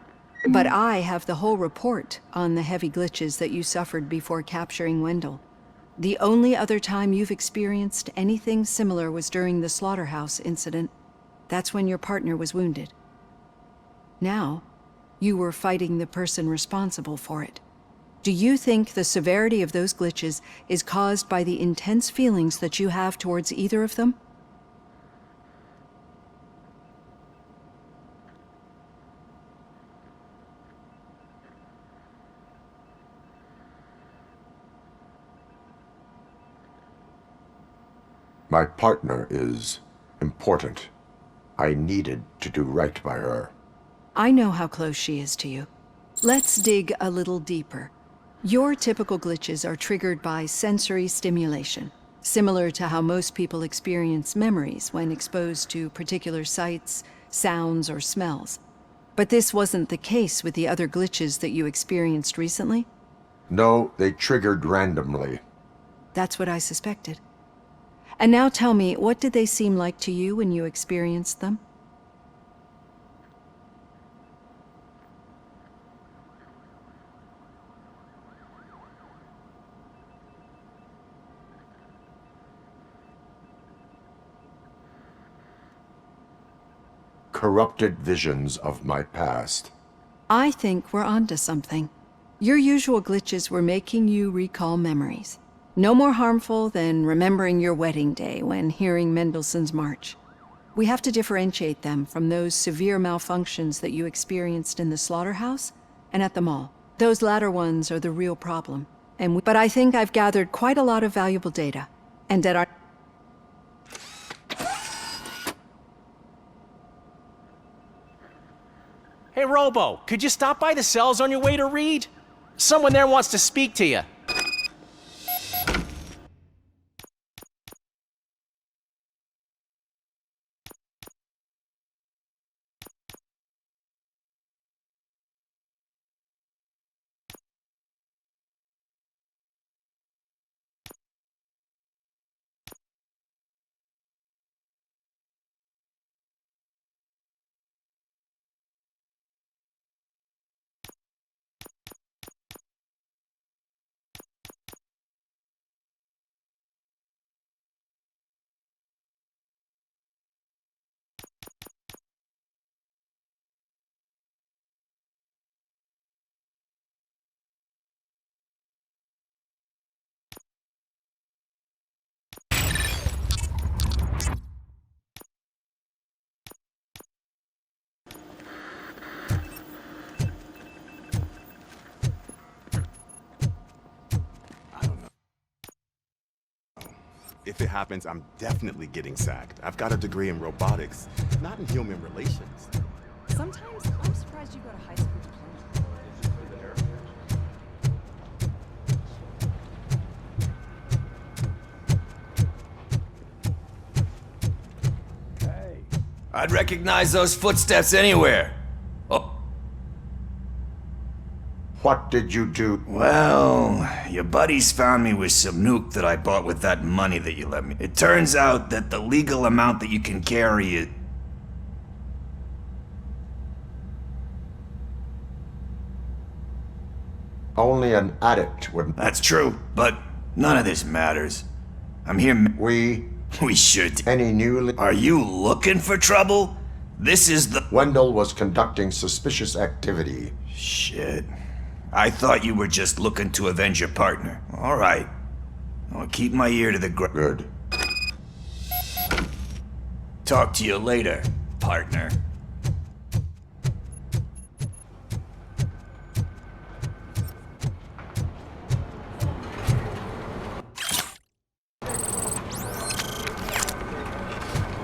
Speaker 3: but I have the whole report on the heavy glitches that you suffered before capturing Wendell. The only other time you've experienced anything similar was during the slaughterhouse incident. That's when your partner was wounded. Now, you were fighting the person responsible for it. Do you think the severity of those glitches is caused by the intense feelings that you have towards either of them?
Speaker 1: My partner is important. I needed to do right by her.
Speaker 3: I know how close she is to you. Let's dig a little deeper. Your typical glitches are triggered by sensory stimulation, similar to how most people experience memories when exposed to particular sights, sounds, or smells. But this wasn't the case with the other glitches that you experienced recently?
Speaker 1: No, they triggered randomly.
Speaker 3: That's what I suspected. And now tell me, what did they seem like to you when you experienced them?
Speaker 1: Corrupted visions of my past.
Speaker 3: I think we're onto something. Your usual glitches were making you recall memories. No more harmful than remembering your wedding day when hearing Mendelssohn's March. We have to differentiate them from those severe malfunctions that you experienced in the slaughterhouse and at the mall. Those latter ones are the real problem. But I think I've gathered quite a lot of valuable data. And that our...
Speaker 4: Hey, Robo, could you stop by the cells on your way to Reed? Someone there wants to speak to you.
Speaker 7: If it happens, I'm definitely getting sacked. I've got a degree in robotics, not in human relations.
Speaker 15: Sometimes I'm surprised you go to high school
Speaker 2: I'd recognize those footsteps anywhere. Oh.
Speaker 1: What did you do?
Speaker 2: Well, your buddies found me with some nuke that I bought with that money that you lent me. It turns out that the legal amount that you can carry is...
Speaker 1: Only an addict would...
Speaker 2: That's true, but none of this matters. I'm here... We should...
Speaker 1: Any new...
Speaker 2: Are you looking for trouble? This is the...
Speaker 1: Wendell was conducting suspicious activity.
Speaker 2: Shit. I thought you were just looking to avenge your partner. All right. I'll keep my ear to the ground.
Speaker 1: Good.
Speaker 2: Talk to you later, partner.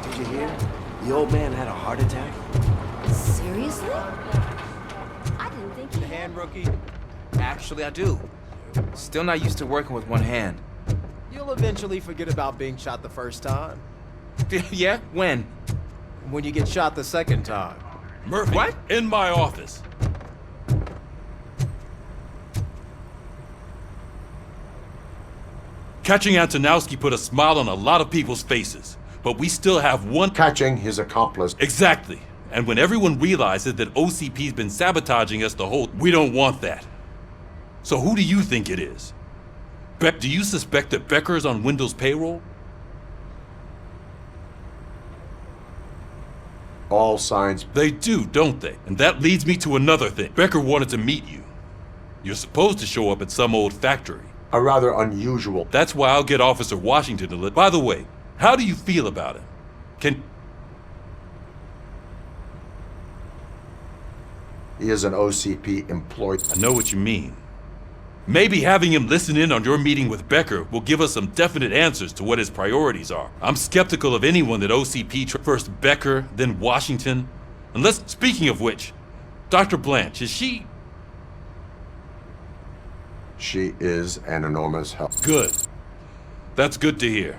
Speaker 14: Did you hear? The old man had a heart attack.
Speaker 16: Seriously? I didn't think he
Speaker 18: The hand, rookie? Actually, I do. Still not used to working with one hand.
Speaker 20: You'll eventually forget about being shot the first time.
Speaker 18: Yeah? When?
Speaker 20: When you get shot the second time.
Speaker 8: Murphy,
Speaker 18: What?
Speaker 8: in my office. Catching Antonowski put a smile on a lot of people's faces, but we still have one...
Speaker 1: Catching his accomplice.
Speaker 8: Exactly. And when everyone realizes that OCP's been sabotaging us the whole... We don't want that. So who do you think it is? Do you suspect that Becker's on Wendell's payroll?
Speaker 1: All signs...
Speaker 8: They do, don't they? And that leads me to another thing. Becker wanted to meet you. You're supposed to show up at some old factory.
Speaker 1: A rather unusual...
Speaker 8: That's why I'll get Officer Washington to let... By the way, how do you feel about him?
Speaker 1: He is an OCP employee.
Speaker 8: I know what you mean. Maybe having him listen in on your meeting with Becker will give us some definite answers to what his priorities are. I'm skeptical of anyone that OCP first Becker, then Washington. Unless, speaking of which, Dr. Blanche, is she...
Speaker 1: She is an enormous help.
Speaker 8: Good. That's good to hear.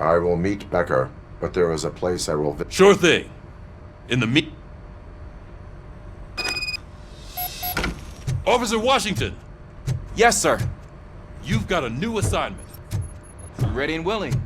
Speaker 1: I will meet Becker, but there is a place I will visit.
Speaker 8: Sure thing. In the Officer Washington!
Speaker 18: Yes, sir.
Speaker 8: You've got a new assignment.
Speaker 18: I'm ready and willing.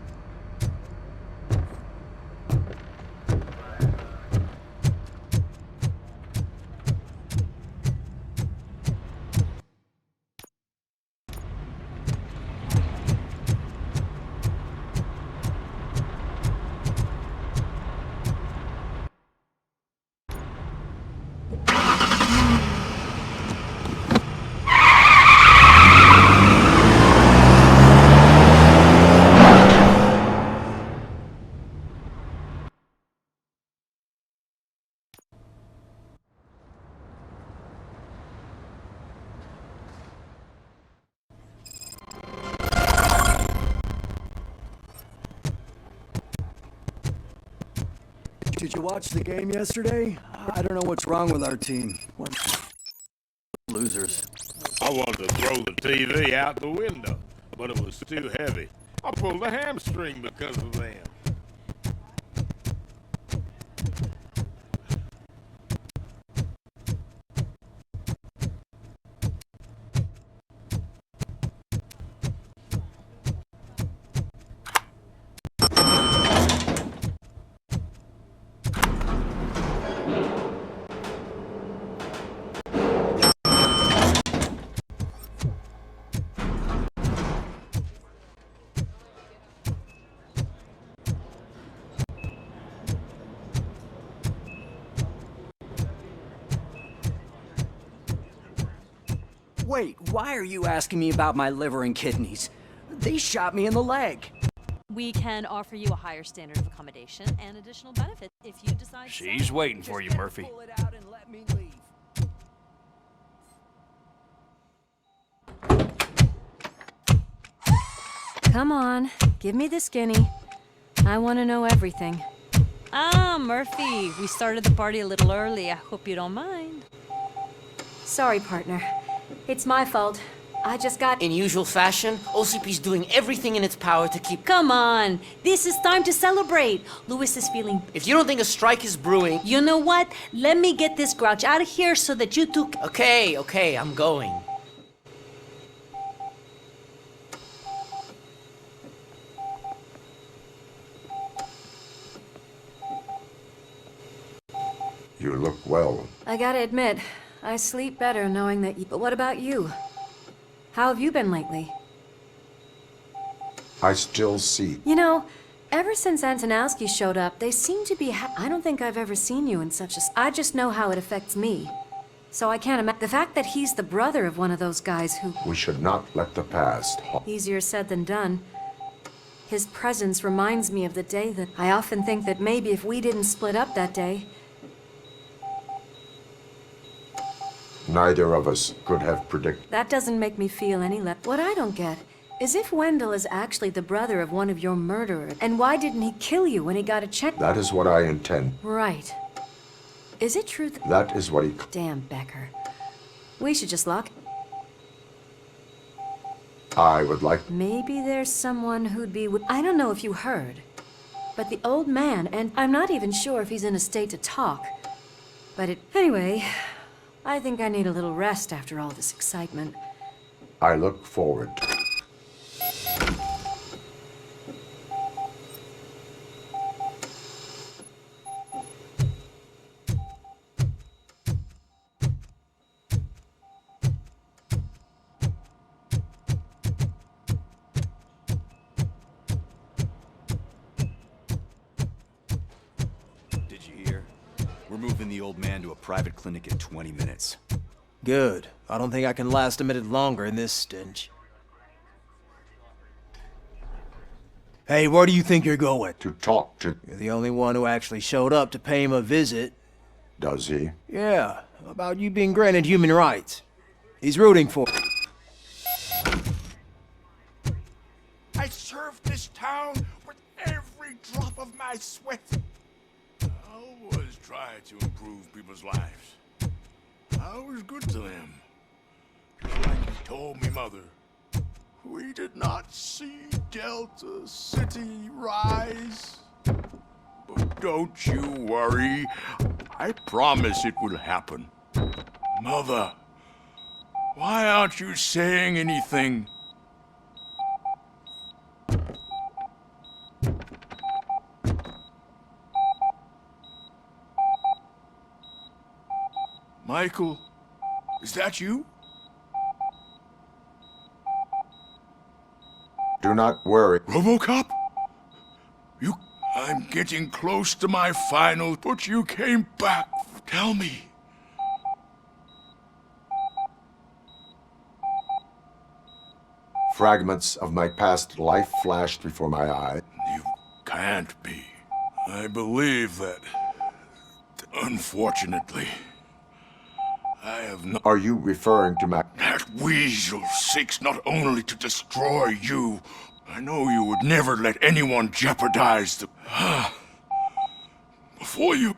Speaker 14: Did you watch the game yesterday? I don't know what's wrong with our team. What losers.
Speaker 13: I wanted to throw the TV out the window, but it was too heavy. I pulled a hamstring because of them.
Speaker 14: Wait, why are you asking me about my liver and kidneys? They shot me in the leg.
Speaker 22: We can offer you a higher standard of accommodation and additional benefits if you decide.
Speaker 19: She's waiting for you, Murphy.
Speaker 14: Pull it out and let me leave.
Speaker 3: Come on, give me the skinny. I want to know everything.
Speaker 22: Ah, Murphy, we started the party a little early. I hope you don't mind.
Speaker 3: Sorry, partner. It's my fault.
Speaker 16: I just got...
Speaker 9: In usual fashion, OCP's doing everything in its power to keep...
Speaker 16: Come on, this is time to celebrate. Louis is feeling...
Speaker 9: If you don't think a strike is brewing...
Speaker 16: You know what? Let me get this grouch out of here so that you two...
Speaker 9: Okay, I'm going.
Speaker 1: You look well.
Speaker 3: I gotta admit, I sleep better knowing that you... But what about you? How have you been lately?
Speaker 1: I still see.
Speaker 3: You know, ever since Antonowski showed up, they seem to be I don't think I've ever seen you in such a... I just know how it affects me. So I can't imagine... The fact that he's the brother of one of those guys who...
Speaker 1: We should not let the past...
Speaker 3: Easier said than done. His presence reminds me of the day that... I often think that maybe if we didn't split up that day...
Speaker 1: Neither of us could have predicted.
Speaker 3: That doesn't make me feel any less... What I don't get is if Wendell is actually the brother of one of your murderers, and why didn't he kill you when he got a check?
Speaker 1: That is what I intend.
Speaker 3: Right. Is it true
Speaker 1: That is what he...
Speaker 3: Damn, Becker. We should just lock...
Speaker 1: I would like...
Speaker 3: Maybe there's someone who'd be... I don't know if you heard, but the old man, and I'm not even sure if he's in a state to talk, but it... Anyway... I think I need a little rest after all this excitement.
Speaker 1: I look forward.
Speaker 2: Did you hear? We're moving the old man to a private clinic in 20 minutes.
Speaker 20: Good. I don't think I can last a minute longer in this stench. Hey, where do you think you're going?
Speaker 1: To talk to...
Speaker 20: You're the only one who actually showed up to pay him a visit.
Speaker 1: Does he?
Speaker 20: Yeah, about you being granted human rights. He's rooting for...
Speaker 13: I served this town with every drop of my sweat. I always try to improve people's lives. I was good to them. Just like you told me, Mother. We did not see Delta City rise. But don't you worry. I promise it will happen. Mother, why aren't you saying anything? Michael, is that you?
Speaker 1: Do not worry.
Speaker 13: Robocop? I'm getting close to my final, but you came back. Tell me.
Speaker 1: Fragments of my past life flashed before my eye.
Speaker 13: You can't be. I believe that. Unfortunately. I have not...
Speaker 1: Are you referring to my...
Speaker 13: That weasel seeks not only to destroy you. I know you would never let anyone jeopardize the... Before you...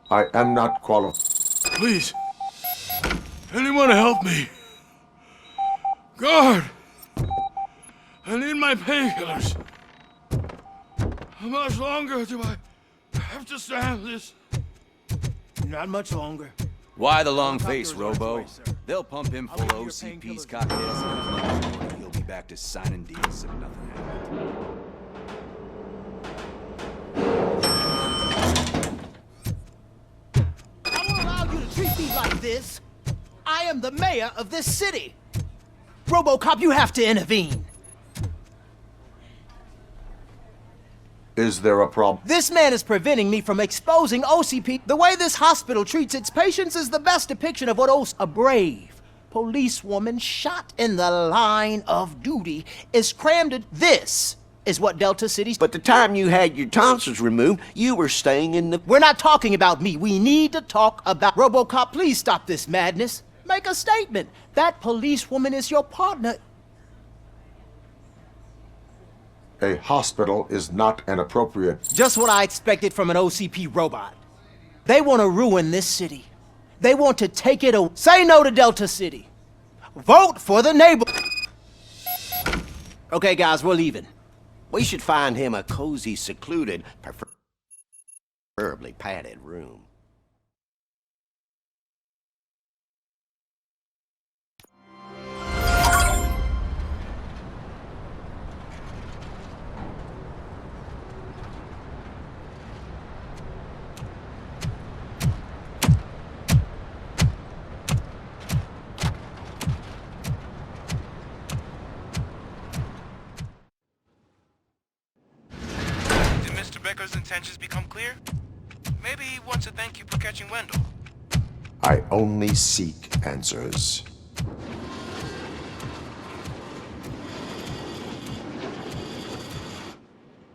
Speaker 1: I am not qualified.
Speaker 13: Please. Anyone help me. Guard! I need my painkillers. How much longer do I have to stand this?
Speaker 20: Not much longer.
Speaker 2: Why the long face, Robo? They'll pump him full of OCP's cocktails and he'll be back to signing deals if nothing happened.
Speaker 6: I won't allow you to treat me like this. I am the mayor of this city. Robocop, you have to intervene.
Speaker 1: Is there a problem?
Speaker 6: This man is preventing me from exposing OCP. The way this hospital treats its patients is the best depiction of what a brave policewoman shot in the line of duty is crammed in. This is what Delta City's...
Speaker 10: But the time you had your tonsils removed, you were staying in the...
Speaker 6: We're not talking about me. We need to talk about... Robocop, please stop this madness. Make a statement. That policewoman is your partner.
Speaker 1: A hospital is not an appropriate...
Speaker 6: Just what I expected from an OCP robot. They want to ruin this city. They want to take it away. Say no to Delta City. Vote for the neighbor. Okay, guys, we're leaving.
Speaker 10: We should find him a cozy, secluded, preferably padded room.
Speaker 18: Becker's intentions become clear? Maybe he wants to thank you for catching Wendell.
Speaker 1: I only seek answers.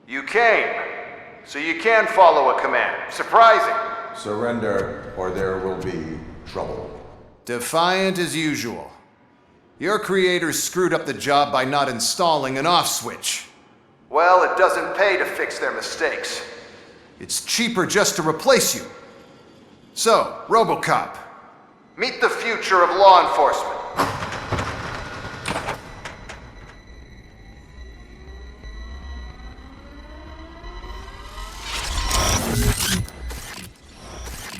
Speaker 5: You came, so you can follow a command. Surprising.
Speaker 1: Surrender, or there will be trouble.
Speaker 5: Defiant as usual. Your creators screwed up the job by not installing an off switch. Well, it doesn't pay to fix their mistakes. It's cheaper just to replace you. So, Robocop, meet the future of law enforcement.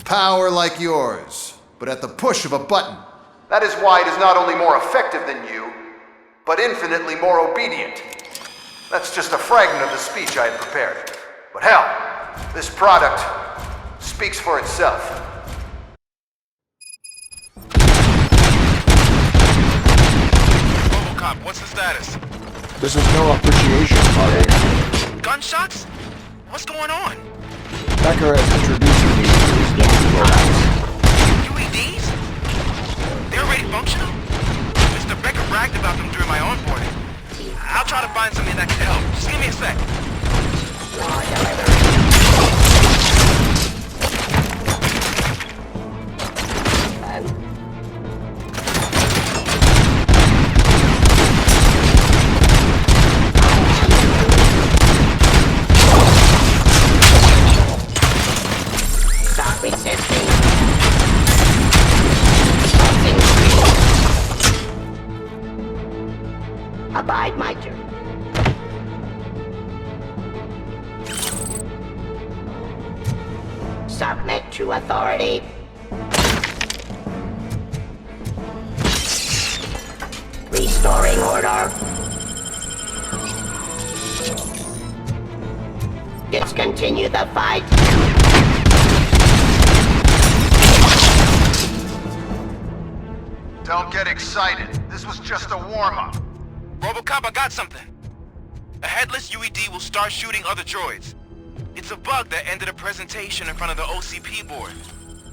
Speaker 5: Power like yours, but at the push of a button. That is why it is not only more effective than you, but infinitely more obedient. That's just a fragment of the speech I had prepared. But hell, this product speaks for itself.
Speaker 18: Robocop, what's the status?
Speaker 1: This is no appreciation party.
Speaker 18: Gunshots? What's going on?
Speaker 1: Becker has introduced me to his new robots.
Speaker 18: UEDs? They're already functional? Mr. Becker bragged about them during my onboarding. I'll try to find something that can help. Just give me a sec.
Speaker 9: Stop resisting. Abide my turn. Submit to authority. Restoring order. Discontinue the fight.
Speaker 5: Don't get excited. This was just a warm-up.
Speaker 18: Robocop, I got something. A headless UED will start shooting other droids. It's a bug that ended a presentation in front of the OCP board.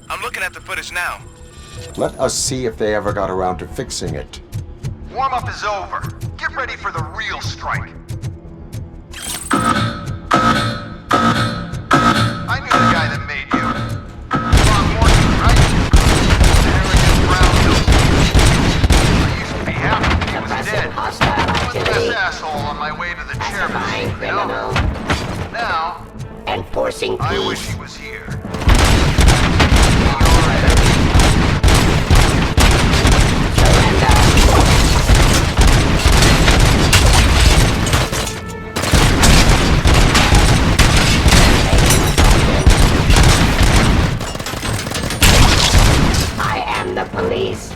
Speaker 18: I'm looking at the footage now.
Speaker 1: Let us see if they ever got around to fixing it.
Speaker 5: Warm-up is over. Get ready for the real strike. I knew the guy that made you. Bob Morton, right? Arrogant brown nose. I used to be happy he was dead. I was this asshole on my way to the chairman.
Speaker 9: Criminal.
Speaker 5: Now,
Speaker 9: enforcing peace.
Speaker 5: I wish he was here.
Speaker 9: I am the police.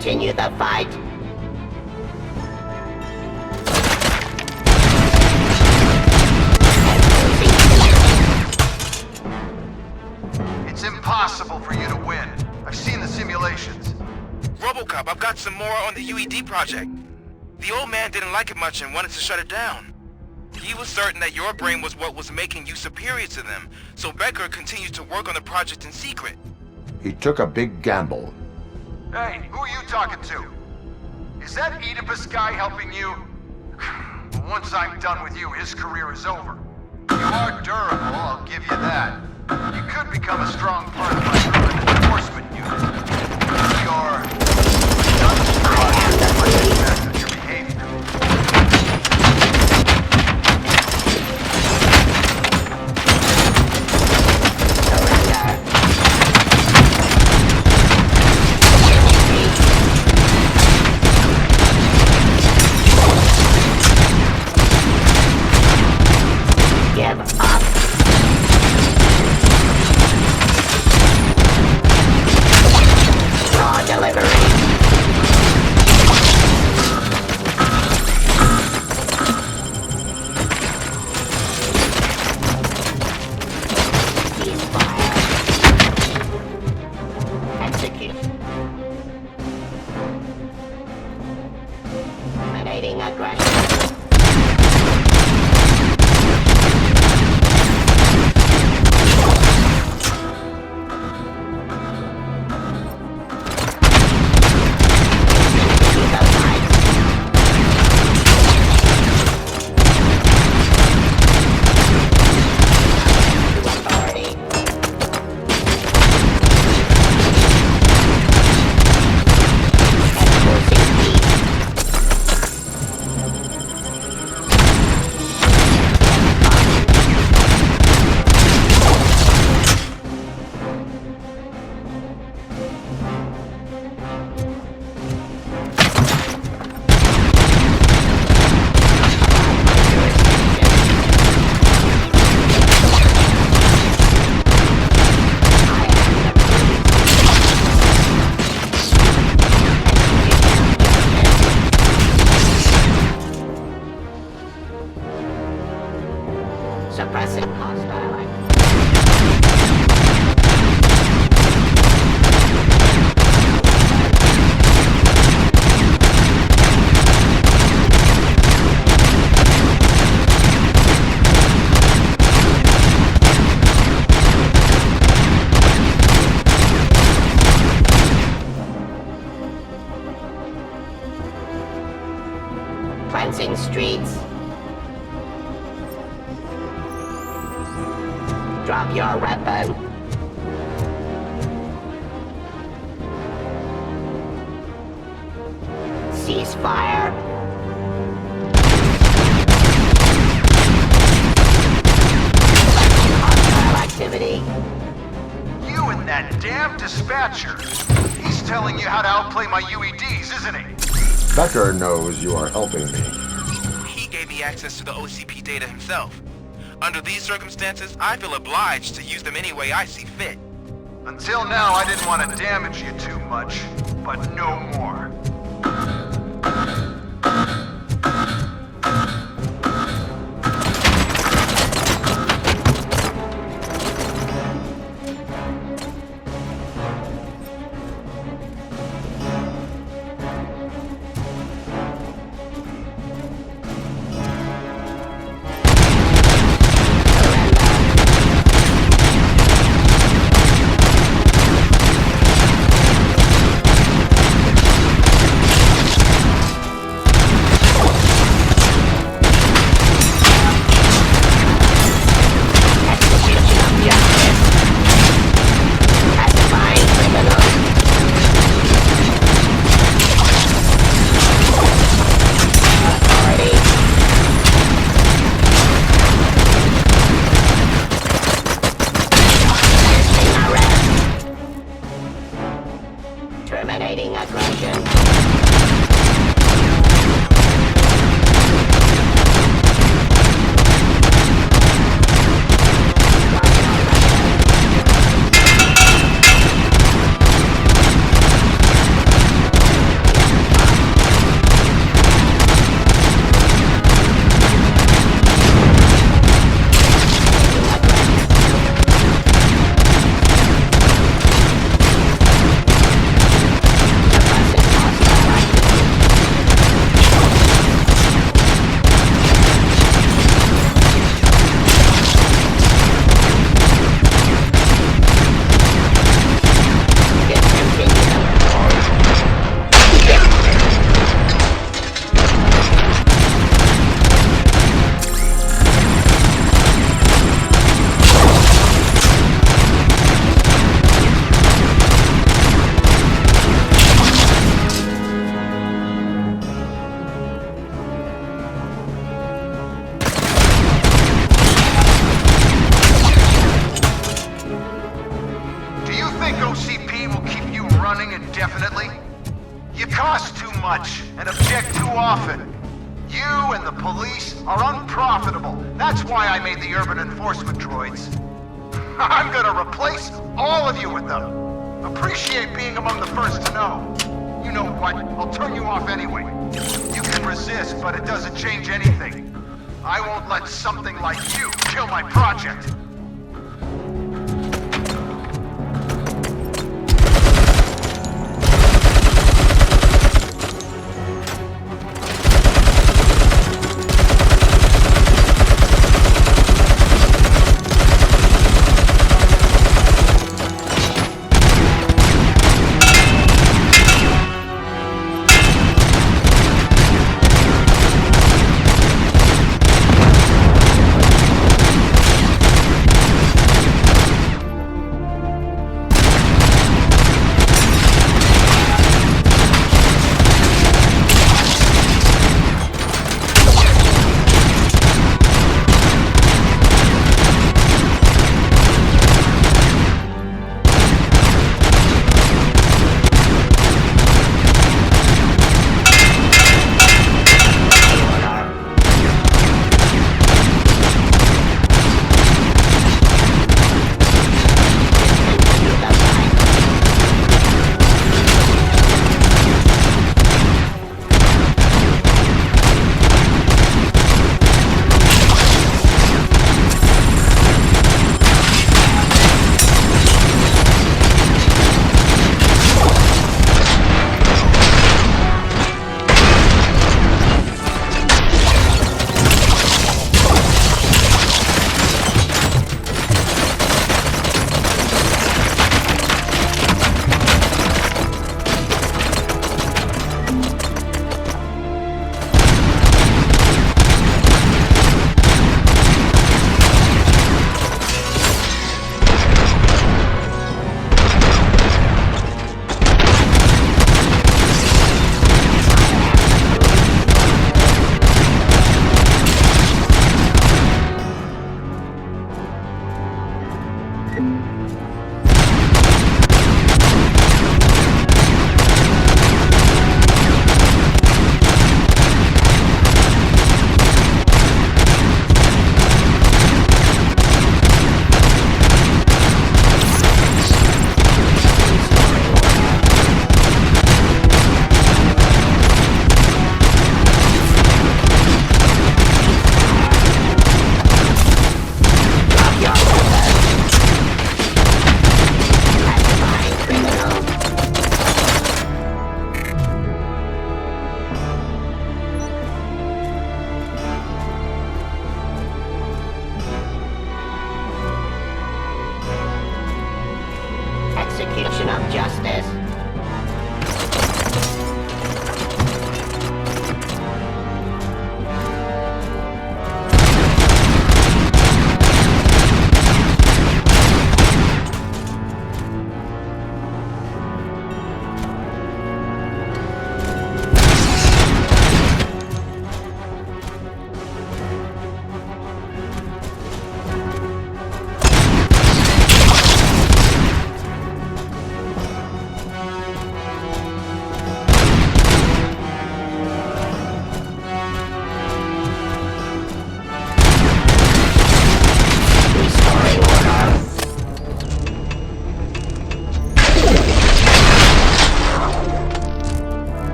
Speaker 12: continue the fight.
Speaker 5: It's impossible for you to win. I've seen the simulations.
Speaker 18: Robocop, I've got some more on the UED project. The old man didn't like it much and wanted to shut it down. He was certain that your brain was what was making you superior to them, so Becker continued to work on the project in secret.
Speaker 1: He took a big gamble.
Speaker 5: Hey, who are you talking to? Is that Oedipus guy helping you? Once I'm done with you, his career is over. You are durable, I'll give you that. You could become a strong part of my urban enforcement unit. You're not surprised at your behavior.
Speaker 12: Give up. Raw delivery. Execute. Eliminating aggression. Suppressing hostile activity. Cleansing streets. Drop your weapon. Cease fire. Hostile activity.
Speaker 5: You and that damn dispatcher. He's telling you how to outplay my UEDs, isn't he?
Speaker 1: Becker knows you are helping me.
Speaker 18: He gave me access to the OCP data himself. Under these circumstances, I feel obliged to use them any way I see fit.
Speaker 5: Until now, I didn't want to damage you too much, but no more. profit. You and the police are unprofitable. That's why I made the urban enforcement droids. I'm gonna replace all of you with them. Appreciate being among the first to know. You know what? I'll turn you off anyway. You can resist, but it doesn't change anything. I won't let something like you kill my project.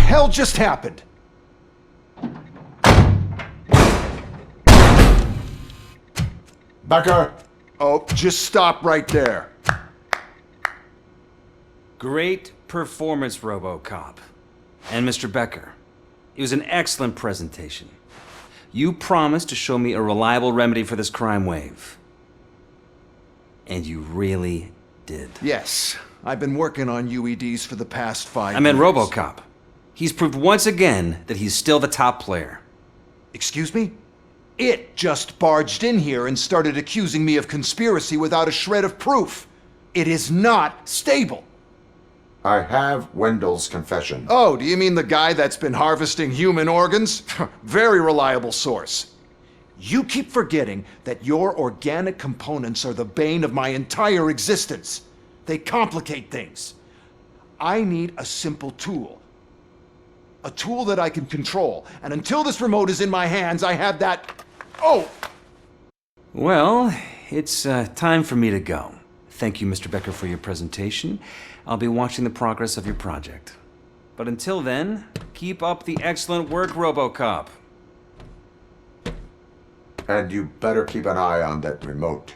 Speaker 5: hell just happened?
Speaker 1: Becker!
Speaker 5: Oh, just stop right there.
Speaker 19: Great performance, Robocop. And Mr. Becker, it was an excellent presentation. You promised to show me a reliable remedy for this crime wave. And you really did.
Speaker 5: Yes, I've been working on UEDs for the past 5 years.
Speaker 19: I meant Robocop. He's proved once again that he's still the top player.
Speaker 5: Excuse me? It just barged in here and started accusing me of conspiracy without a shred of proof. It is not stable.
Speaker 1: I have Wendell's confession.
Speaker 5: Oh, do you mean the guy that's been harvesting human organs? Very reliable source. You keep forgetting that your organic components are the bane of my entire existence. They complicate things. I need a simple tool. A tool that I can control. And until this remote is in my hands, I have that... Oh!
Speaker 19: Well, it's time for me to go. Thank you, Mr. Becker, for your presentation. I'll be watching the progress of your project. But until then, keep up the excellent work, Robocop.
Speaker 1: And you better keep an eye on that remote.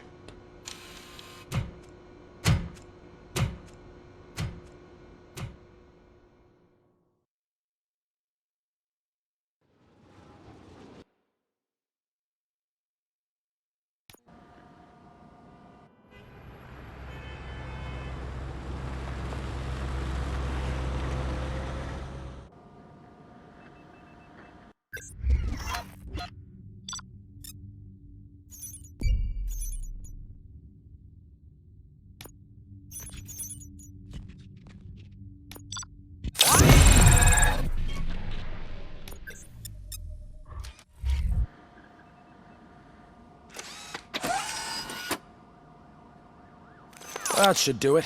Speaker 23: That should do it.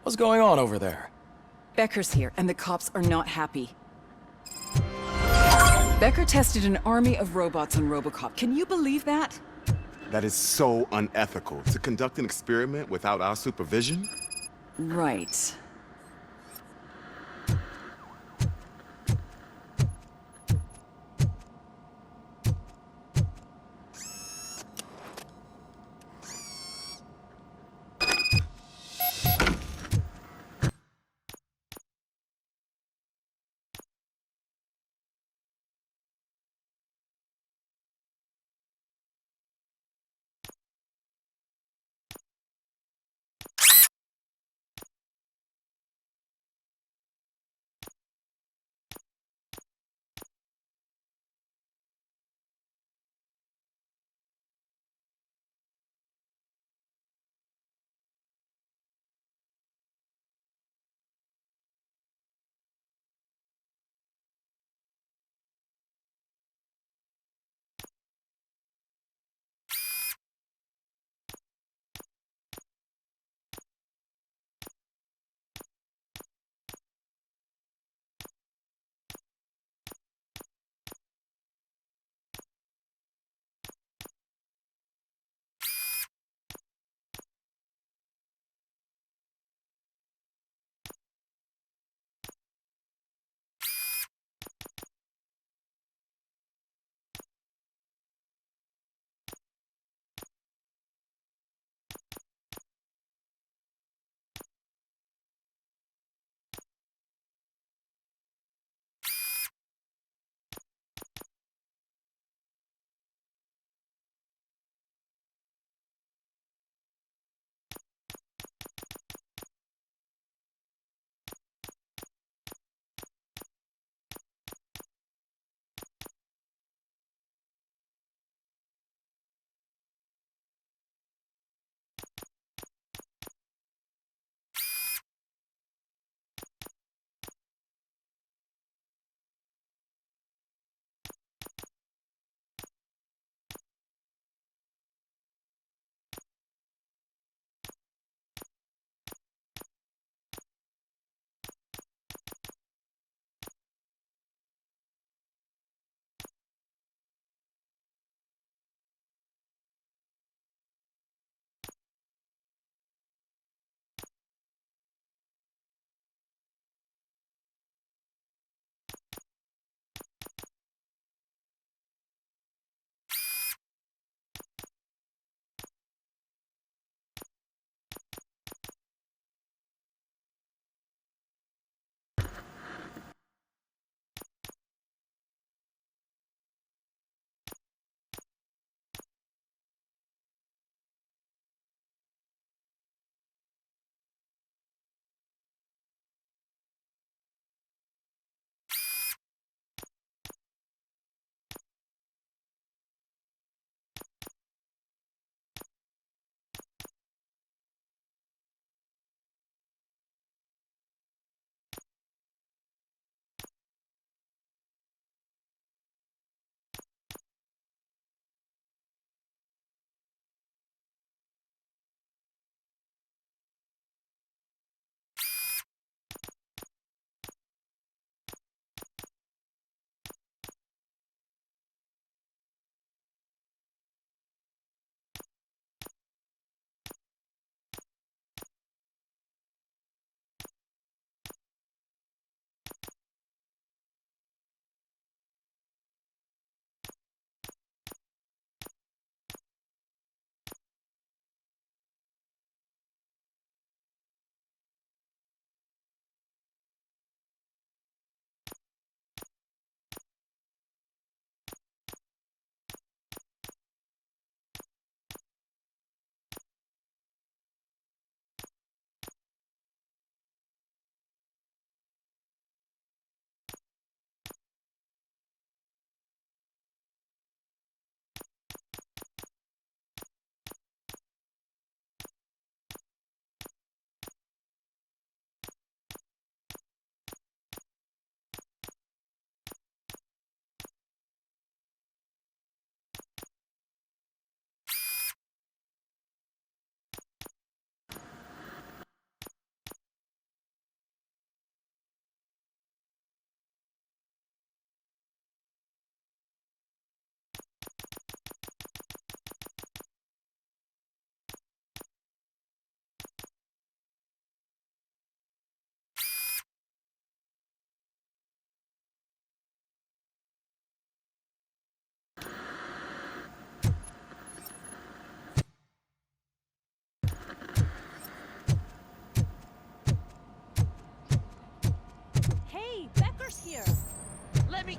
Speaker 23: What's going on over there?
Speaker 3: Becker's here, and the cops are not happy. Becker tested an army of robots on Robocop. Can you believe that?
Speaker 7: That is so unethical. To conduct an experiment without our supervision?
Speaker 3: Right.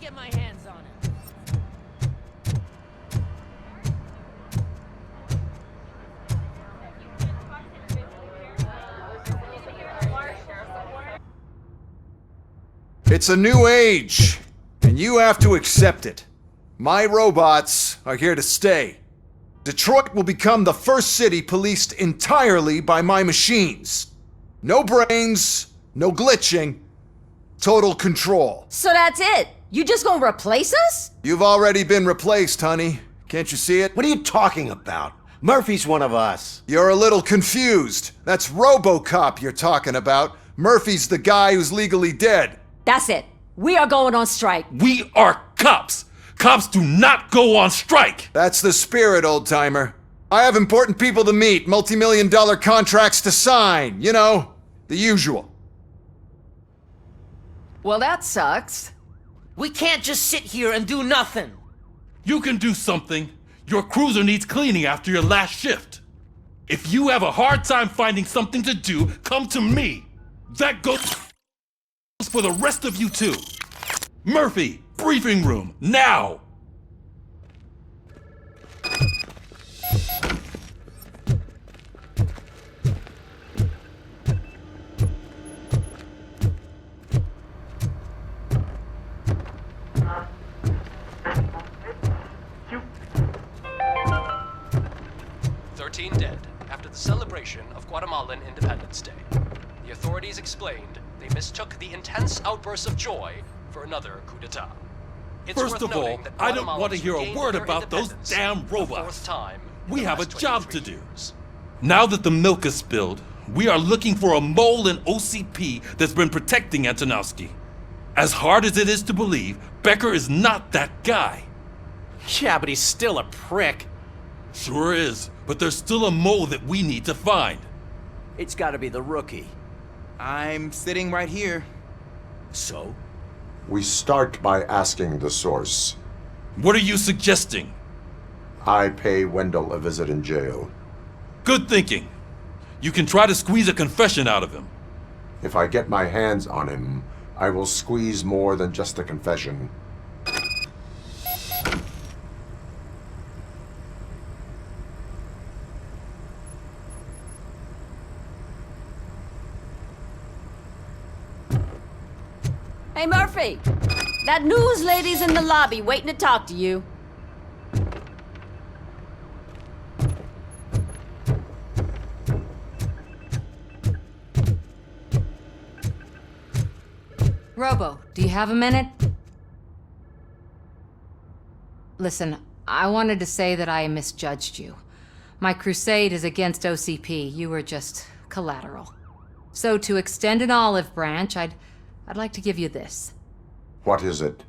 Speaker 9: get my hands on him.
Speaker 5: It's a new age, and you have to accept it. My robots are here to stay. Detroit will become the first city policed entirely by my machines. No brains, no glitching, total control.
Speaker 16: So that's it? You just gonna replace us?
Speaker 5: You've already been replaced, honey. Can't you see it?
Speaker 10: What are you talking about? Murphy's one of us.
Speaker 5: You're a little confused. That's Robocop you're talking about. Murphy's the guy who's legally dead.
Speaker 16: That's it. We are going on strike.
Speaker 8: We are cops. Cops do not go on strike.
Speaker 5: That's the spirit, old-timer. I have important people to meet, multi-million-dollar contracts to sign. You know, the usual.
Speaker 9: Well, that sucks. We can't just sit here and do nothing.
Speaker 8: You can do something. Your cruiser needs cleaning after your last shift. If you have a hard time finding something to do, come to me. That goes for the rest of you too. Murphy, briefing room, now!
Speaker 11: Dead after the celebration of Guatemalan Independence Day. The authorities explained they mistook the intense outbursts of joy for another coup d'etat.
Speaker 8: First of all, I don't want to hear a word about those damn robots. We have a job to do. Now that the milk is spilled, we are looking for a mole in OCP that's been protecting Antonowski. As hard as it is to believe, Becker is not that guy.
Speaker 4: Yeah, but he's still a prick.
Speaker 8: Sure is, but there's still a mole that we need to find.
Speaker 6: It's gotta be the rookie.
Speaker 17: I'm sitting right here.
Speaker 6: So?
Speaker 1: We start by asking the source.
Speaker 8: What are you suggesting?
Speaker 1: I pay Wendell a visit in jail.
Speaker 8: Good thinking. You can try to squeeze a confession out of him.
Speaker 1: If I get my hands on him, I will squeeze more than just a confession.
Speaker 16: Hey, Murphy! That news lady's in the lobby waiting to talk to you.
Speaker 21: Robo, do you have a minute? Listen, I wanted to say that I misjudged you. My crusade is against OCP. You were just collateral. So to extend an olive branch, I'd like to give you this.
Speaker 1: What is it?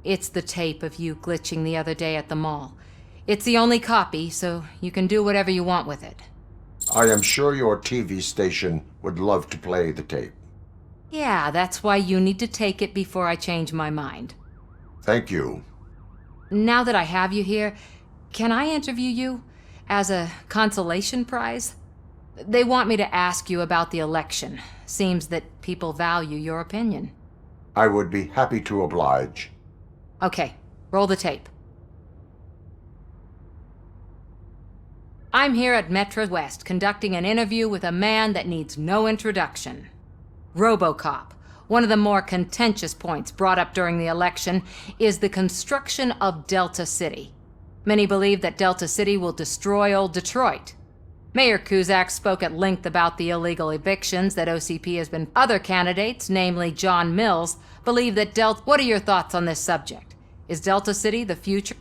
Speaker 21: It's the tape of you glitching the other day at the mall. It's the only copy, so you can do whatever you want with it.
Speaker 1: I am sure your TV station would love to play the tape.
Speaker 21: Yeah, that's why you need to take it before I change my mind.
Speaker 1: Thank you.
Speaker 21: Now that I have you here, can I interview you as a consolation prize? They want me to ask you about the election. Seems that people value your opinion.
Speaker 1: I would be happy to oblige.
Speaker 21: Okay, roll the tape. I'm here at Metro West conducting an interview with a man that needs no introduction. Robocop. One of the more contentious points brought up during the election is the construction of Delta City. Many believe that Delta City will destroy old Detroit. Mayor Cusack spoke at length about the illegal evictions that OCP has been. Other candidates, namely John Mills, believe that Delta. What are your thoughts on this subject? Is Delta City the future?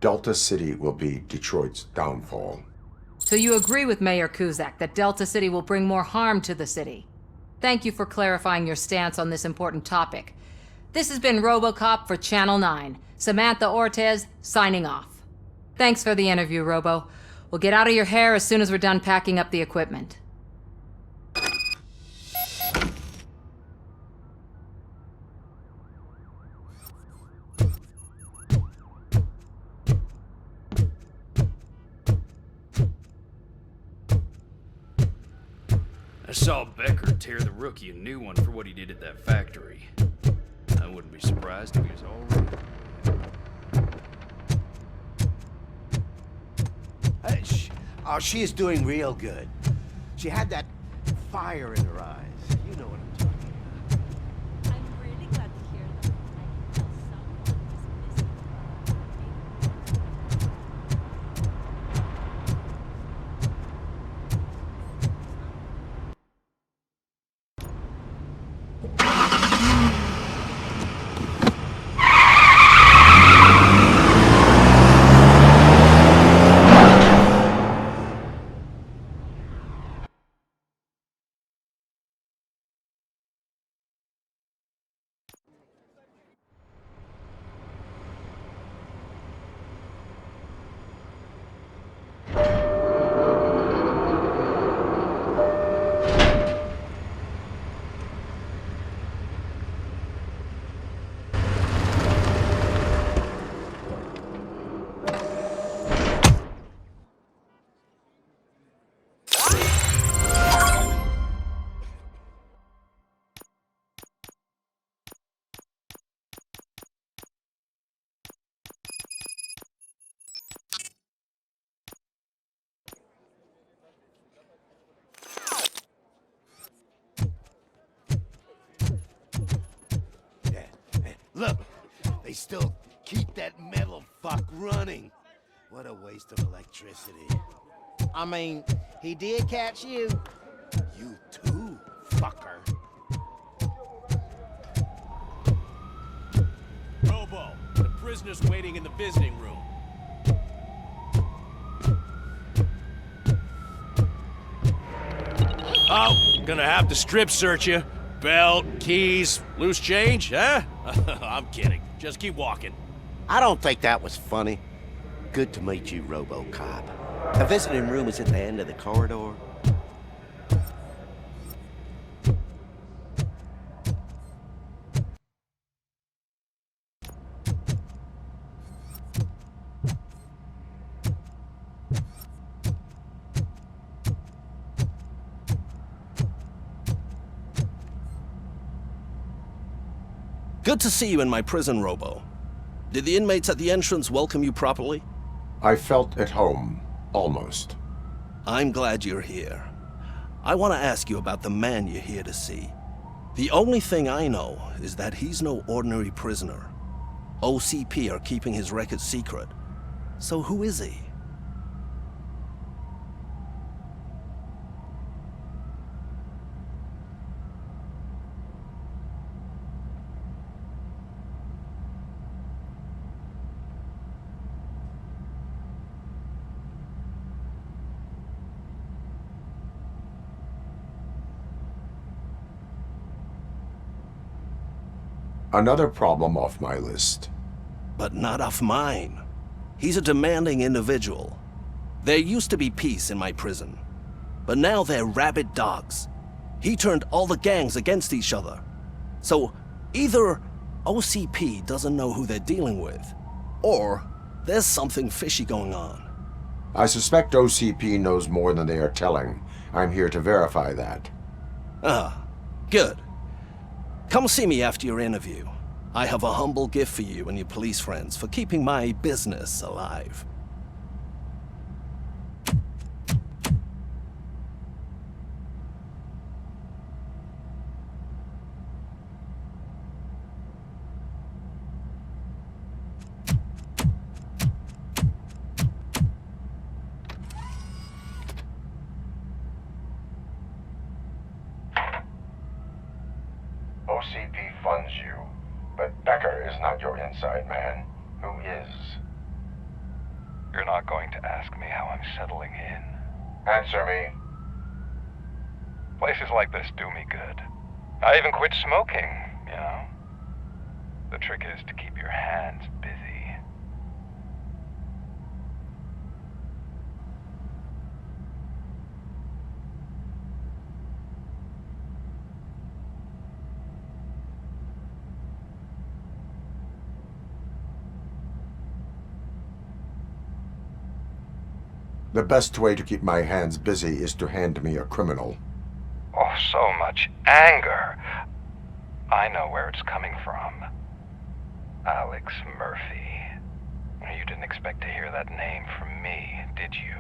Speaker 1: Delta City will be Detroit's downfall.
Speaker 21: So you agree with Mayor Cusack that Delta City will bring more harm to the city? Thank you for clarifying your stance on this important topic. This has been Robocop for Channel 9. Samantha Ortez, signing off. Thanks for the interview, Robo. We'll get out of your hair as soon as we're done packing up the equipment.
Speaker 14: I saw Becker tear the rookie a new one for what he did at that factory. I wouldn't be surprised if he was already...
Speaker 15: Oh, she is doing real good. She had that fire in her eyes. You know what I'm talking about.
Speaker 22: I'm really glad to hear that. I can tell someone is missing.
Speaker 15: Look, they still keep that metal fuck running. What a waste of electricity.
Speaker 6: I mean, he did catch you.
Speaker 15: You too, fucker.
Speaker 4: Robo, the prisoner's waiting in the visiting room. Oh, gonna have to strip search you. Belt, keys, loose change, huh? I'm kidding. Just keep walking.
Speaker 10: I don't think that was funny. Good to meet you, Robocop. The visiting room is at the end of the corridor.
Speaker 24: Good to see you in my prison, Robo. Did the inmates at the entrance welcome you properly?
Speaker 1: I felt at home, almost.
Speaker 24: I'm glad you're here. I want to ask you about the man you're here to see. The only thing I know is that he's no ordinary prisoner. OCP are keeping his record secret. So who is he?
Speaker 1: Another problem off my list.
Speaker 24: But not off mine. He's a demanding individual. There used to be peace in my prison, but now they're rabid dogs. He turned all the gangs against each other. So either OCP doesn't know who they're dealing with, or there's something fishy going on.
Speaker 1: I suspect OCP knows more than they are telling. I'm here to verify that.
Speaker 24: Ah, good. Come see me after your interview. I have a humble gift for you and your police friends for keeping my business alive.
Speaker 1: OCP funds you, but Becker is not your inside man. Who is?
Speaker 25: You're not going to ask me how I'm settling in.
Speaker 1: Answer me.
Speaker 25: Places like this do me good. I even quit smoking, you know. The trick is to keep your hands busy.
Speaker 1: The best way to keep my hands busy is to hand me a criminal.
Speaker 25: Oh, so much anger. I know where it's coming from. Alex Murphy. You didn't expect to hear that name from me, did you?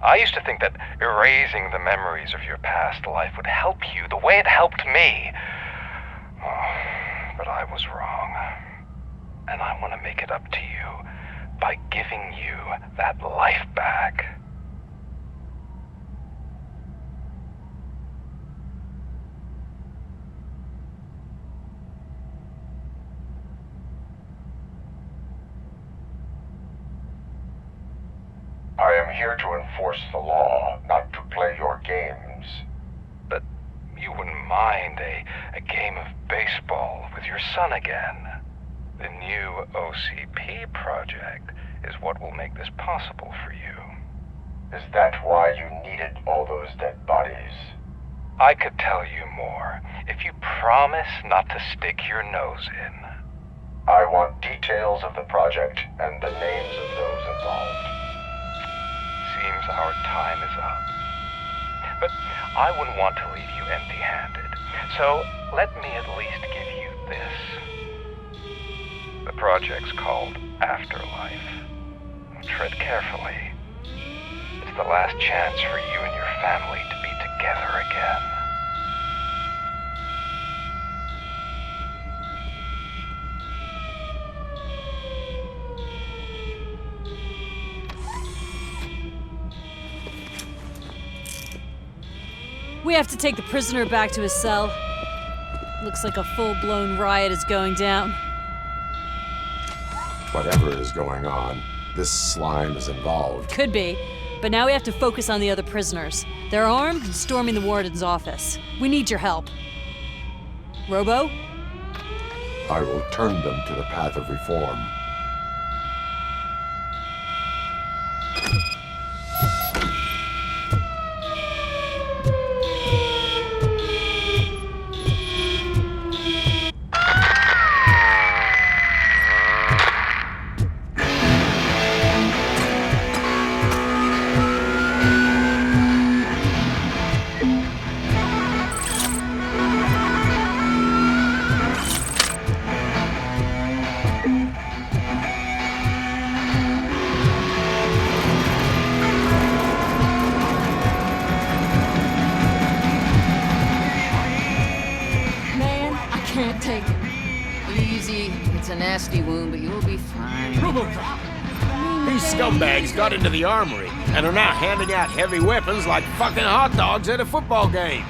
Speaker 25: I used to think that erasing the memories of your past life would help you the way it helped me. Oh, but I was wrong. And I want to make it up to you by giving you that life back.
Speaker 1: I am here to enforce the law, not to play your games.
Speaker 25: But you wouldn't mind a game of baseball with your son again. The new OCP project is what will make this possible for you.
Speaker 1: Is that why you needed all those dead bodies?
Speaker 25: I could tell you more if you promise not to stick your nose in.
Speaker 1: I want details of the project and the names of those involved.
Speaker 25: Seems our time is up. But I wouldn't want to leave you empty-handed. So let me at least give you this. The project's called Afterlife. Tread carefully. It's the last chance for you and your family to be together again.
Speaker 2: We have to take the prisoner back to his cell. Looks like a full-blown riot is going down.
Speaker 1: Whatever is going on, this slime is involved.
Speaker 2: Could be, but now we have to focus on the other prisoners. They're armed and storming the warden's office. We need your help. Robo?
Speaker 1: I will turn them to the path of reform.
Speaker 2: Can't take it.
Speaker 9: Easy. It's a nasty wound, but you'll be fine.
Speaker 4: Robocop! These scumbags got into the armory and are now handing out heavy weapons like fucking hot dogs at a football game.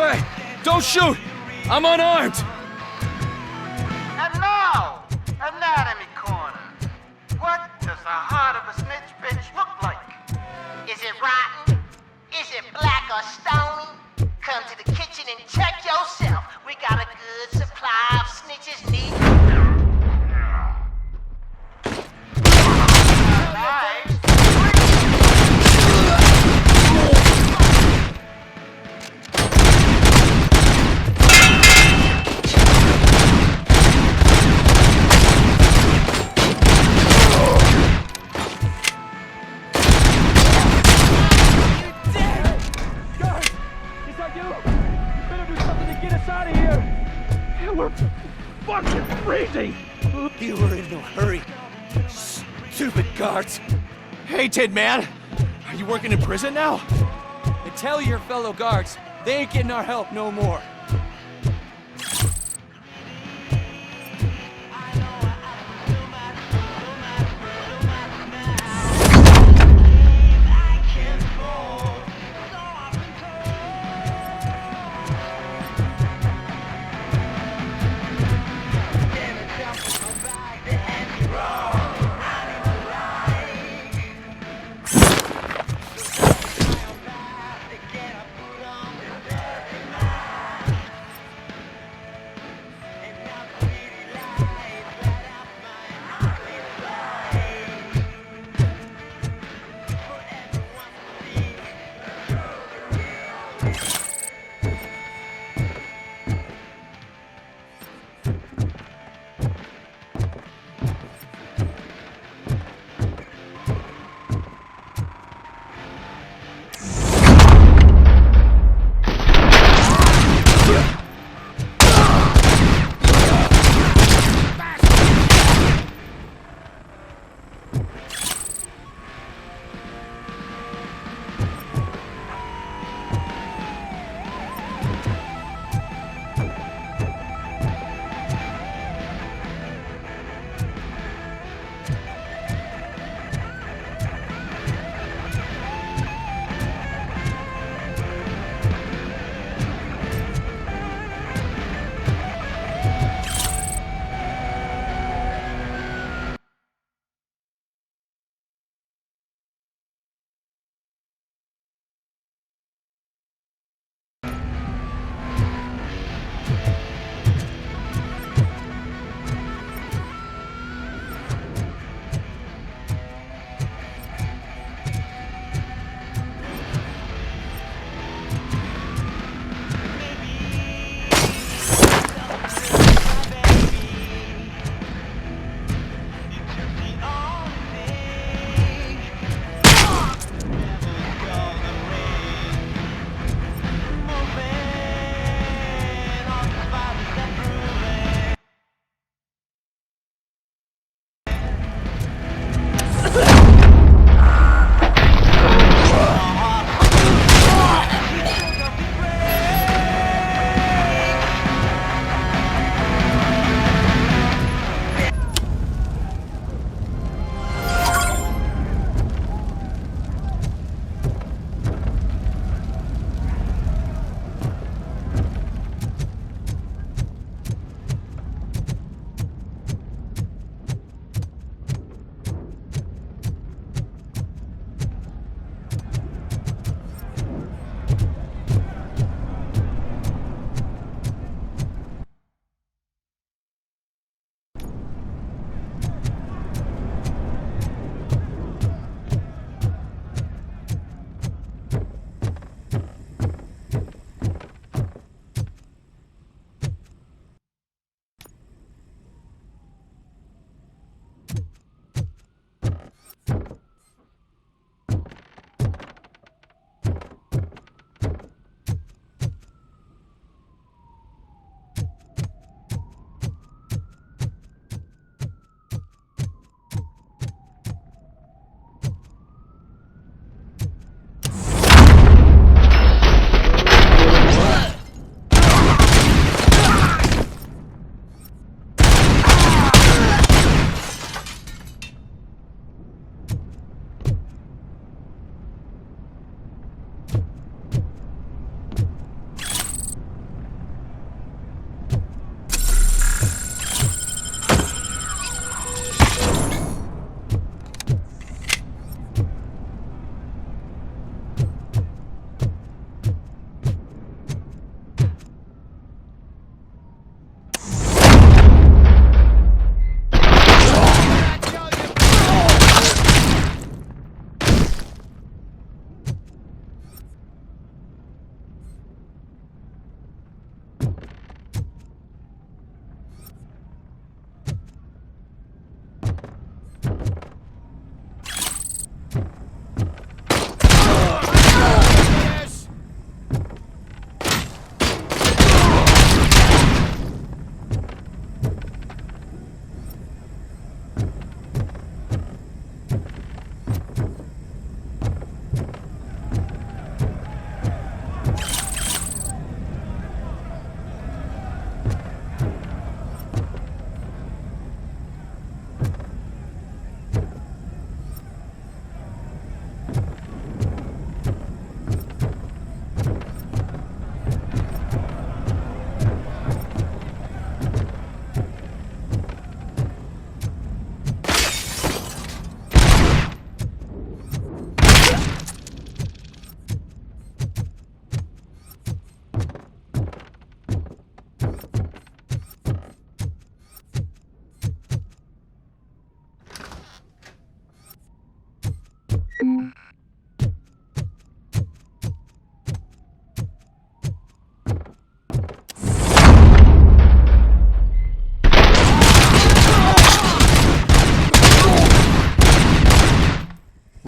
Speaker 12: Hey, don't shoot! I'm unarmed!
Speaker 13: And now, Anatomy Corner. What does the heart of a snitch bitch look like?
Speaker 9: Is it rotten? Is it black or stony? Come to the kitchen and check yourself. We got a good supply of snitches needing.
Speaker 4: You were in no hurry. Stupid guards. Hey, Tin Man. Are you working in prison now?
Speaker 12: And tell your fellow guards, they ain't getting our help no more.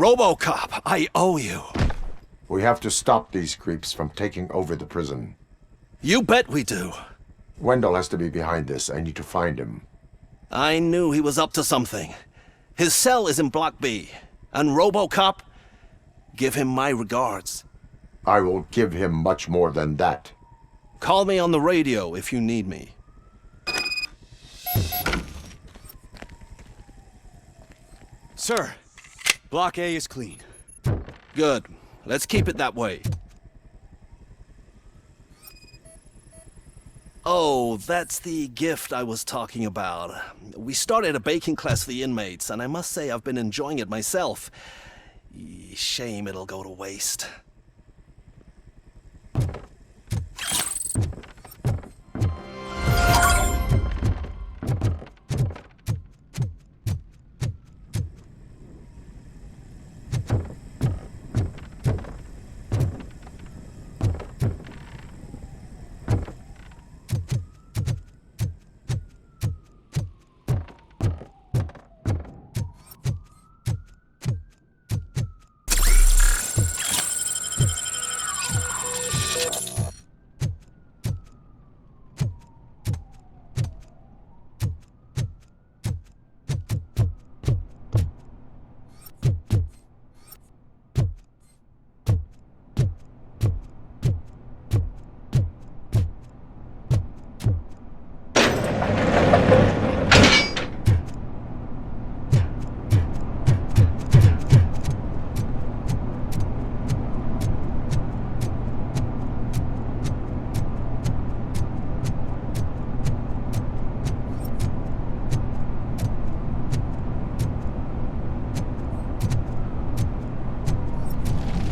Speaker 24: Robocop, I owe you.
Speaker 1: We have to stop these creeps from taking over the prison.
Speaker 24: You bet we do.
Speaker 1: Wendell has to be behind this. I need to find him.
Speaker 24: I knew he was up to something. His cell is in Block B. And Robocop, give him my regards.
Speaker 1: I will give him much more than that.
Speaker 24: Call me on the radio if you need me.
Speaker 12: Sir, Block A is clean.
Speaker 24: Good. Let's keep it that way. Oh, that's the gift I was talking about. We started a baking class for the inmates, and I must say I've been enjoying it myself. Shame it'll go to waste.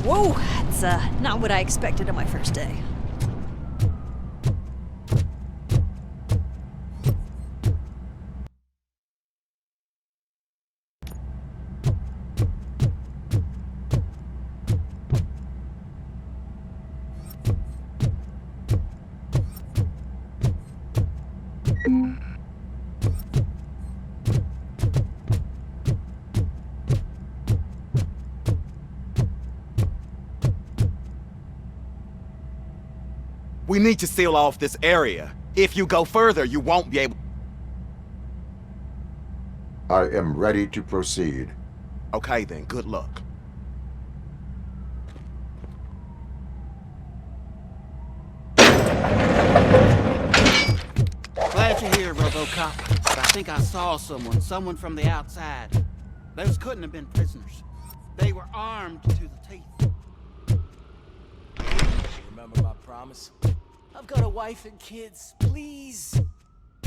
Speaker 2: Whoa, that's not what I expected on my first day.
Speaker 17: We need to seal off this area. If you go further, you won't be able...
Speaker 1: I am ready to proceed.
Speaker 17: Okay then, good luck.
Speaker 7: Glad you're here, Robocop. But I think I saw someone from the outside. Those couldn't have been prisoners. They were armed to the teeth.
Speaker 12: Remember my promise? I've got a wife and kids, please.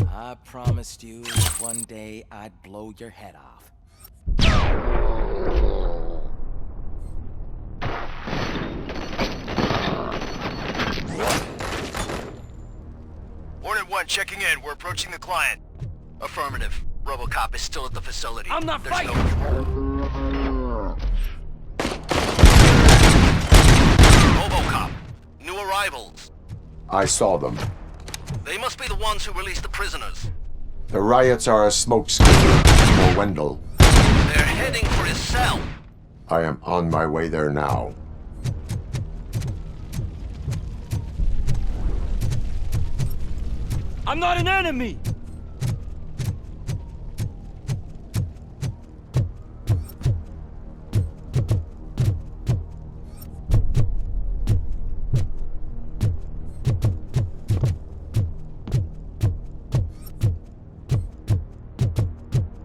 Speaker 12: I promised you one day I'd blow your head off.
Speaker 18: Hornet 1 checking in. We're approaching the client. Affirmative. Robocop is still at the facility.
Speaker 12: I'm not fighting!
Speaker 18: Robocop. New arrivals.
Speaker 1: I saw them.
Speaker 18: They must be the ones who released the prisoners.
Speaker 1: The riots are a smokescreen for Wendell.
Speaker 18: They're heading for his cell.
Speaker 1: I am on my way there now.
Speaker 12: I'm not an enemy!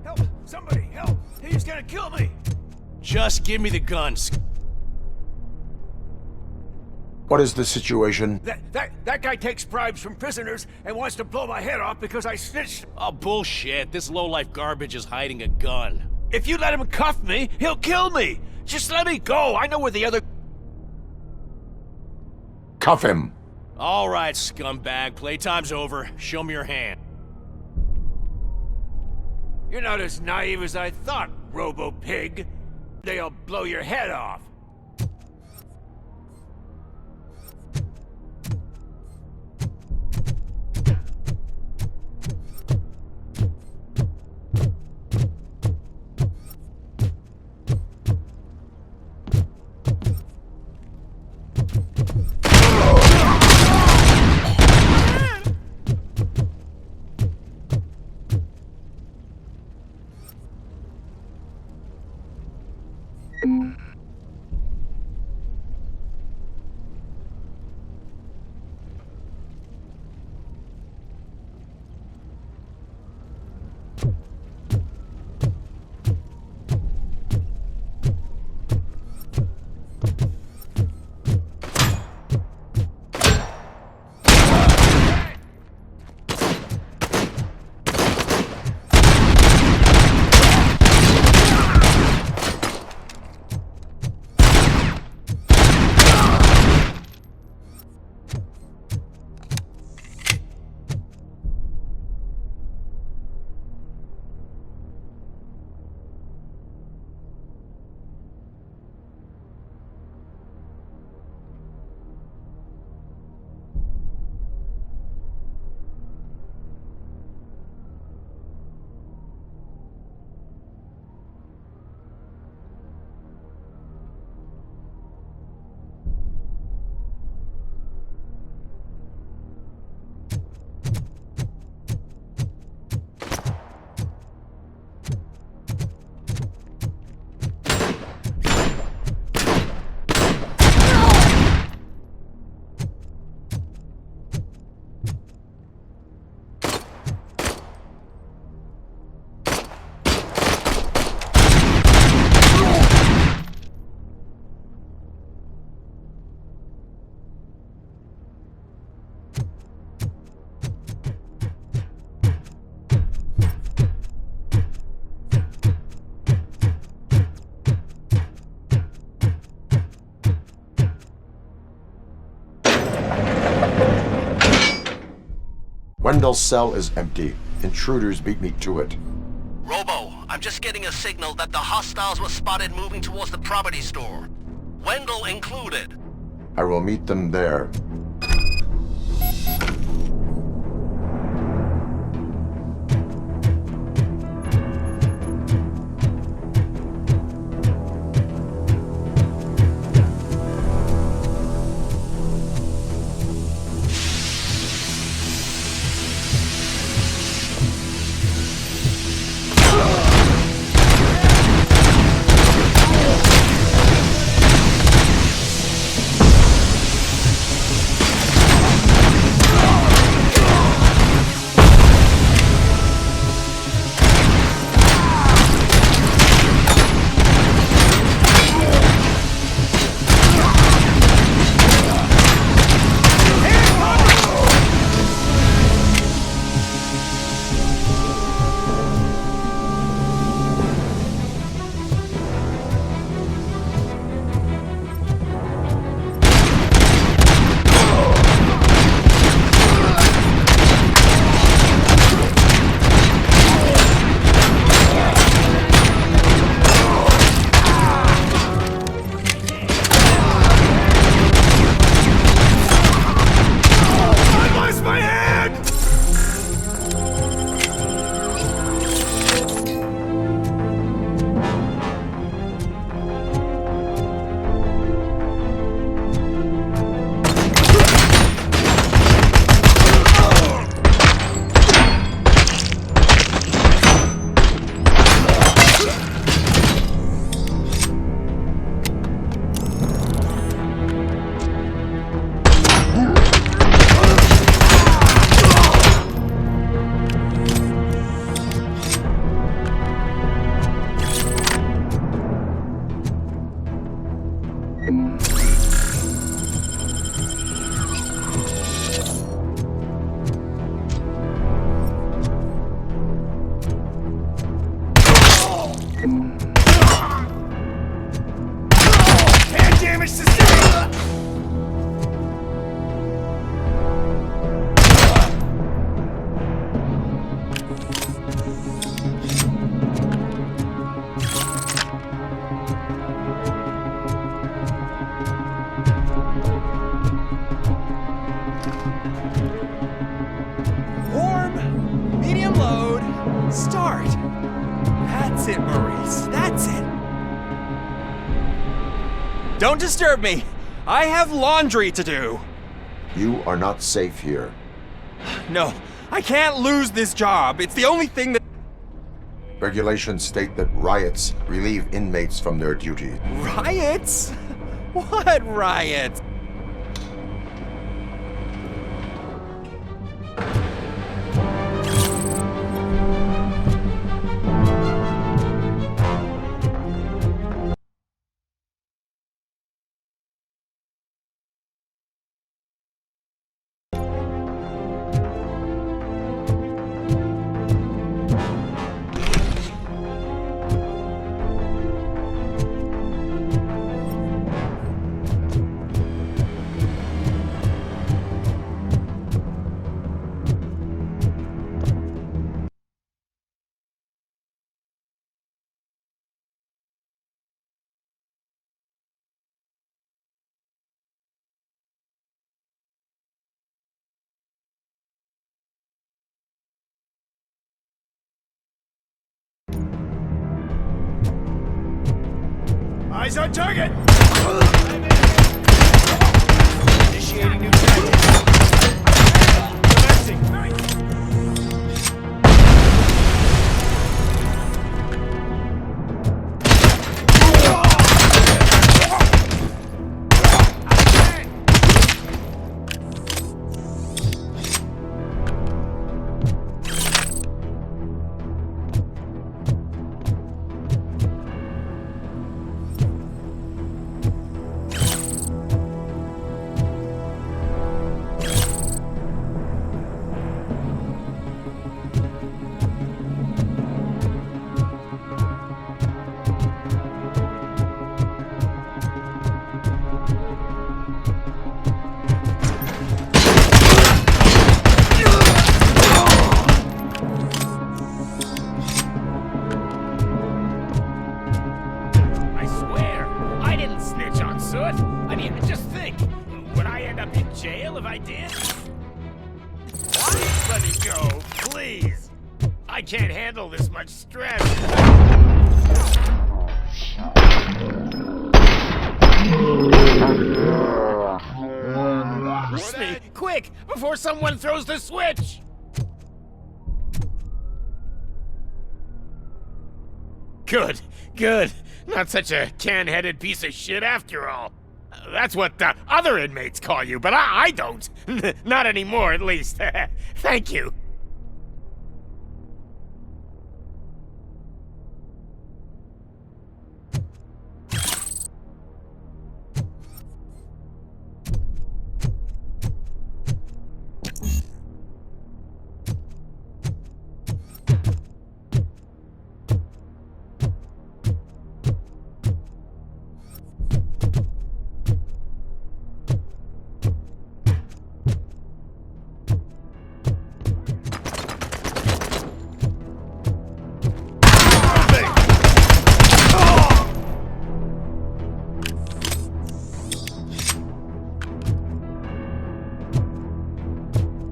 Speaker 4: Help! Somebody, help! He's gonna kill me! Just give me the guns.
Speaker 1: What is the situation?
Speaker 4: That guy takes bribes from prisoners and wants to blow my head off because I snitched. Oh, bullshit. This lowlife garbage is hiding a gun. If you let him cuff me, he'll kill me. Just let me go. I know where the other...
Speaker 1: Cuff him.
Speaker 4: All right, scumbag. Playtime's over. Show me your hand. You're not as naive as I thought, Robo-Pig. They'll blow your head off.
Speaker 1: Wendell's cell is empty. Intruders beat me to it.
Speaker 24: Robo, I'm just getting a signal that the hostiles were spotted moving towards the property store. Wendell included.
Speaker 1: I will meet them there.
Speaker 12: Start. That's it, Maurice. That's it. Don't disturb me. I have laundry to do.
Speaker 1: You are not safe here.
Speaker 12: No, I can't lose this job. It's the only thing that...
Speaker 1: Regulations state that riots relieve inmates from their duty.
Speaker 12: Riots? What riots?
Speaker 4: Eyes on target! Initiating new target. Commencing. go, please. I can't handle this much stress. Rush me, quick, before someone throws the switch! Good, good. Not such a can-headed piece of shit after all. That's what the other inmates call you, but I don't. Not anymore, at least. Thank you.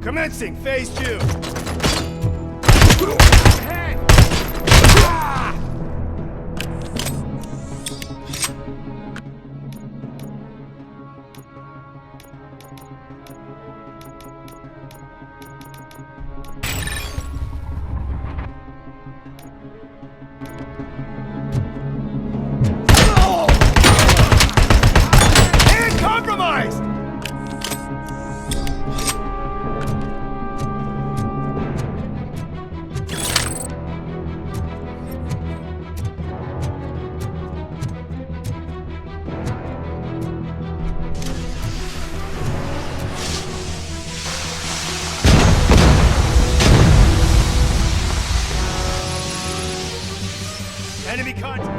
Speaker 3: Commencing phase 2.
Speaker 4: Hand compromised!
Speaker 3: Enemy contact.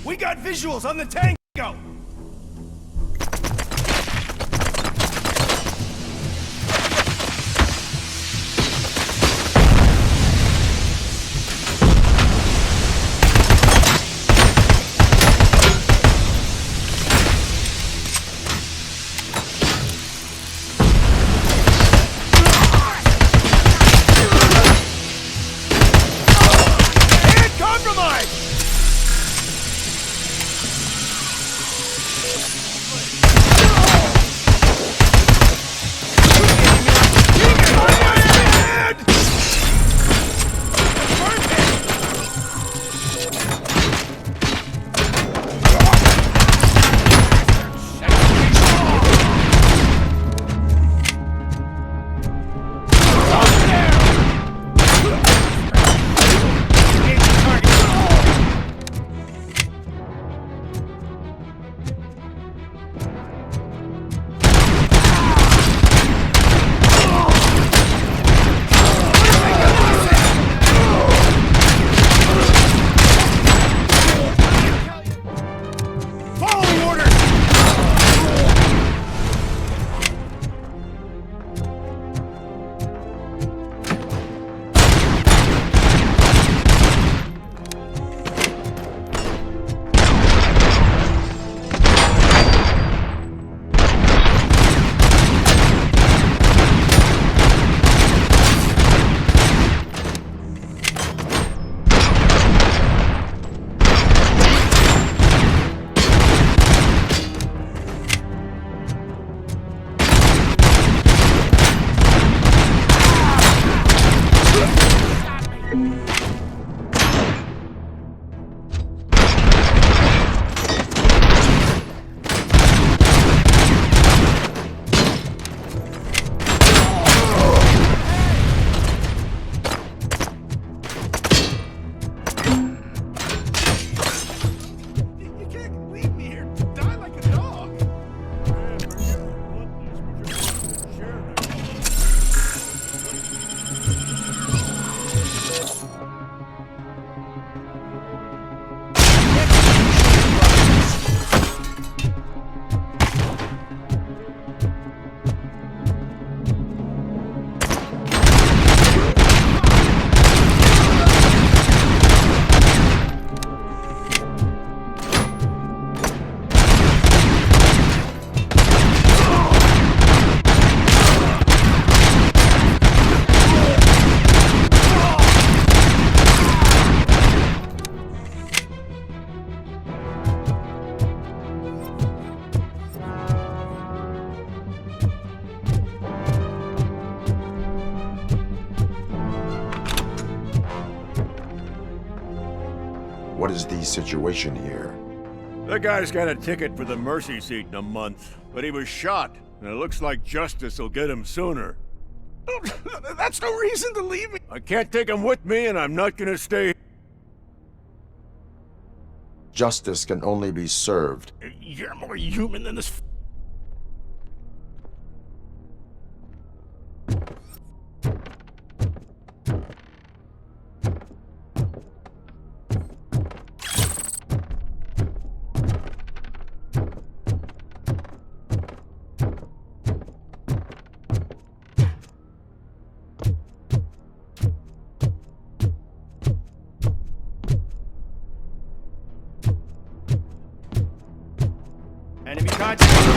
Speaker 3: We got visuals on the Tango!
Speaker 1: What is the situation here?
Speaker 3: The guy's got a ticket for the mercy seat in a month, but he was shot, and it looks like justice will get him sooner.
Speaker 4: That's no reason to leave me.
Speaker 3: I can't take him with me, and I'm not gonna stay.
Speaker 1: Justice can only be served.
Speaker 4: You're more human than this.
Speaker 3: Enemy contact.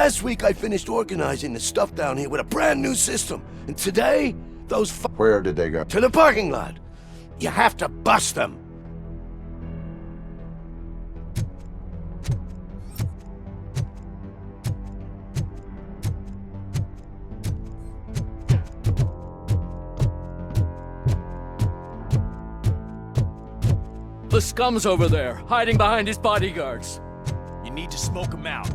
Speaker 15: Last week I finished organizing the stuff down here with a brand new system. And today, those
Speaker 1: Where did they go?
Speaker 15: to the parking lot. You have to bust them.
Speaker 5: The scum's over there, hiding behind his bodyguards.
Speaker 4: You need to smoke him out.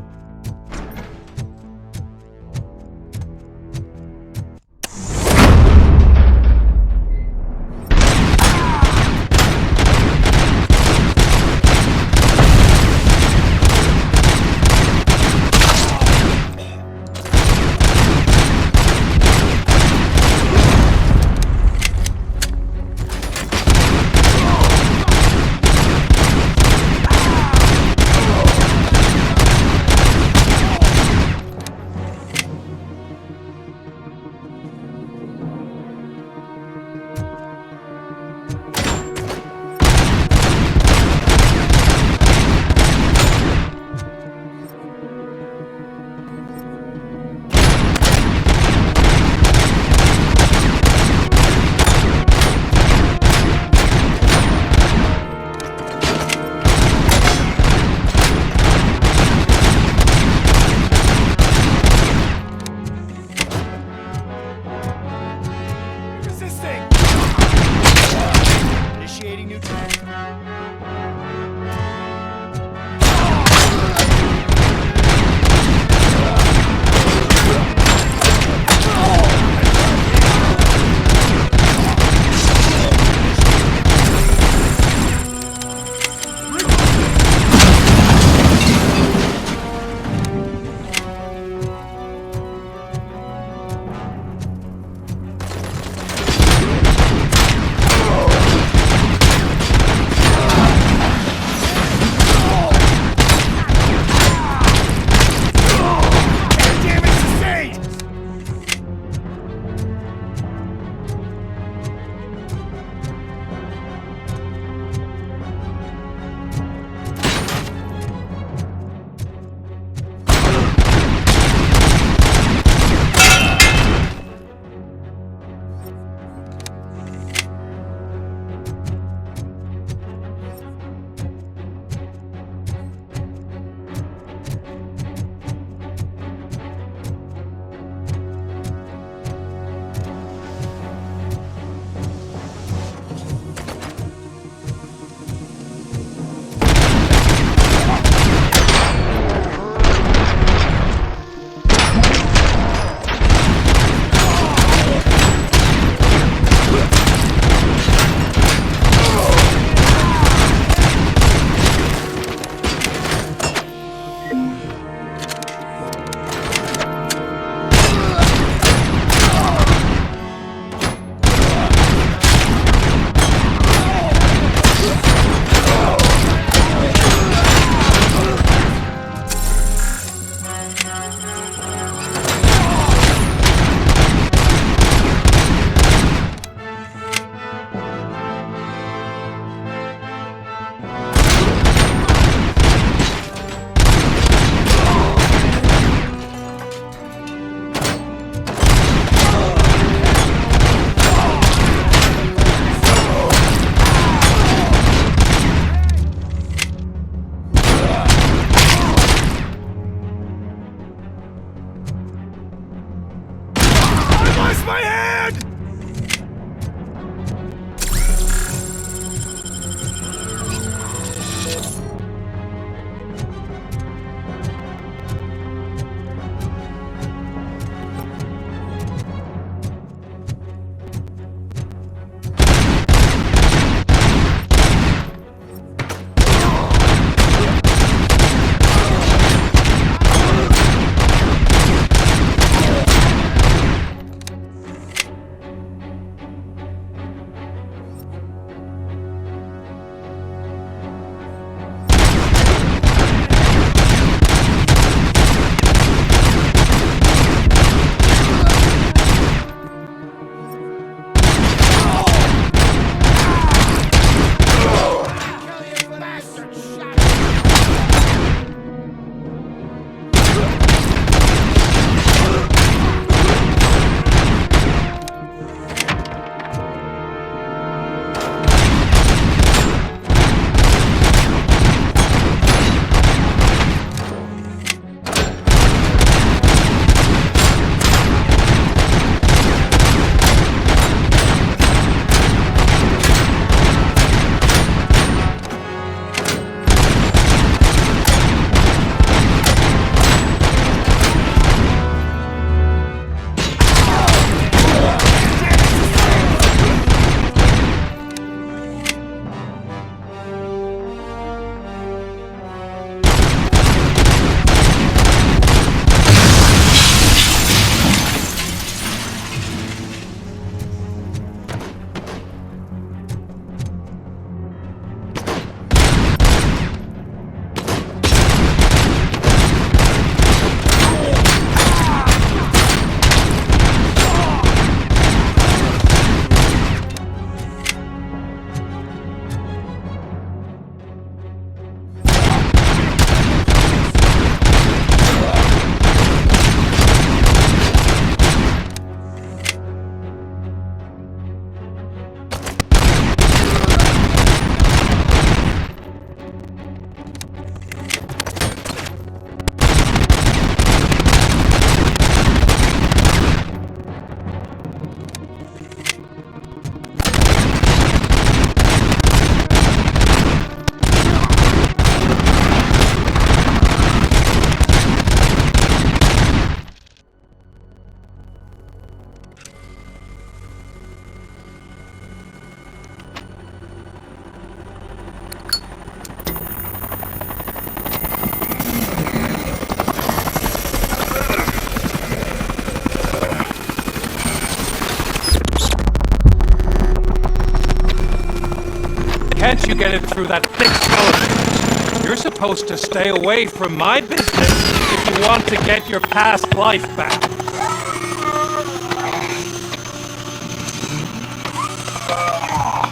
Speaker 8: Can't you get it through that thick skeleton? You're supposed to stay away from my business if you want to get your past life back.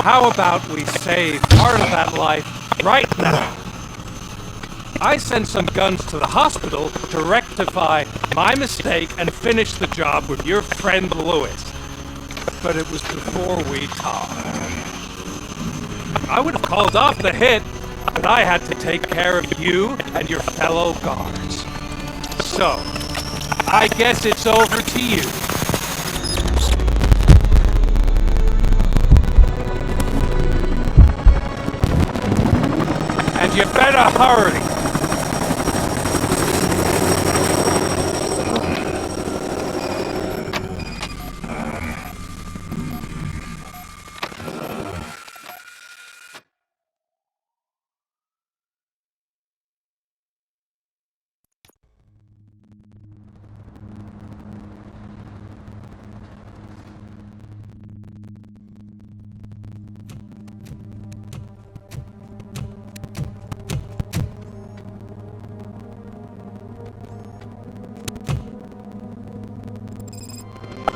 Speaker 8: How about we save part of that life right now? I sent some guns to the hospital to rectify my mistake and finish the job with your friend Lewis. But it was before we talked. I would have called off the hit, but I had to take care of you and your fellow guards. So, I guess it's over to you. And you better hurry.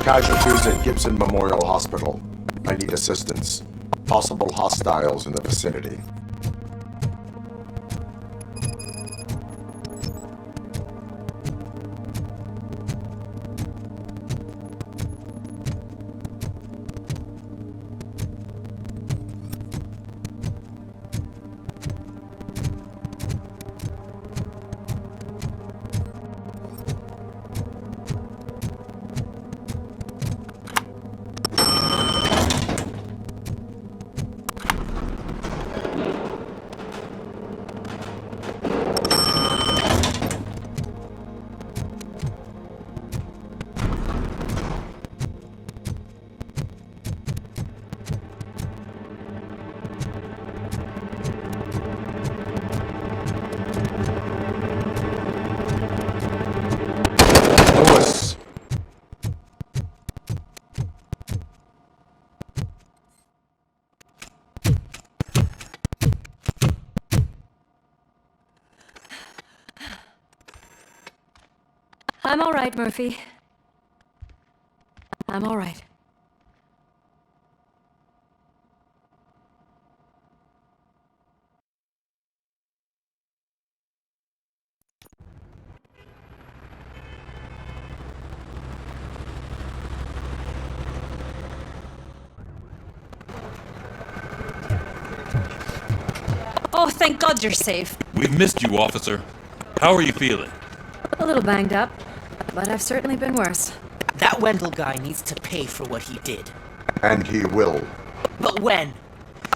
Speaker 1: Casualties at Gibson Memorial Hospital. I need assistance. Possible hostiles in the vicinity.
Speaker 2: I'm all right, Murphy. I'm all right. Oh, thank God you're safe.
Speaker 11: We've missed you, officer. How are you feeling?
Speaker 2: A little banged up, but I've certainly been worse.
Speaker 9: That Wendell guy needs to pay for what he did.
Speaker 1: And he will.
Speaker 9: But when?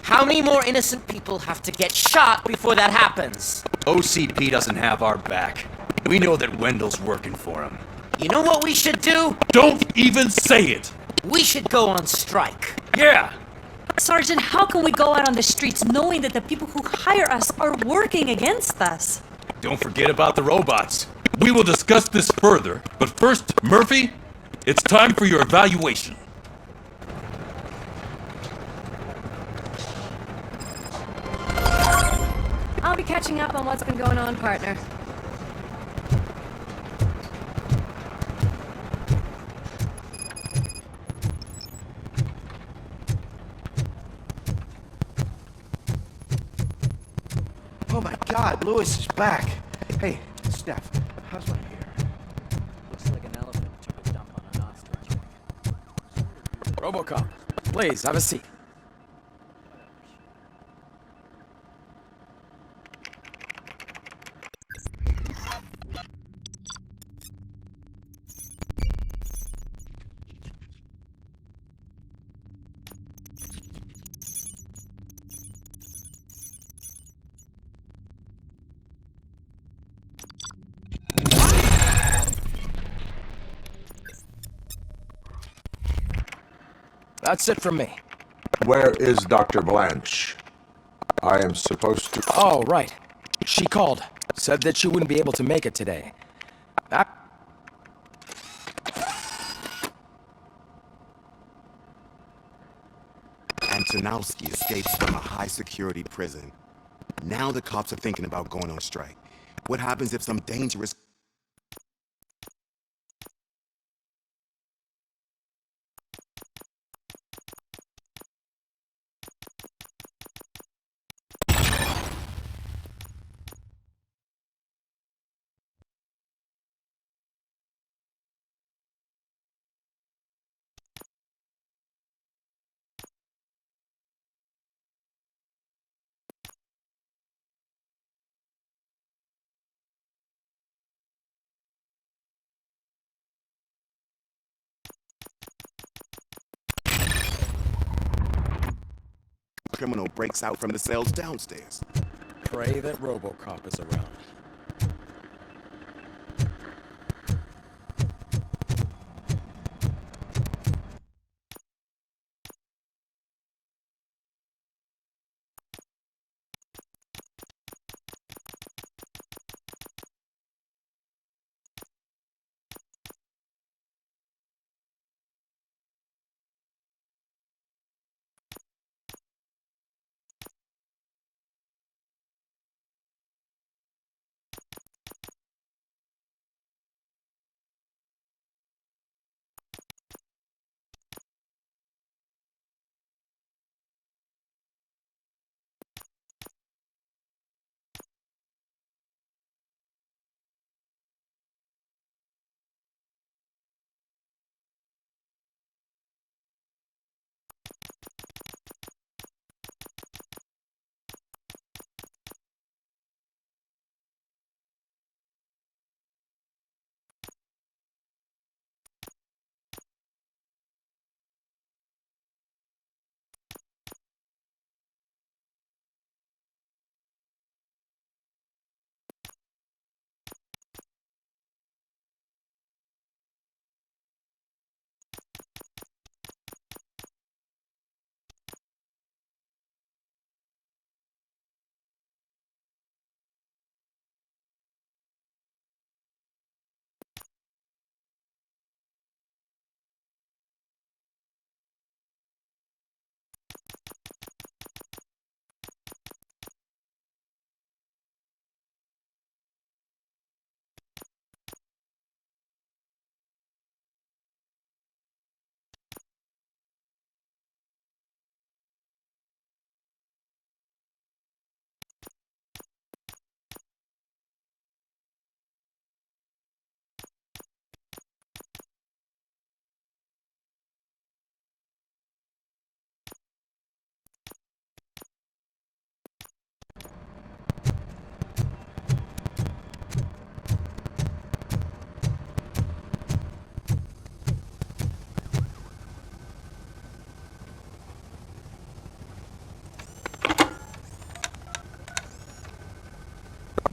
Speaker 9: How many more innocent people have to get shot before that happens?
Speaker 14: OCP doesn't have our back. We know that Wendell's working for him.
Speaker 9: You know what we should do?
Speaker 11: Don't even say it!
Speaker 9: We should go on strike.
Speaker 14: Yeah!
Speaker 2: Sergeant, how can we go out on the streets knowing that the people who hire us are working against us?
Speaker 14: Don't forget about the robots.
Speaker 11: We will discuss this further, but first, Murphy, it's time for your evaluation.
Speaker 2: I'll be catching up on what's been going on, partner.
Speaker 15: Oh my God, Lewis is back. Hey, Steph, how's my hair?
Speaker 12: Looks like an elephant took a dump on an ostrich. Robocop, please, have a seat. That's it from me.
Speaker 1: Where is Dr. Blanche? I am supposed to...
Speaker 12: Oh, right. She called. Said that she wouldn't be able to make it today. And
Speaker 17: Martinowski escapes from a high-security prison. Now the cops are thinking about going on strike. What happens if some dangerous... criminal breaks out from the cells downstairs.
Speaker 12: Pray that Robocop is around.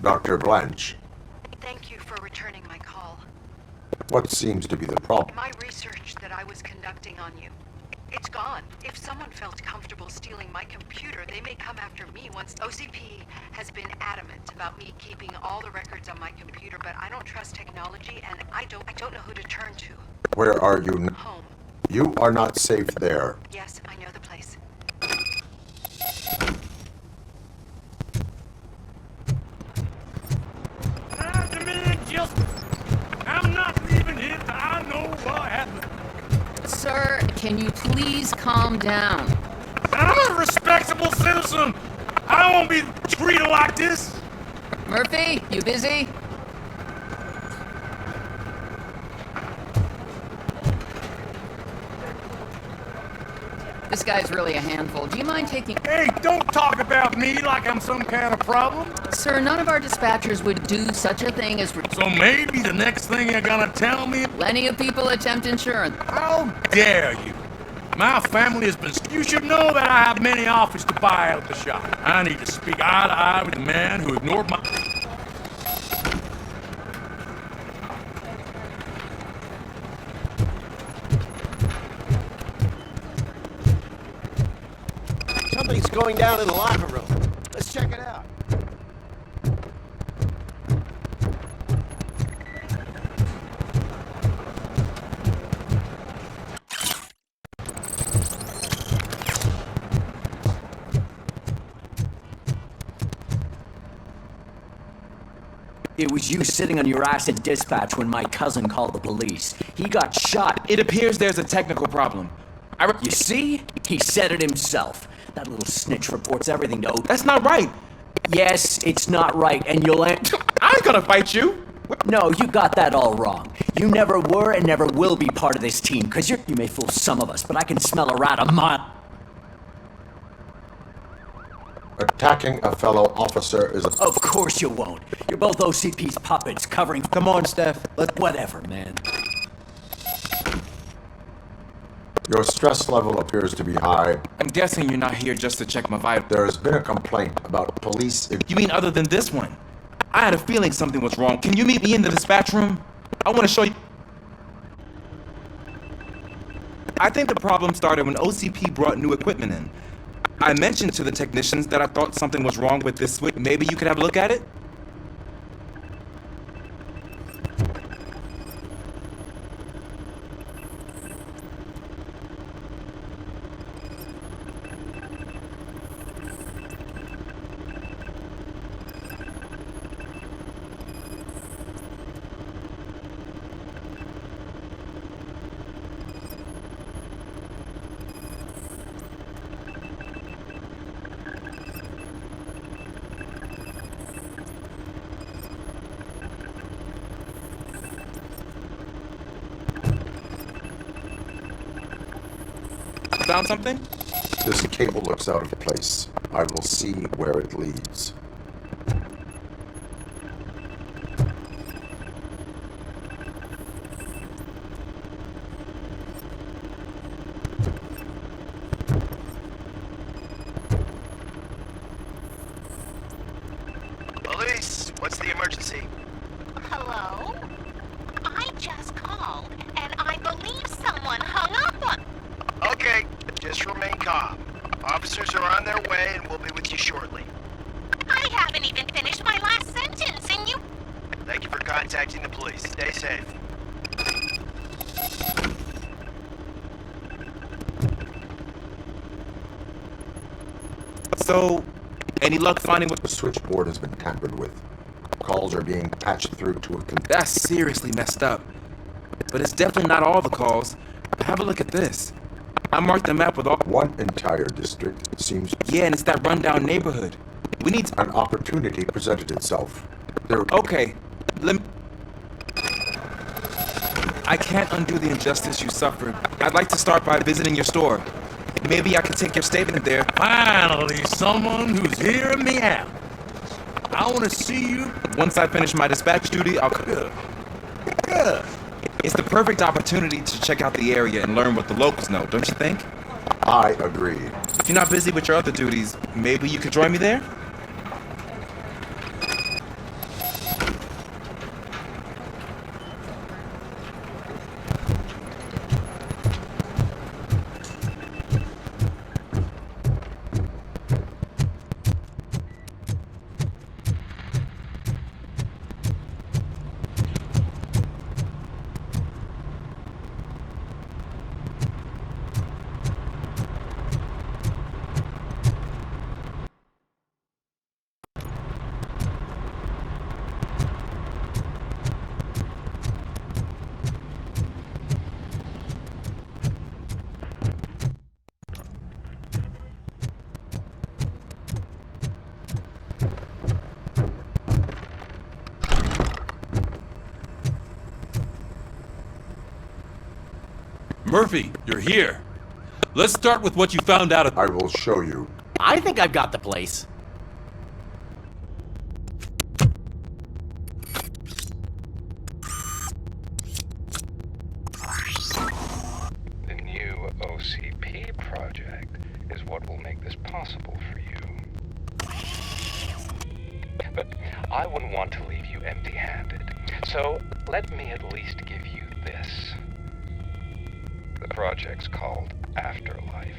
Speaker 1: Dr. Blanche,
Speaker 16: Thank you for returning my call.
Speaker 1: what seems to be the problem?
Speaker 16: My research that I was conducting on you, it's gone. If someone felt comfortable stealing my computer, they may come after me once. OCP has been adamant about me keeping all the records on my computer, but I don't trust technology, and I don't know who to turn to.
Speaker 1: Where are you now?
Speaker 16: Home.
Speaker 1: You are not safe there.
Speaker 16: Yes, I know the place.
Speaker 4: I'm not leaving here till I know what happened.
Speaker 9: Sir, can you please calm down?
Speaker 4: I'm a respectable citizen. I don't want to be treated like this.
Speaker 9: Murphy, you busy? This guy's really a handful. Do you mind taking...
Speaker 4: Hey, don't talk about me like I'm some kind of problem.
Speaker 9: Sir, none of our dispatchers would do such a thing as...
Speaker 4: So maybe the next thing you're gonna tell me...
Speaker 9: Plenty of people attempt insurance.
Speaker 4: How dare you? My family has been... You should know that I have many offers to buy out the shop. I need to speak eye to eye with the man who ignored my...
Speaker 10: Something's going down in the locker room. Let's check it out.
Speaker 19: It was you sitting on your ass at dispatch when my cousin called the police. He got shot.
Speaker 12: It appears there's a technical problem.
Speaker 19: You see? He said it himself. That little snitch reports everything to
Speaker 12: That's not right.
Speaker 19: Yes, it's not right, and you'll
Speaker 12: I ain't gonna fight you.
Speaker 19: No, you got that all wrong. You never were and never will be part of this team, because you may fool some of us, but I can smell a rat a mile.
Speaker 1: Attacking a fellow officer is a...
Speaker 19: Of course you won't. You're both OCP's puppets covering...
Speaker 6: Come on, Steph.
Speaker 19: Whatever, man.
Speaker 1: Your stress level appears to be high.
Speaker 12: I'm guessing you're not here just to check my vitals.
Speaker 1: There has been a complaint about police...
Speaker 12: You mean other than this one? I had a feeling something was wrong. Can you meet me in the dispatch room? I want to show you... I think the problem started when OCP brought new equipment in. I mentioned to the technicians that I thought something was wrong with this switch. Maybe you could have a look at it? Found something?
Speaker 1: This cable looks out of place. I will see where it leads.
Speaker 18: Police, what's the emergency?
Speaker 20: Hello? I just called, and I believe someone hung up on...
Speaker 18: Okay, just remain calm. Officers are on their way and we'll be with you shortly.
Speaker 20: I haven't even finished my last sentence, and you...
Speaker 18: Thank you for contacting the police. Stay safe.
Speaker 12: So, any luck finding what...
Speaker 1: The switchboard has been tampered with. Calls are being patched through to a...
Speaker 12: That's seriously messed up. But it's definitely not all the calls. Have a look at this. I marked the map with all...
Speaker 1: One entire district seems...
Speaker 12: Yeah, and it's that rundown neighborhood. We need...
Speaker 1: An opportunity presented itself.
Speaker 12: Okay, let me... I can't undo the injustice you suffered. I'd like to start by visiting your store. Maybe I could take your statement there.
Speaker 11: Finally, someone who's hearing me out. I want to see you.
Speaker 12: Once I finish my dispatch duty, I'll...
Speaker 11: Good.
Speaker 12: It's the perfect opportunity to check out the area and learn what the locals know, don't you think?
Speaker 1: I agree.
Speaker 12: If you're not busy with your other duties, maybe you could join me there?
Speaker 11: Murphy, you're here. Let's start with what you found out.
Speaker 1: I will show you.
Speaker 19: I think I've got the place.
Speaker 25: The new OCP project is what will make this possible for you. But I wouldn't want to leave you empty-handed. So let me at least give you this. The project's called Afterlife.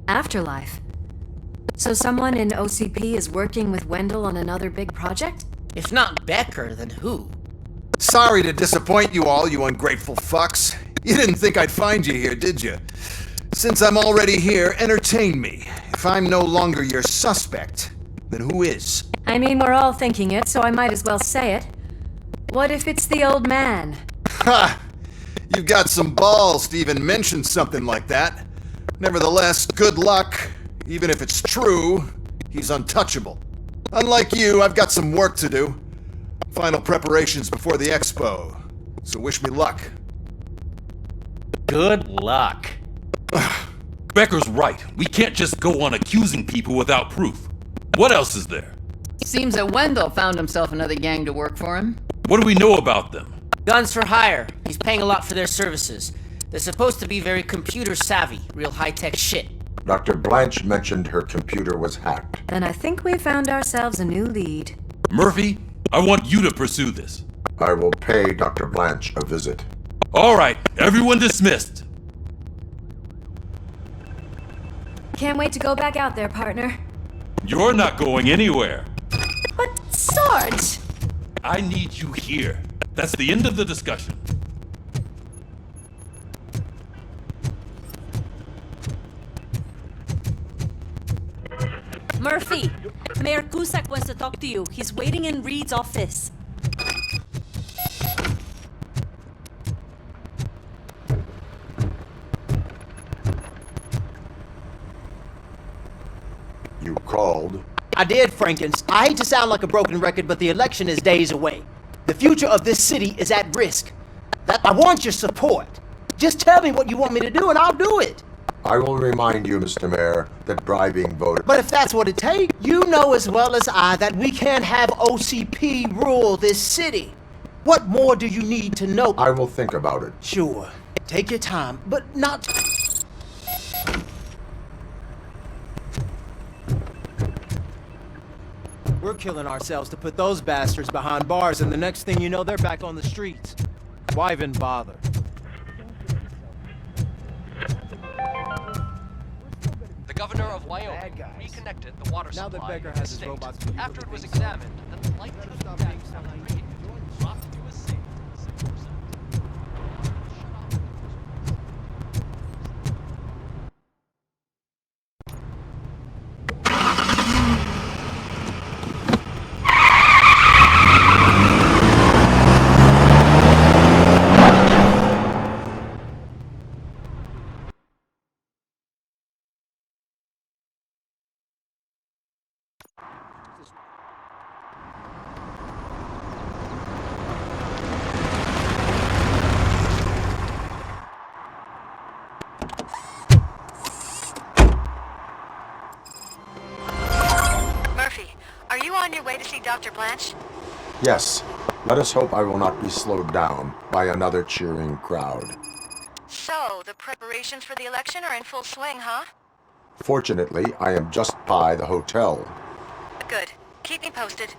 Speaker 21: Afterlife? So someone in OCP is working with Wendell on another big project?
Speaker 9: If not Becker, then who?
Speaker 22: Sorry to disappoint you all, you ungrateful fucks. You didn't think I'd find you here, did you?
Speaker 7: Since I'm already here, entertain me. If I'm no longer your suspect, then who is?
Speaker 21: I mean, we're all thinking it, so I might as well say it. What if it's the old man?
Speaker 7: Ha! You've got some balls to even mention something like that. Nevertheless, good luck. Even if it's true, he's untouchable. Unlike you, I've got some work to do. Final preparations before the expo. So wish me luck.
Speaker 4: Good luck.
Speaker 11: Becker's right. We can't just go on accusing people without proof. What else is there?
Speaker 13: Seems that Wendell found himself another gang to work for him.
Speaker 11: What do we know about them?
Speaker 9: Guns for hire. He's paying a lot for their services. They're supposed to be very computer savvy, real high-tech shit.
Speaker 1: Dr. Blanche mentioned her computer was hacked.
Speaker 21: Then I think we found ourselves a new lead.
Speaker 11: Murphy, I want you to pursue this.
Speaker 1: I will pay Dr. Blanche a visit.
Speaker 11: All right, everyone dismissed.
Speaker 21: Can't wait to go back out there, partner.
Speaker 11: You're not going anywhere.
Speaker 21: But, Sarge!
Speaker 11: I need you here. That's the end of the discussion.
Speaker 2: Murphy, Mayor Cusack wants to talk to you. He's waiting in Reed's office.
Speaker 1: You called?
Speaker 6: I did, Frankens. I hate to sound like a broken record, but the election is days away. The future of this city is at risk. I want your support. Just tell me what you want me to do and I'll do it.
Speaker 1: I will remind you, Mr. Mayor, that bribing voters...
Speaker 6: But if that's what it takes, you know as well as I that we can't have OCP rule this city. What more do you need to know?
Speaker 1: I will think about it.
Speaker 6: Sure. Take your time, but not... We're killing ourselves to put those bastards behind bars, and the next thing you know, they're back on the streets. Why even bother?
Speaker 5: The governor of Wyoming reconnected the water supply. Now that Becker has his robots, after it was examined that the light taking back from the grid dropped to a safe 6%.
Speaker 16: Are you on your way to see Dr. Blanche?
Speaker 1: Yes. Let us hope I will not be slowed down by another cheering crowd.
Speaker 16: So, the preparations for the election are in full swing, huh?
Speaker 1: Fortunately, I am just by the hotel.
Speaker 16: Good. Keep me posted.